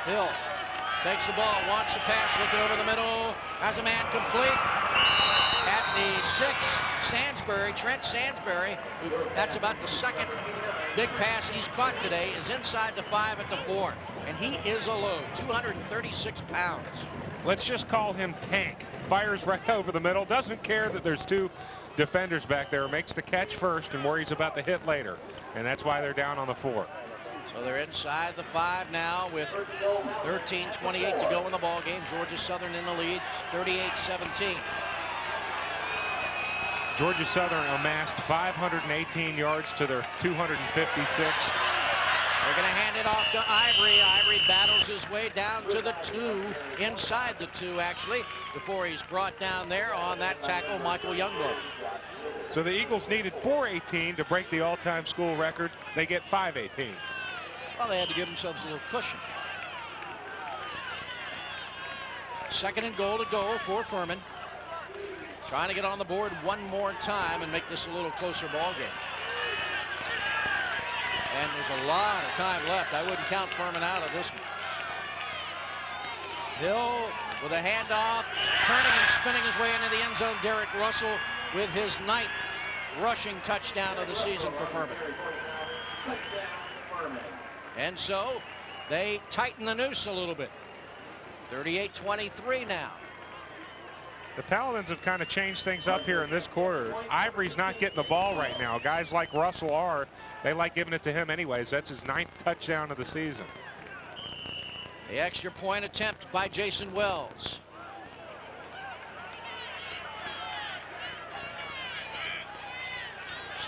Hill takes the ball, wants to pass, looking over the middle, has a man complete. At the 6, Trent Sansbury, that's about the second big pass he's caught today, is inside the 5 at the 4. And he is a load, 236 pounds. Let's just call him Tank. Fires right over the middle, doesn't care that there's 2 defenders back there, makes the catch first and worries about the hit later. And that's why they're down on the 4. So they're inside the 5 now with 13:28 to go in the ball game. Georgia Southern in the lead, 38-17. Georgia Southern amassed 518 yards to their 256. They're going to hand it off to Ivory. Ivory battles his way down to the 2, inside the 2 actually, before he's brought down there on that tackle, Michael Youngblood. So the Eagles needed 418 to break the all-time school record. They get 518. Well, they had to give themselves a little cushion. 2nd and goal to go for Furman. Trying to get on the board one more time and make this a little closer ball game. And there's a lot of time left. I wouldn't count Furman out of this one. Hill with a handoff, turning and spinning his way into the end zone. Derek Russell with his 9th rushing touchdown of the season for Furman. And so they tighten the noose a little bit. 38-23 now. The Paladins have kind of changed things up here in this quarter. Ivory's not getting the ball right now. Guys like Russell are. They like giving it to him anyways. That's his 9th touchdown of the season. The extra point attempt by Jason Wells.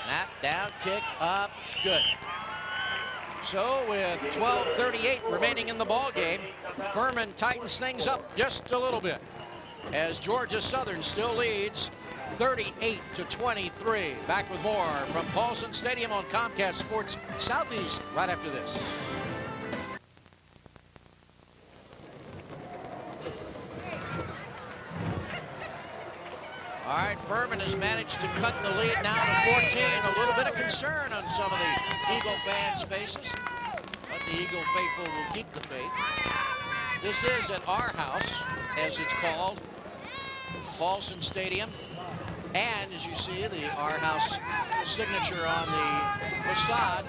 Snap, down, kick, up, good. So with 12:38 remaining in the ball game, Furman tightens things up just a little bit, as Georgia Southern still leads 38-23. Back with more from Paulson Stadium on Comcast Sports Southeast right after this. All right, Furman has managed to cut the lead now to 14. A little bit of concern on some of the Eagle fans' faces, but the Eagle faithful will keep the faith. This is at our house, as it's called, Paulson Stadium. And as you see, the our house signature on the facade.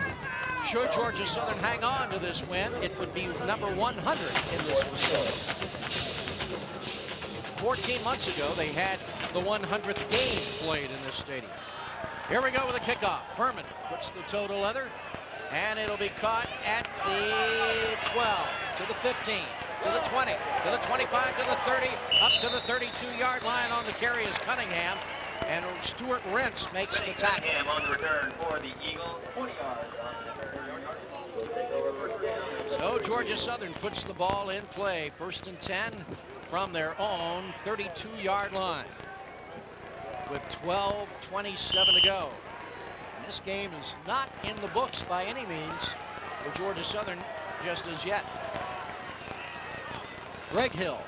Should Georgia Southern hang on to this win, it would be number 100 in this facility. 14 months ago, they had the 100th game played in this stadium. Here we go with a kickoff. Furman puts the toe to leather, and it'll be caught at the 12, to the 15, to the 20, to the 25, to the 30, up to the 32-yard line. On the carry is Cunningham, and Stuart Rentz makes the tackle. Cunningham on return for the Eagles, 20 yards. So Georgia Southern puts the ball in play, 1st and 10 from their own 32-yard line with 12:27 to go. And this game is not in the books by any means for Georgia Southern just as yet. Greg Hill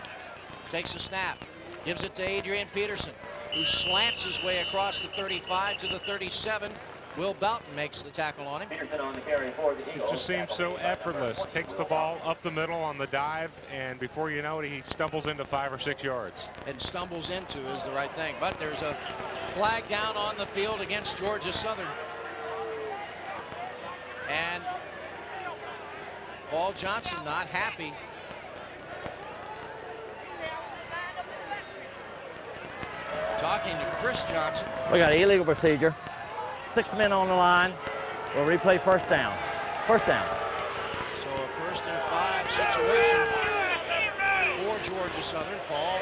takes a snap, gives it to Adrian Peterson, who slants his way across the 35 to the 37. Will Boughton makes the tackle on him. Peterson on the carry for the Eagles. It just seems so effortless. Takes the ball up the middle on the dive, and before you know it, he stumbles into 5 or 6 yards. And stumbles into is the right thing. But there's a flag down on the field against Georgia Southern. And Paul Johnson not happy. Talking to Chris Johnson. We got an illegal procedure. 6 men on the line. We'll replay first down. First down. So a 1st and 5 situation for Georgia Southern. Paul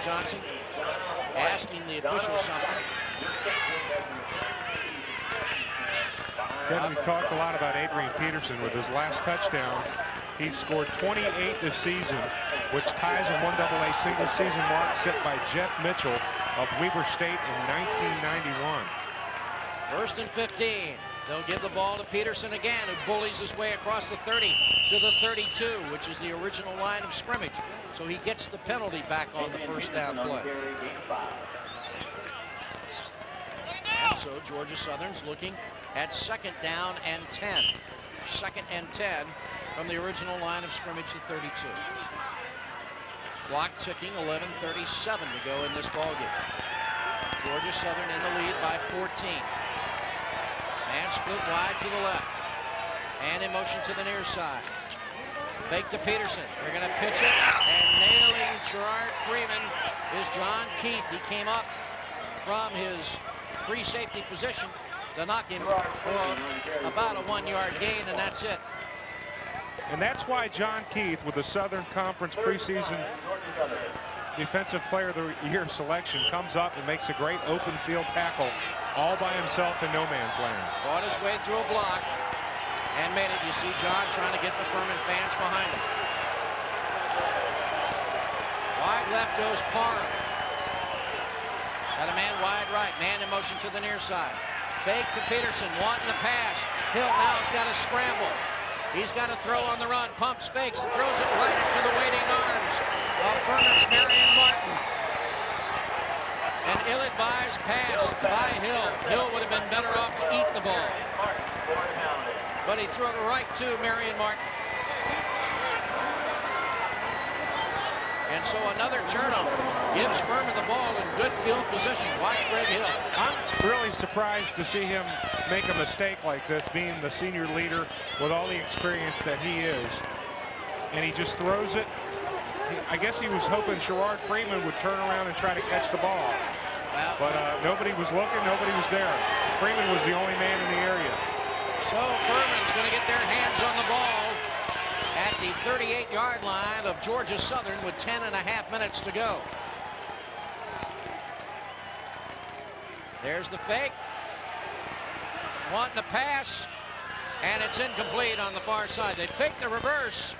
Johnson asking the official something. Ted, we've talked a lot about Adrian Peterson. With his last touchdown, he's scored 28 this season, which ties a 1AA single season mark set by Jeff Mitchell of Weber State in 1991. 1st and 15. They'll give the ball to Peterson again, who bullies his way across the 30 to the 32, which is the original line of scrimmage. So he gets the penalty back on the first down play. And so Georgia Southern's looking at 2nd down and 10. 2nd and 10 from the original line of scrimmage, the 32. Clock ticking, 11:37 to go in this ballgame. Georgia Southern in the lead by 14. And split wide to the left. And in motion to the near side. Fake to Peterson. They're going to pitch it. And nailing Gerard Freeman is John Keith. He came up from his free safety position to knock him for about a 1-yard gain, and that's it. And that's why John Keith, with the Southern Conference preseason Defensive Player of the Year selection, comes up and makes a great open field tackle all by himself in no man's land. Fought his way through a block and made it. You see John trying to get the Furman fans behind him. Wide left goes Parham. Got a man wide right. Man in motion to the near side. Fake to Peterson, wanting to pass. Hill now has got to scramble. He's got to throw on the run. Pumps, fakes, and throws it right into the waiting arms of Furman's Marion Martin. An ill-advised pass by Hill. Hill would have been better off to eat the ball. But he threw it right to Marion Martin. And so another turnover gives Furman the ball in good field position. Watch Greg Hill. I'm really surprised to see him make a mistake like this, being the senior leader with all the experience that he is. And he just throws it. I guess he was hoping Gerard Freeman would turn around and try to catch the ball. Well, but nobody was looking, nobody was there. Freeman was the only man in the area. So Furman's going to get their hands on the ball at the 38-yard line of Georgia Southern with 10.5 minutes to go. There's the fake. Wanting to pass, and it's incomplete on the far side. They fake the reverse,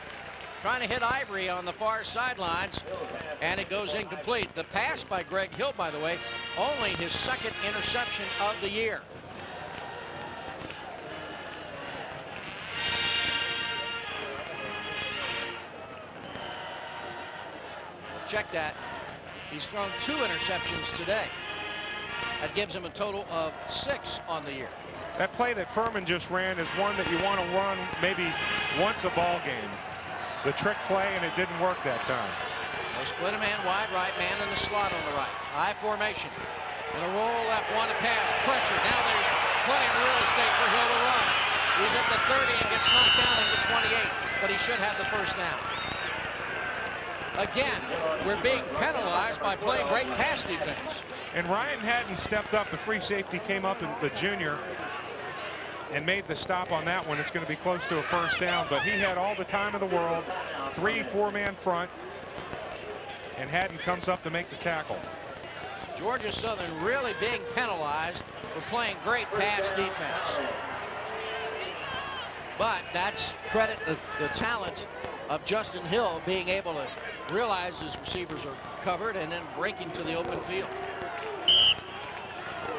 trying to hit Ivory on the far sidelines, and it goes incomplete. The pass by Greg Hill, by the way, only his 2nd interception of the year. Check that. He's thrown 2 interceptions today. That gives him a total of 6 on the year. That play that Furman just ran is one that you want to run maybe once a ball game. The trick play, and it didn't work that time. They split a man wide right, man in the slot on the right. High formation. And a roll left, one to pass, pressure. Now there's plenty of real estate for Hill to run. He's at the 30 and gets knocked down at the 28, but he should have the first down. Again, we're being penalized by playing great pass defense. And Ryan hadn't stepped up. The free safety came up in the junior and made the stop on that one. It's going to be close to a first down, but he had all the time in the world. 3-4-man front, and Haddon comes up to make the tackle. Georgia Southern really being penalized for playing great pass defense. But that's credit the talent of Justin Hill being able to realize his receivers are covered and then breaking to the open field.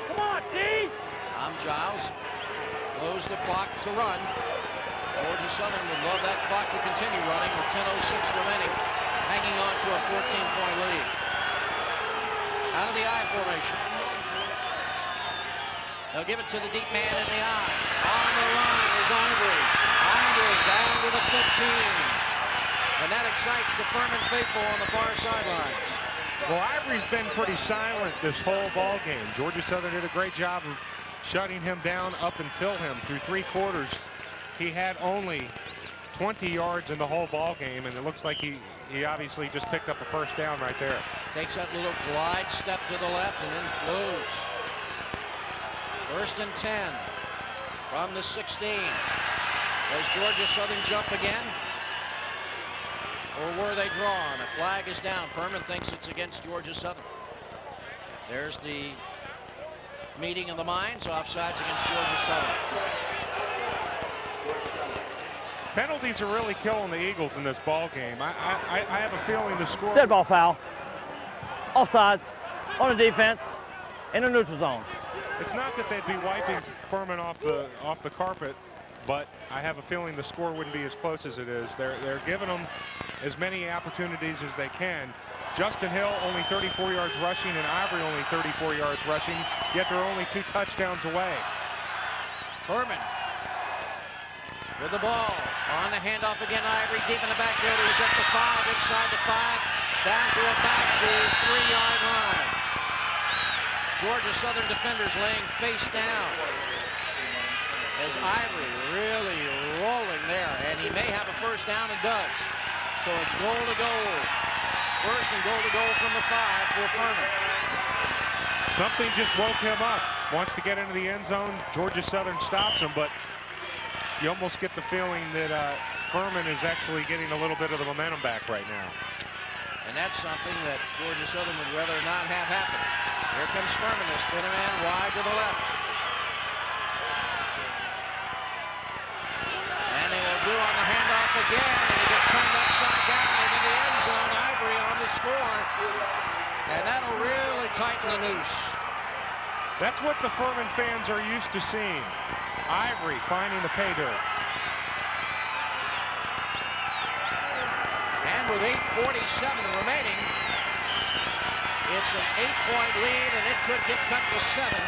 Come on, D! Tom Giles blows the clock to run. Georgia Southern would love that clock to continue running with 10:06 remaining, hanging on to a 14-point lead. Out of the I formation. They'll give it to the deep man in the I. On the run is Ivory. Ivory down to the 15. And that excites the Furman faithful on the far sidelines. Well, Ivory's been pretty silent this whole ball game. Georgia Southern did a great job of shutting him down up until him. Through 3 quarters, he had only 20 yards in the whole ball game, and it looks like he obviously just picked up a first down right there. Takes that little glide step to the left and then flows. 1st and 10 from the 16. Does Georgia Southern jump again? Or were they drawn? A flag is down. Furman thinks it's against Georgia Southern. There's the meeting of the minds. Offsides against Georgia Southern. Penalties are really killing the Eagles in this ball game. I have a feeling the score. Dead ball foul. Offsides on the defense in the neutral zone. It's not that they'd be wiping Furman off the carpet, but I have a feeling the score wouldn't be as close as it is. They're giving them as many opportunities as they can. Justin Hill only 34 yards rushing and Ivory only 34 yards rushing, yet they're only 2 touchdowns away. Furman with the ball on the handoff again. Ivory deep in the backfield. He's at the 5, inside the 5, down to about the 3-yard line. Georgia Southern defenders laying face down as Ivory really rolling there, and he may have a first down and does. So it's goal to goal. 1st and goal to goal from the 5 for Furman. Something just woke him up. Wants to get into the end zone. Georgia Southern stops him, but you almost get the feeling that Furman is actually getting a little bit of the momentum back right now. And that's something that Georgia Southern would rather not have happen. Here comes Furman. They spin a man wide to the left. And they will do on the handoff again, and he gets turned upside down into the end zone. Ivory on the score, and that'll really tighten the noose. That's what the Furman fans are used to seeing. Ivory finding the pay dirt. And with 8:47 remaining, it's an 8-point lead, and it could get cut to 7,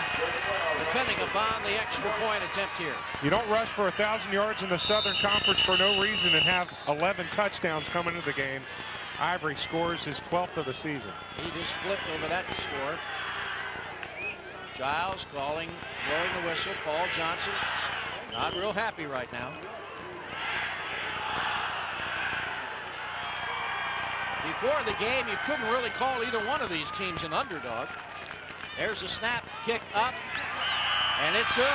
depending upon the extra point attempt here. You don't rush for 1,000 yards in the Southern Conference for no reason and have 11 touchdowns coming into the game. Ivory scores his 12th of the season. He just flipped over that score. Giles blowing the whistle. Paul Johnson not real happy right now. Before the game, you couldn't really call either one of these teams an underdog. There's a snap, kick up, and it's good.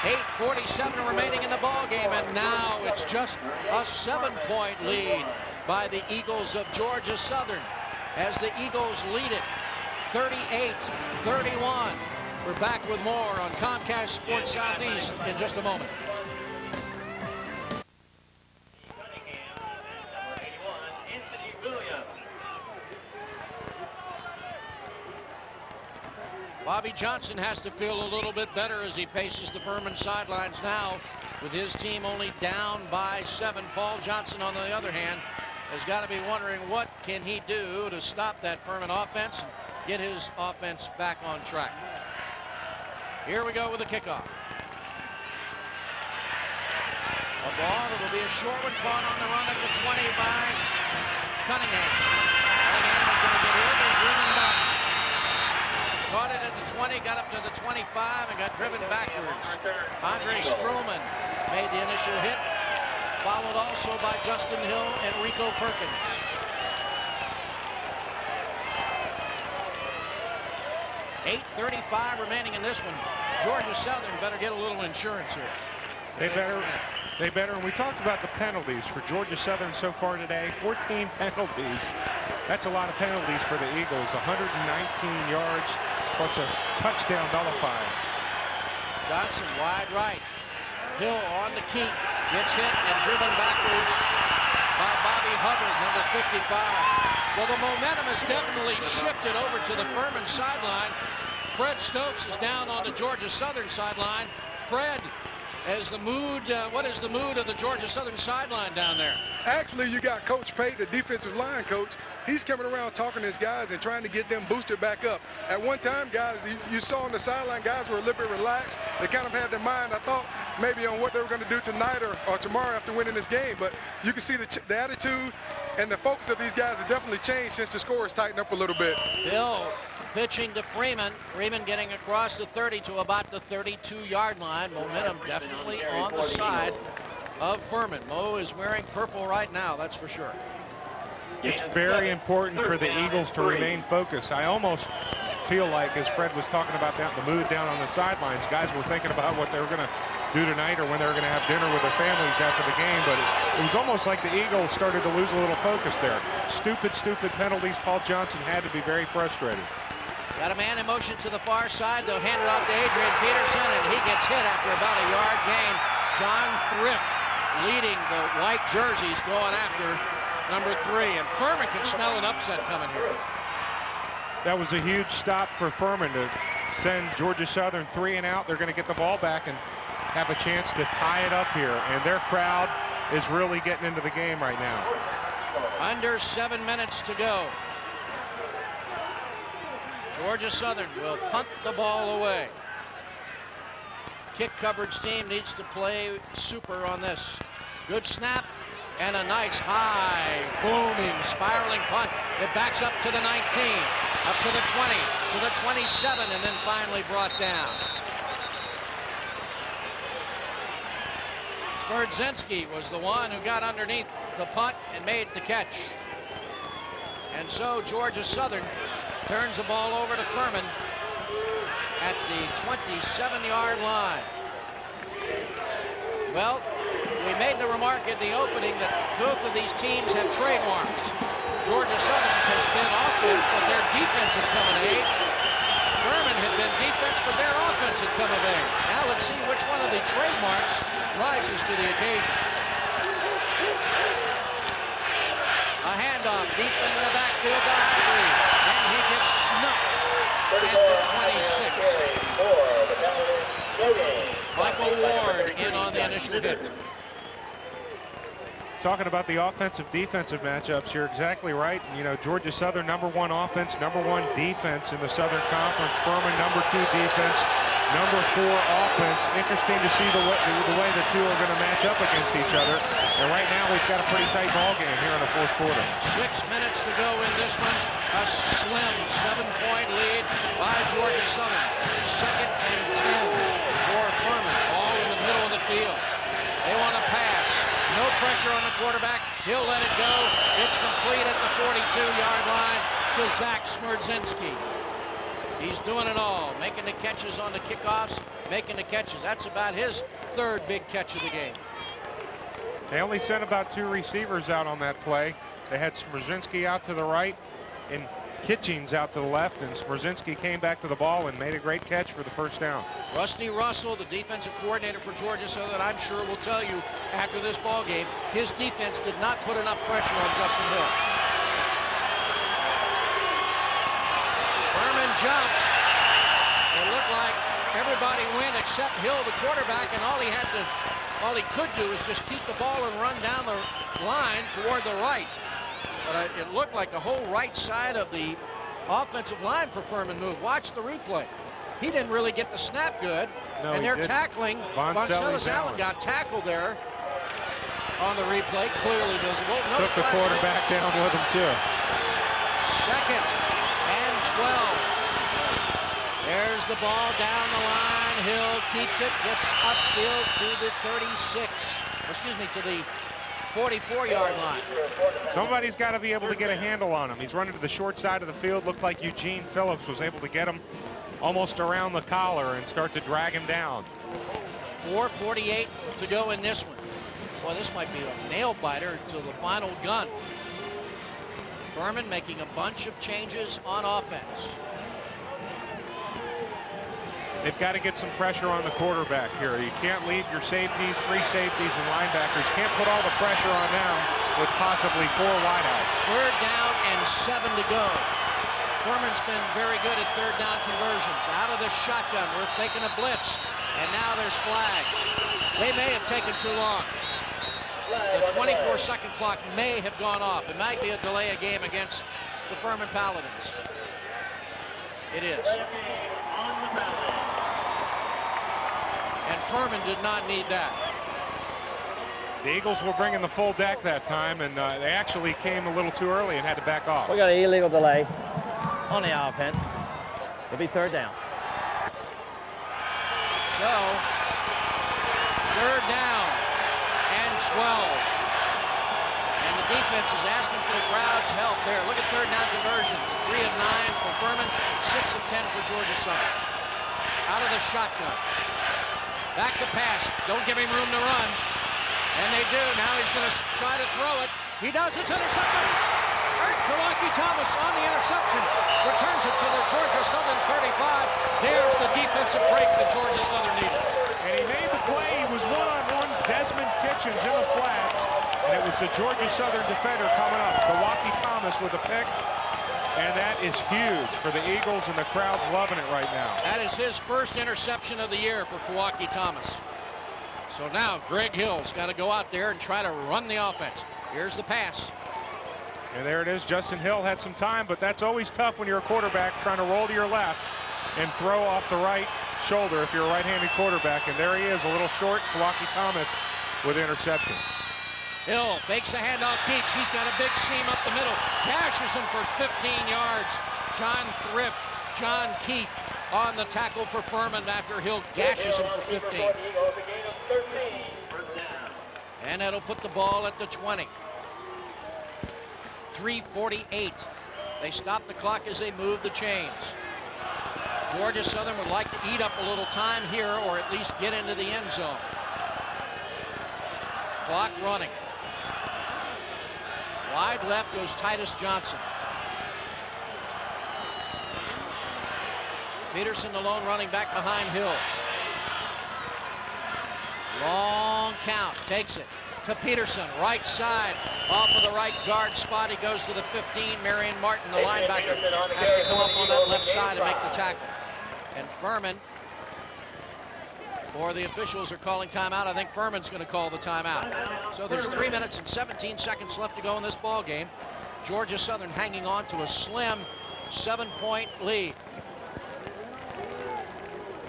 8:47 remaining in the ball game, and now it's just a 7-point lead by the Eagles of Georgia Southern as the Eagles lead it 38-31. We're back with more on Comcast Sports Southeast in just a moment. Bobby Johnson has to feel a little bit better as he paces the Furman sidelines now with his team only down by 7. Paul Johnson, on the other hand, has got to be wondering what can he do to stop that Furman offense and get his offense back on track. Here we go with the kickoff. A ball that will be a short one, caught on the run at the 20 by Cunningham. Cunningham is going to get hit and driven back. Caught it at the 20, got up to the 25, and got driven backwards. Andre Stroman made the initial hit, followed also by Justin Hill and Rico Perkins. .835 remaining in this one. Georgia Southern better get a little insurance here. They better, and we talked about the penalties for Georgia Southern so far today. 14 penalties. That's a lot of penalties for the Eagles. 119 yards plus a touchdown nullified. Johnson wide right. Hill on the keep. Gets hit and driven backwards by Bobby Hubbard, number 55. Well, the momentum has definitely shifted over to the Furman sideline. Fred Stokes is down on the Georgia Southern sideline. Fred, as the mood, what is the mood of the Georgia Southern sideline down there? Actually, you got Coach Pate, the defensive line coach. He's coming around talking to his guys and trying to get them boosted back up. At one time, guys, you saw on the sideline, guys were a little bit relaxed. They kind of had their mind, I thought, maybe on what they were going to do tonight or tomorrow after winning this game. But you can see the attitude and the focus of these guys has definitely changed since the score has tightened up a little bit. Hill pitching to Freeman. Freeman getting across the 30 to about the 32-yard line. Momentum definitely on the side of Furman. Mo is wearing purple right now, that's for sure. It's very important for the Eagles to remain focused. I almost feel like, as Fred was talking about that, the mood down on the sidelines, guys were thinking about what they were going to do tonight or when they were going to have dinner with their families after the game, but it was almost like the Eagles started to lose a little focus there. Stupid penalties. Paul Johnson had to be very frustrated. Got a man in motion to the far side. They'll hand it off to Adrian Peterson, and he gets hit after about a yard gain. John Thrift leading the white jerseys going after number 3, and Furman can smell an upset coming here. That was a huge stop for Furman to send Georgia Southern 3 and out. They're going to get the ball back and have a chance to tie it up here, and their crowd is really getting into the game right now. Under 7 minutes to go. Georgia Southern will punt the ball away. Kick coverage team needs to play super on this. Good snap and a nice high, booming, spiraling punt. It backs up to the 19, up to the 20, to the 27, and then finally brought down. Smerdzinski was the one who got underneath the punt and made the catch. And so Georgia Southern turns the ball over to Furman at the 27-yard line. Well, we made the remark in the opening that both of these teams have trademarks. Georgia Southern's has been offense, but their defense had come of age. Furman had been defense, but their offense had come of age. Now let's see which one of the trademarks rises to the occasion. A handoff deep into the backfield to Ivory, and he gets snuffed at the 26. Michael Ward in on the initial hit. Talking about the offensive-defensive matchups, you're exactly right. You know, Georgia Southern, #1 offense, #1 defense in the Southern Conference. Furman, #2 defense, #4 offense. Interesting to see the way the two are going to match up against each other. And right now, we've got a pretty tight ball game here in the fourth quarter. 6 minutes to go in this one. A slim 7-point lead by Georgia Southern. 2nd and 10 for Furman. All in the middle of the field. They want to pass. No pressure on the quarterback. He'll let it go. It's complete at the 42-yard line to Zach Smerdzinski. He's doing it all. Making the catches on the kickoffs. Making the catches. That's about his 3rd big catch of the game. They only sent about 2 receivers out on that play. They had Smerdzinski out to the right and Kitchings out to the left, and Smerdzinski came back to the ball and made a great catch for the first down. Rusty Russell, the defensive coordinator for Georgia Southern, I'm sure will tell you after this ball game, his defense did not put enough pressure on Justin Hill. Furman jumps. It looked like everybody went except Hill, the quarterback, and all he could do is just keep the ball and run down the line toward the right. But it looked like the whole right side of the offensive line for Furman moved. Watch the replay. He didn't really get the snap good. No, and they're didn't. tackling. Voncellis Allen got tackled there on the replay. Clearly visible. No Took the flag. quarterback down with him, too. 2nd and 12. There's the ball down the line. Hill keeps it, gets upfield to the 36. Excuse me, to the 44-yard line. Somebody's got to be able to get a handle on him. He's running to the short side of the field. Looked like Eugene Phillips was able to get him almost around the collar and start to drag him down. 4:48 to go in this one. Boy, this might be a nail biter until the final gun. Furman making a bunch of changes on offense. They've got to get some pressure on the quarterback here. You can't leave your safeties, free safeties, and linebackers. Can't put all the pressure on them with possibly 4 wideouts. 3rd down and 7 to go. Furman's been very good at 3rd down conversions. Out of the shotgun, we're faking a blitz, and now there's flags. They may have taken too long. The 24-second clock may have gone off. It might be a delay of game against the Furman Paladins. It is. And Furman did not need that. The Eagles were bringing the full deck that time, and they actually came a little too early and had to back off. We got an illegal delay on the offense. It'll be 3rd down. So, 3rd down and 12. And the defense is asking for the crowd's help there. Look at 3rd down conversions. 3 of 9 for Furman, 6 of 10 for Georgia Southern. Out of the shotgun. Back to pass. Don't give him room to run. And they do. Now he's going to try to throw it. He does. It's intercepted. Kawaki Thomas on the interception. Returns it to the Georgia Southern 35. There's the defensive break that Georgia Southern needed. And he made the play. He was one-on-one Desmond Kitchens in the flats. And it was the Georgia Southern defender coming up. Kawaki Thomas with a pick. And that is huge for the Eagles, and the crowd's loving it right now. That is his first interception of the year for Kawaki Thomas. So now Greg Hill's got to go out there and try to run the offense. Here's the pass. And there it is. Justin Hill had some time, but that's always tough when you're a quarterback trying to roll to your left and throw off the right shoulder if you're a right-handed quarterback. And there he is, a little short. Kawaki Thomas with interception. Hill fakes the handoff, keeps. He's got a big seam up the middle. Dashes him for 15 yards. John Thrift, John Keith on the tackle for Furman after Hill gashes him for 15. And that'll put the ball at the 20. 3:48. They stop the clock as they move the chains. Georgia Southern would like to eat up a little time here, or at least get into the end zone. Clock running. Wide left goes Titus Johnson. Peterson, the lone running back behind Hill. Long count, takes it to Peterson, right side, off of the right guard spot. He goes to the 15. Marion Martin, the linebacker, has to come up on that left side and make the tackle. And Furman, or the officials are calling timeout. I think Furman's going to call the timeout. So there's 3 minutes and 17 seconds left to go in this ball game. Georgia Southern hanging on to a slim 7-point lead.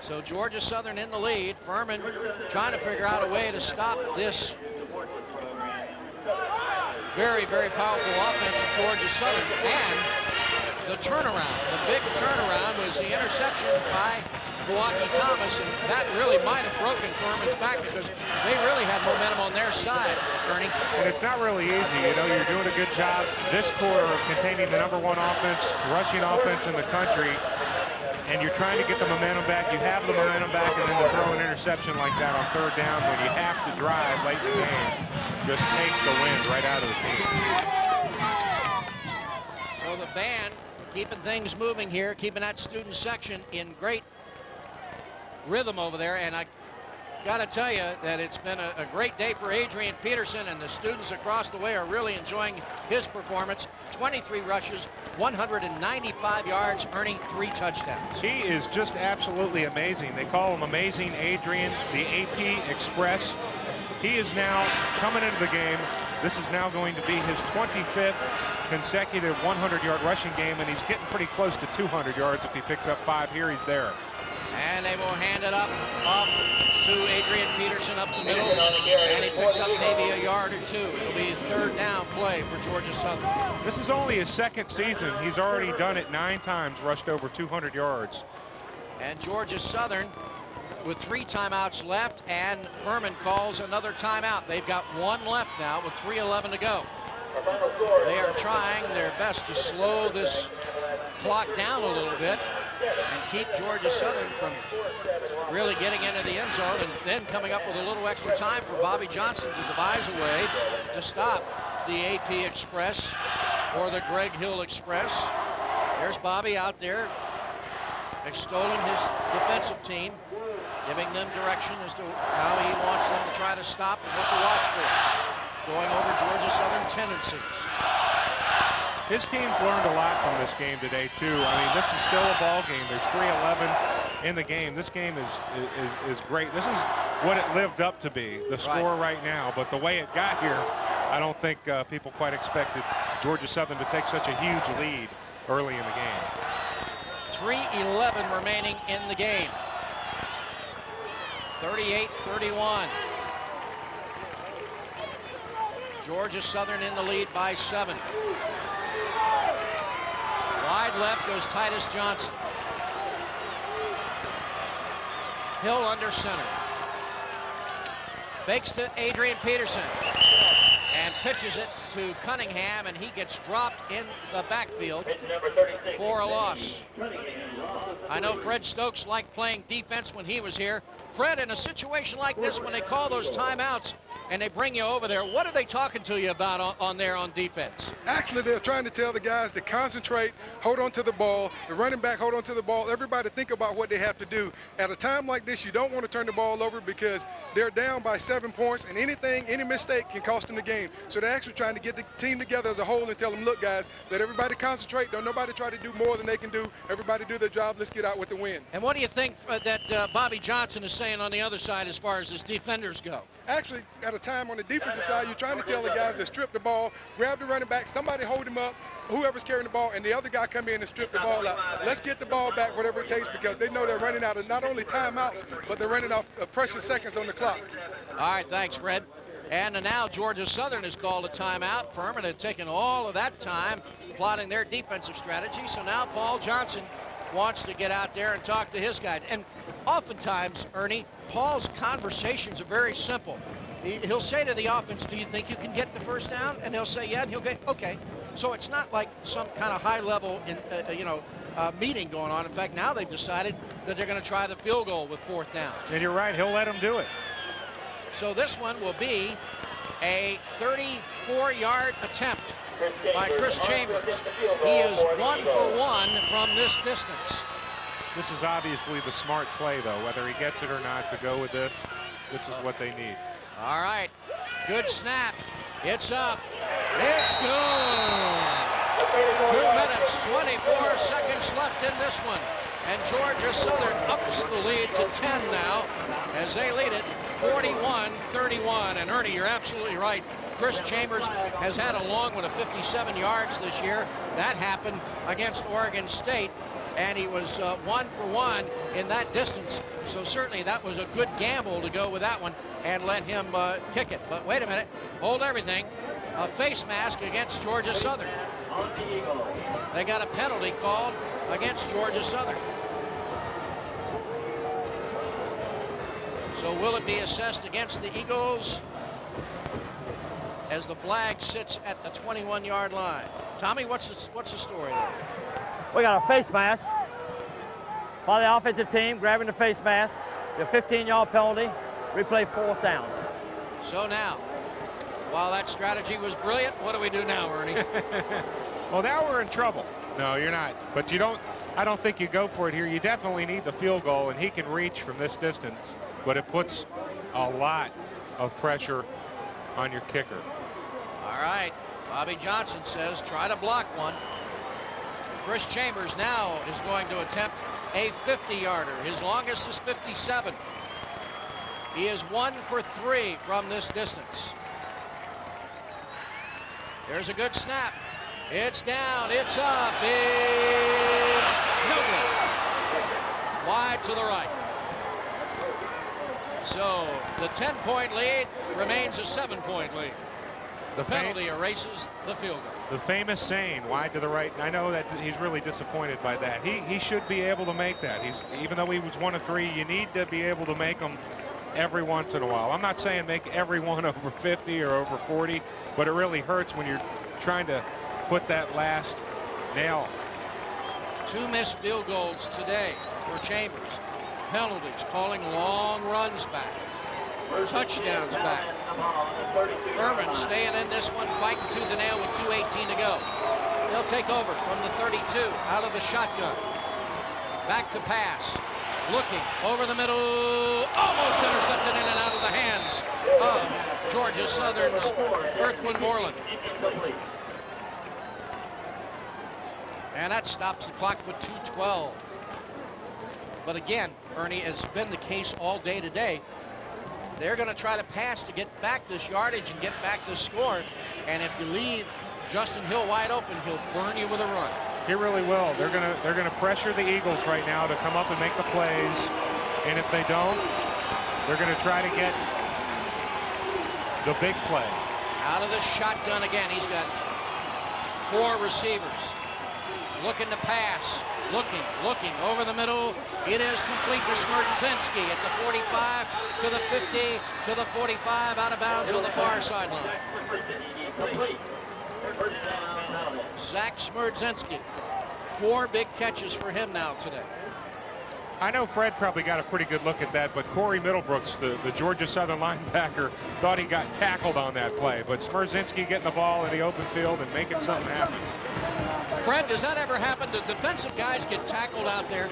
So Georgia Southern in the lead. Furman trying to figure out a way to stop this very, very powerful offense of Georgia Southern. And the turnaround, the big turnaround, was the interception by Kawaki Thomas, and that really might have broken Furman's back because they really had momentum on their side, Ernie. And it's not really easy. You know, you're doing a good job this quarter of containing the #1 offense, rushing offense in the country, and you're trying to get the momentum back. You have the momentum back, and then to throw an interception like that on 3rd down when you have to drive late in the game just takes the wind right out of the team. So the band keeping things moving here, keeping that student section in great rhythm over there, and I got to tell you that it's been a great day for Adrian Peterson, and the students across the way are really enjoying his performance. 23 rushes, 195 yards, earning 3 touchdowns. He is just absolutely amazing. They call him Amazing Adrian, the AP Express. He is now coming into the game This is now going to be his 25th consecutive 100-yard rushing game, and he's getting pretty close to 200 yards. If he picks up 5 here, he's there. And they will hand it up to Adrian Peterson up the middle, and he picks up maybe a yard or 2. It'll be a 3rd down play for Georgia Southern. This is only his 2nd season. He's already done it 9 times, rushed over 200 yards. And Georgia Southern with 3 timeouts left, and Furman calls another timeout. They've got 1 left now with 3:11 to go. They are trying their best to slow this clock down a little bit and keep Georgia Southern from really getting into the end zone, and then coming up with a little extra time for Bobby Johnson to devise a way to stop the AP Express or the Greg Hill Express. There's Bobby out there extolling his defensive team, giving them direction as to how he wants them to try to stop and what to watch for, going over Georgia Southern tendencies. His team's learned a lot from this game today, too. I mean, this is still a ball game. There's 3:11 in the game. This game is great. This is what it lived up to be, the score right now. But the way it got here, I don't think people quite expected Georgia Southern to take such a huge lead early in the game. 3:11 remaining in the game. 38-31. Georgia Southern in the lead by 7. Wide left goes Titus Johnson. Hill under center. Fakes to Adrian Peterson and pitches it to Cunningham, and he gets dropped in the backfield for a loss. I know Fred Stokes liked playing defense when he was here. Fred, in a situation like this, when they call those timeouts and they bring you over there, what are they talking to you about on there on defense? Actually, they're trying to tell the guys to concentrate, hold on to the ball, the running back hold on to the ball, everybody think about what they have to do. At a time like this, you don't want to turn the ball over because they're down by 7 points, and any mistake can cost them the game. So they're actually trying to get the team together as a whole and tell them, look, guys, let everybody concentrate. Don't nobody try to do more than they can do. Everybody do their job. Let's get out with the win. And what do you think that Bobby Johnson is saying on the other side as far as his defenders go? Actually, at a time on the defensive side, you're trying to tell the guys to strip the ball, grab the running back, somebody hold him up, whoever's carrying the ball, and the other guy come in and strip the ball out. Let's get the ball back, whatever it takes, because they know they're running out of not only timeouts, but they're running off precious seconds on the clock. All right, thanks, Fred. And now Georgia Southern has called a timeout. Furman had taken all of that time plotting their defensive strategy, so now Paul Johnson wants to get out there and talk to his guys. And oftentimes, Ernie, Paul's conversations are very simple. He'll say to the offense, do you think you can get the first down? And they'll say, yeah, and he'll get, okay. So it's not like some kind of high-level, meeting going on. In fact, now they've decided that they're going to try the field goal with 4th down. And you're right, he'll let them do it. So this one will be a 34-yard attempt by Chris Chambers. He is 1 for 1 from this distance. This is obviously the smart play, though. Whether he gets it or not, to go with this is what they need. All right, good snap. It's up. It's good. 2 minutes, 24 seconds left in this one. And Georgia Southern ups the lead to 10 now as they lead it 41-31. And Ernie, you're absolutely right. Chris Chambers has had a long one of 57 yards this year. That happened against Oregon State, and he was 1 for 1 in that distance. So certainly that was a good gamble to go with that one and let him kick it. But wait a minute, hold everything. A face mask against Georgia Southern. They got a penalty called against Georgia Southern. So will it be assessed against the Eagles as the flag sits at the 21-yard line? Tommy, what's the story there? We got a face mask by the offensive team, grabbing the face mask. The 15-yard penalty, replay 4th down. So now, while that strategy was brilliant, what do we do now, Ernie? Well, now we're in trouble. No, you're not. But I don't think you go for it here. You definitely need the field goal, and he can reach from this distance. But it puts a lot of pressure on your kicker. All right, Bobby Johnson says try to block one. Chris Chambers now is going to attempt a 50-yarder. His longest is 57. He is 1 for 3 from this distance. There's a good snap. It's down, it's up, it's no good. Wide to the right. So the 10-point lead remains a 7-point lead. The penalty erases the field goal. The famous saying, wide to the right. I know that he's really disappointed by that. He should be able to make that. Even though he was 1 of 3, you need to be able to make them every once in a while. I'm not saying make every one over 50 or over 40, but it really hurts when you're trying to put that last nail. 2 missed field goals today for Chambers. Penalties, calling long runs back. Touchdowns back. Furman staying in this one, fighting tooth and nail with 2:18 to go. They'll take over from the 32 out of the shotgun. Back to pass. Looking over the middle. Almost intercepted in and out of the hands of Georgia Southern's Earthwind Moreland. And that stops the clock with 2:12. But again, Ernie, has been the case all day today. They're going to try to pass to get back this yardage and get back this score. And if you leave Justin Hill wide open, he'll burn you with a run. He really will. They're gonna pressure the Eagles right now to come up and make the plays. And if they don't, they're going to try to get the big play. Out of the shotgun again. He's got 4 receivers. Looking to pass. Looking over the middle. It is complete to Smerdzinski at the 45, to the 50, to the 45, out of bounds on the far sideline. Zach Smerdzinski. 4 big catches for him now today. I know Fred probably got a pretty good look at that, but Corey Middlebrooks, the Georgia Southern linebacker, thought he got tackled on that play. But Smerdzinski getting the ball in the open field and making something happen. Fred, does that ever happen? Do defensive guys get tackled out there?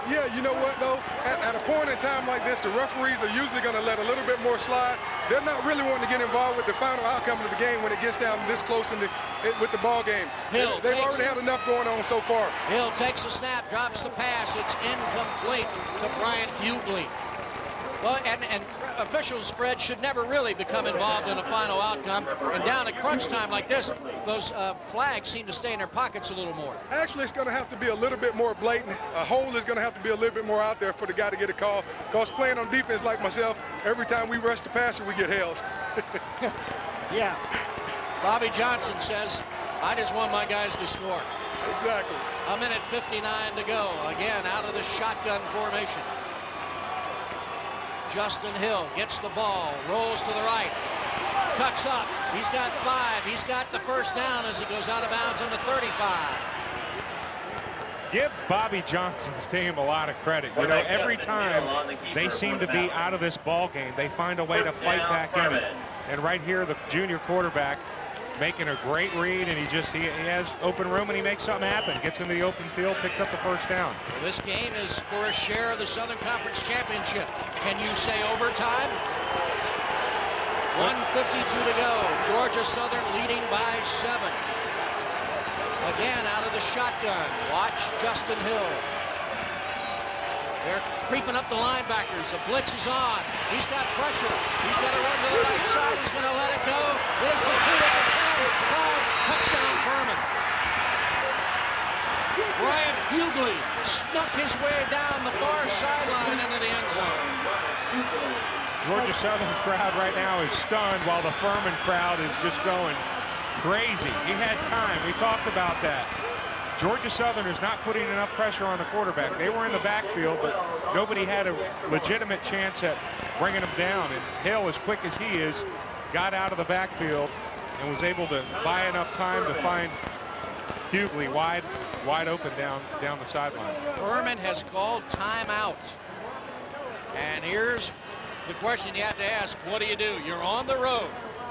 Yeah, you know what, though? At a point in time like this, the referees are usually going to let a little bit more slide. They're not really wanting to get involved with the final outcome of the game when it gets down this close with the ball game. They've already had enough going on so far. Hill takes the snap, drops the pass. It's incomplete to Bryant Hughley. Well, and officials, Fred, should never really become involved in a final outcome. And down at crunch time like this, those flags seem to stay in their pockets a little more. Actually, it's going to have to be a little bit more blatant. A hole is going to have to be a little bit more out there for the guy to get a call. Because playing on defense like myself, every time we rush the passer, we get held. Yeah. Bobby Johnson says, I just want my guys to score. Exactly. 1:59 to go. Again, out of the shotgun formation. Justin Hill gets the ball, rolls to the right, cuts up. He's got 5. He's got the first down as he goes out of bounds on the 35. Give Bobby Johnson's team a lot of credit. You know, every time they seem to be out of this ball game, they find a way to fight back in it. And right here, the junior quarterback making a great read, and he has open room, and he makes something happen. Gets into the open field, picks up the first down. Well, this game is for a share of the Southern Conference Championship. Can you say overtime? 1:52 to go. Georgia Southern leading by 7. Again, out of the shotgun. Watch Justin Hill. They're creeping up the linebackers. The blitz is on. He's got pressure. He's got to run to the right side. He's going to let it go. It is complete at the 10. 5. Touchdown, Furman. Bryant Hughley snuck his way down the far sideline into the end zone. Georgia Southern crowd right now is stunned while the Furman crowd is just going crazy. He had time. We talked about that. Georgia Southern is not putting enough pressure on the quarterback. They were in the backfield, but nobody had a legitimate chance at bringing him down. And Hill, as quick as he is, got out of the backfield and was able to buy enough time to find Hughley wide open down the sideline. Furman has called timeout. And here's the question you have to ask. What do? You're on the road.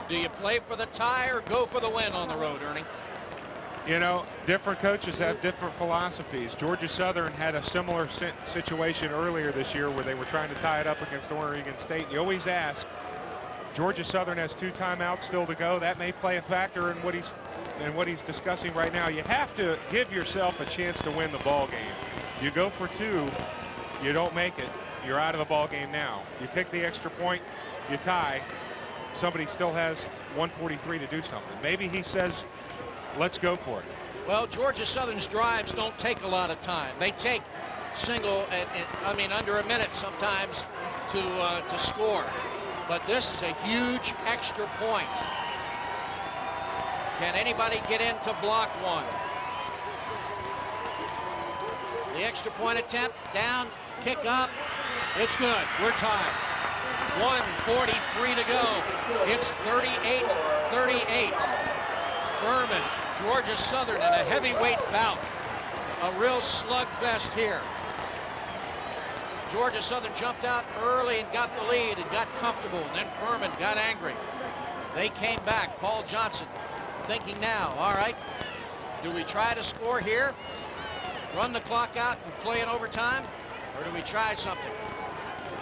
Do you play for the tie or go for the win on the road, Ernie? You know, different coaches have different philosophies. Georgia Southern had a similar situation earlier this year where they were trying to tie it up against Oregon State. You always ask, Georgia Southern has 2 timeouts still to go. That may play a factor in what he's discussing right now. You have to give yourself a chance to win the ball game. You go for 2, you don't make it, you're out of the ball game now. You kick the extra point, you tie, somebody still has 1:43 to do something. Maybe he says, let's go for it. Well, Georgia Southern's drives don't take a lot of time. They take under a minute sometimes to score. But this is a huge extra point. Can anybody get in to block one? The extra point attempt, down, kick up. It's good. We're tied. 1:43 to go. It's 38-38. Furman, Georgia Southern in a heavyweight bout. A real slugfest here. Georgia Southern jumped out early and got the lead and got comfortable. And then Furman got angry. They came back. Paul Johnson thinking now, all right, do we try to score here? Run the clock out and play in overtime? Or do we try something?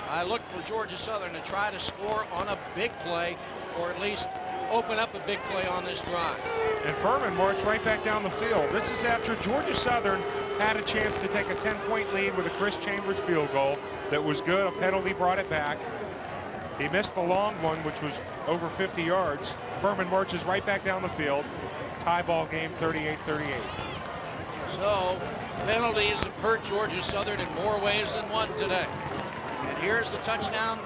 I look for Georgia Southern to try to score on a big play, or at least open up a big play on this drive. And Furman marched right back down the field. This is after Georgia Southern had a chance to take a 10-point lead with a Chris Chambers field goal that was good. A penalty brought it back. He missed the long one, which was over 50 yards. Furman marches right back down the field. Tie ball game, 38-38. So penalties have hurt Georgia Southern in more ways than one today. And here's the touchdown.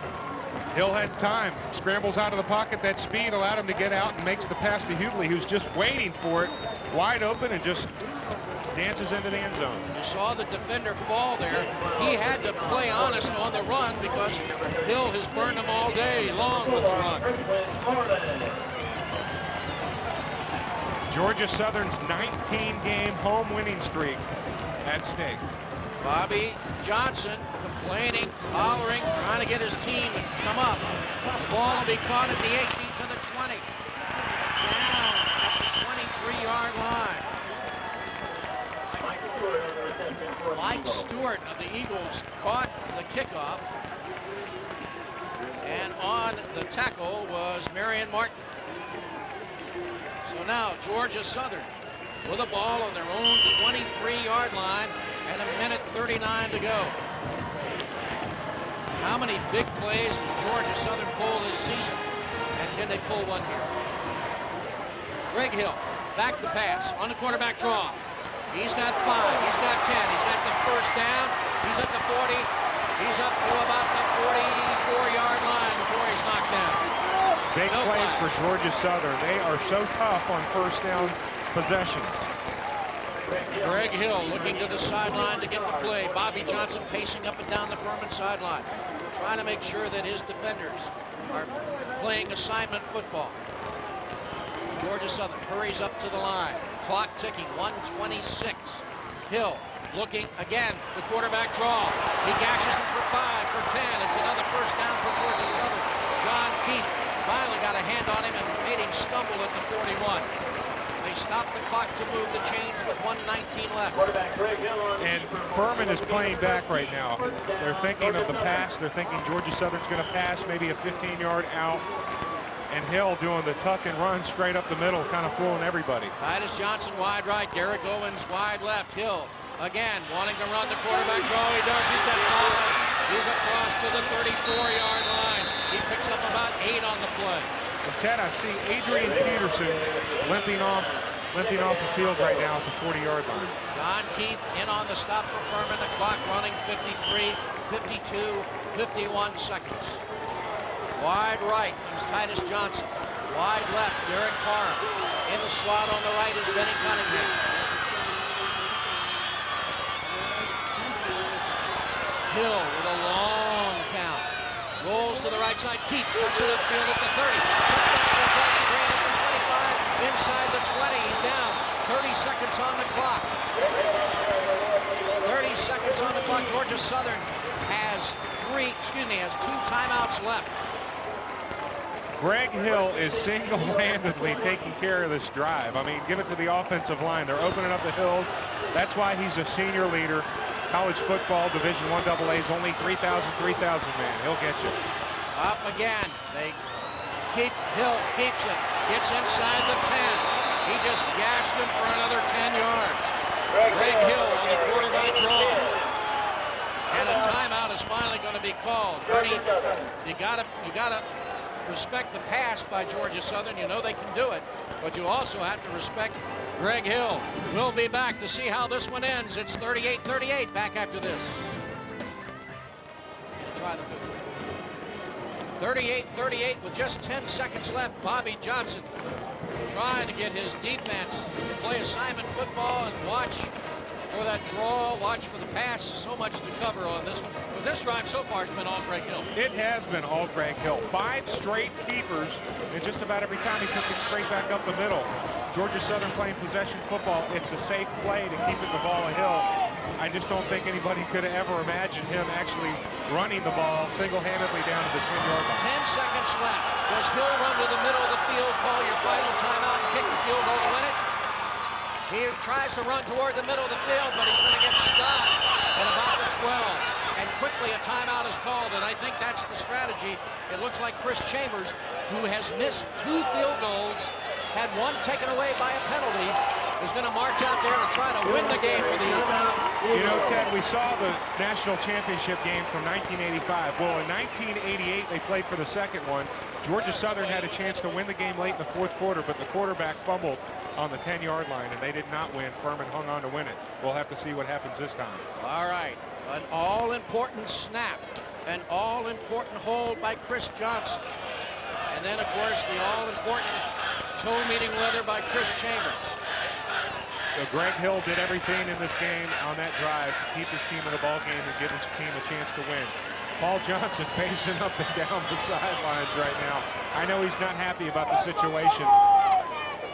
Hill had time, scrambles out of the pocket. That speed allowed him to get out and makes the pass to Hughley, who's just waiting for it, wide open, and just dances into the end zone. You saw the defender fall there. He had to play honest on the run because Hill has burned him all day long with the run. Georgia Southern's 19-game home winning streak at stake. Bobby Johnson complaining, hollering, trying to get his team to come up. The ball will be caught at the 18 to the 20. Down at the 23-yard line. Mike Stewart of the Eagles caught the kickoff. And on the tackle was Marion Martin. So now Georgia Southern with a ball on their own 23-yard line and 1:39 to go. How many big plays has Georgia Southern pulled this season? And can they pull one here? Greg Hill, back to pass on the quarterback draw. He's got 5, he's got 10, he's got the first down, he's at the 40, he's up to about the 44-yard line before he's knocked down. Big play for Georgia Southern. They are so tough on first down possessions. Greg Hill looking to the sideline to get the play. Bobby Johnson pacing up and down the Furman sideline, trying to make sure that his defenders are playing assignment football. Georgia Southern hurries up to the line. Clock ticking, 1:26. Hill looking again, the quarterback draw. He gashes him for 5, for 10. It's another first down for Georgia Southern. John Keith finally got a hand on him and made him stumble at the 41. They stopped the clock to move the chains with 1:19 left. And Furman is playing back right now. They're thinking of the pass. They're thinking Georgia Southern's going to pass maybe a 15-yard out. And Hill doing the tuck and run straight up the middle, kind of fooling everybody. Titus Johnson wide right, Derek Owens wide left. Hill again wanting to run the quarterback draw. He does. He's got 5. He's across to the 34-yard line. He picks up about 8 on the play. And Ted, I see Adrian Peterson limping off the field right now at the 40-yard line. John Keith in on the stop for Furman. The clock running 53, 52, 51 seconds. Wide right comes Titus Johnson. Wide left, Derek Parham. In the slot on the right is Benny Cunningham. Hill with a long count. Rolls to the right side, keeps, cuts it upfield at the 30. Cuts back across the green at the 25, inside the 20. He's down. 30 seconds on the clock. 30 seconds on the clock. Georgia Southern has 2 timeouts left. Greg Hill is single-handedly taking care of this drive. I mean, give it to the offensive line. They're opening up the hills. That's why he's a senior leader. College football, Division I AA is only 3,000 man. He'll get you. Up again. They keep, Hill keeps it. Gets inside the 10. He just gashed him for another 10 yards. Greg Hill on the quarterback draw. And a timeout is finally going to be called. Bernie, you gotta respect the pass by Georgia Southern. You know they can do it, but you also have to respect Greg Hill. We'll be back to see how this one ends. It's 38-38 back after this. Try the field. 38-38 with just 10 seconds left. Bobby Johnson trying to get his defense to play assignment football and watch for that draw, watch for the pass. So much to cover on this one. But this drive so far has been all Greg Hill. It has been all Greg Hill. 5 straight keepers, and just about every time he took it straight back up the middle. Georgia Southern playing possession football. It's a safe play to keep it the ball a Hill. I just don't think anybody could have ever imagined him actually running the ball single-handedly down to the 10-yard line. 10 seconds left. Does Hill run to the middle of the field, call your final timeout, and kick the field goal to win it? He tries to run toward the middle of the field, but he's going to get stopped at about the 12. And quickly a timeout is called, and I think that's the strategy. It looks like Chris Chambers, who has missed 2 field goals, had one taken away by a penalty, is going to march out there and try to win the game for the Eagles. You know, Ted, we saw the national championship game from 1985. Well, in 1988, they played for the second one. Georgia Southern had a chance to win the game late in the 4th quarter, but the quarterback fumbled on the 10-yard line, and they did not win. Furman hung on to win it. We'll have to see what happens this time. All right, an all-important snap, an all-important hold by Chris Johnson. And then, of course, the all-important toe-meeting leather by Chris Chambers. So Greg Hill did everything in this game on that drive to keep his team in the ball game and give his team a chance to win. Paul Johnson pacing up and down the sidelines right now. I know he's not happy about the situation.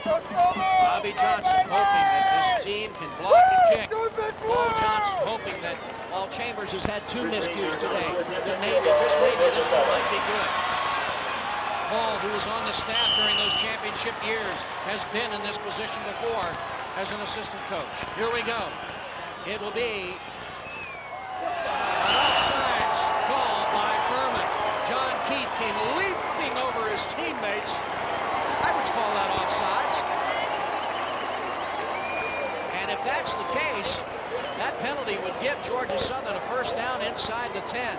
Bobby Johnson hoping that this team can block and kick. Paul Johnson hoping that Paul Chambers has had 2 miscues today. That maybe, just maybe, this one might be good. Paul, who was on the staff during those championship years, has been in this position before as an assistant coach. Here we go. It will be an offsides call by Furman. John Keith came leaping over his teammates. I would call that offsides. And if that's the case, that penalty would give Georgia Southern a first down inside the 10.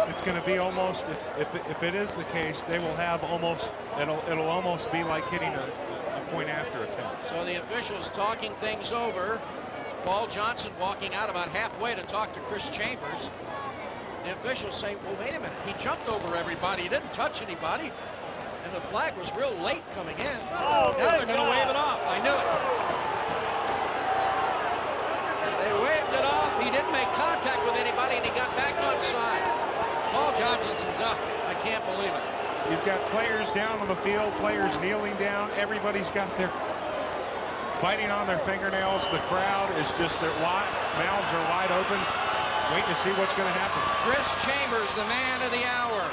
It's going to be almost, if it is the case, they will have almost, it'll almost be like hitting a point after attempt. So the officials talking things over. Paul Johnson walking out about halfway to talk to Chris Chambers. The officials say, well, wait a minute, he jumped over everybody, he didn't touch anybody, and the flag was real late coming in. Now they're going to wave it off. I knew it. They waved it off. He didn't make contact with anybody, and he got back on side. Paul Johnson says, I can't believe it. You've got players down on the field, players kneeling down. Everybody's got their biting on their fingernails. The crowd is just, their mouths are wide open, waiting to see what's going to happen. Chris Chambers, the man of the hour.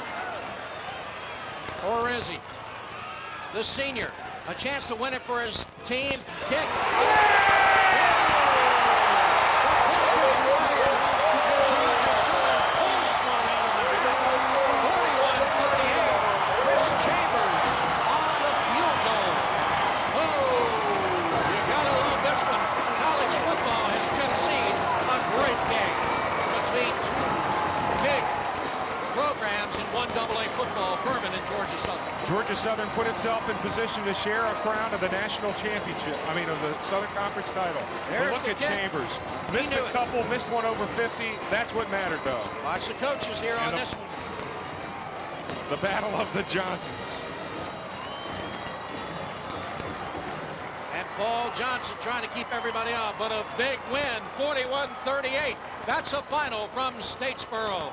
Or is he? The senior, a chance to win it for his team. Kick. Football, Furman and Georgia Southern. Georgia Southern put itself in position to share a crown of the national championship. I mean, of the Southern Conference title. But look at Chambers. Missed a couple, missed one over 50. That's what mattered, though. Watch the coaches here on this one. The battle of the Johnsons. And Paul Johnson trying to keep everybody out, but a big win, 41-38. That's a final from Statesboro.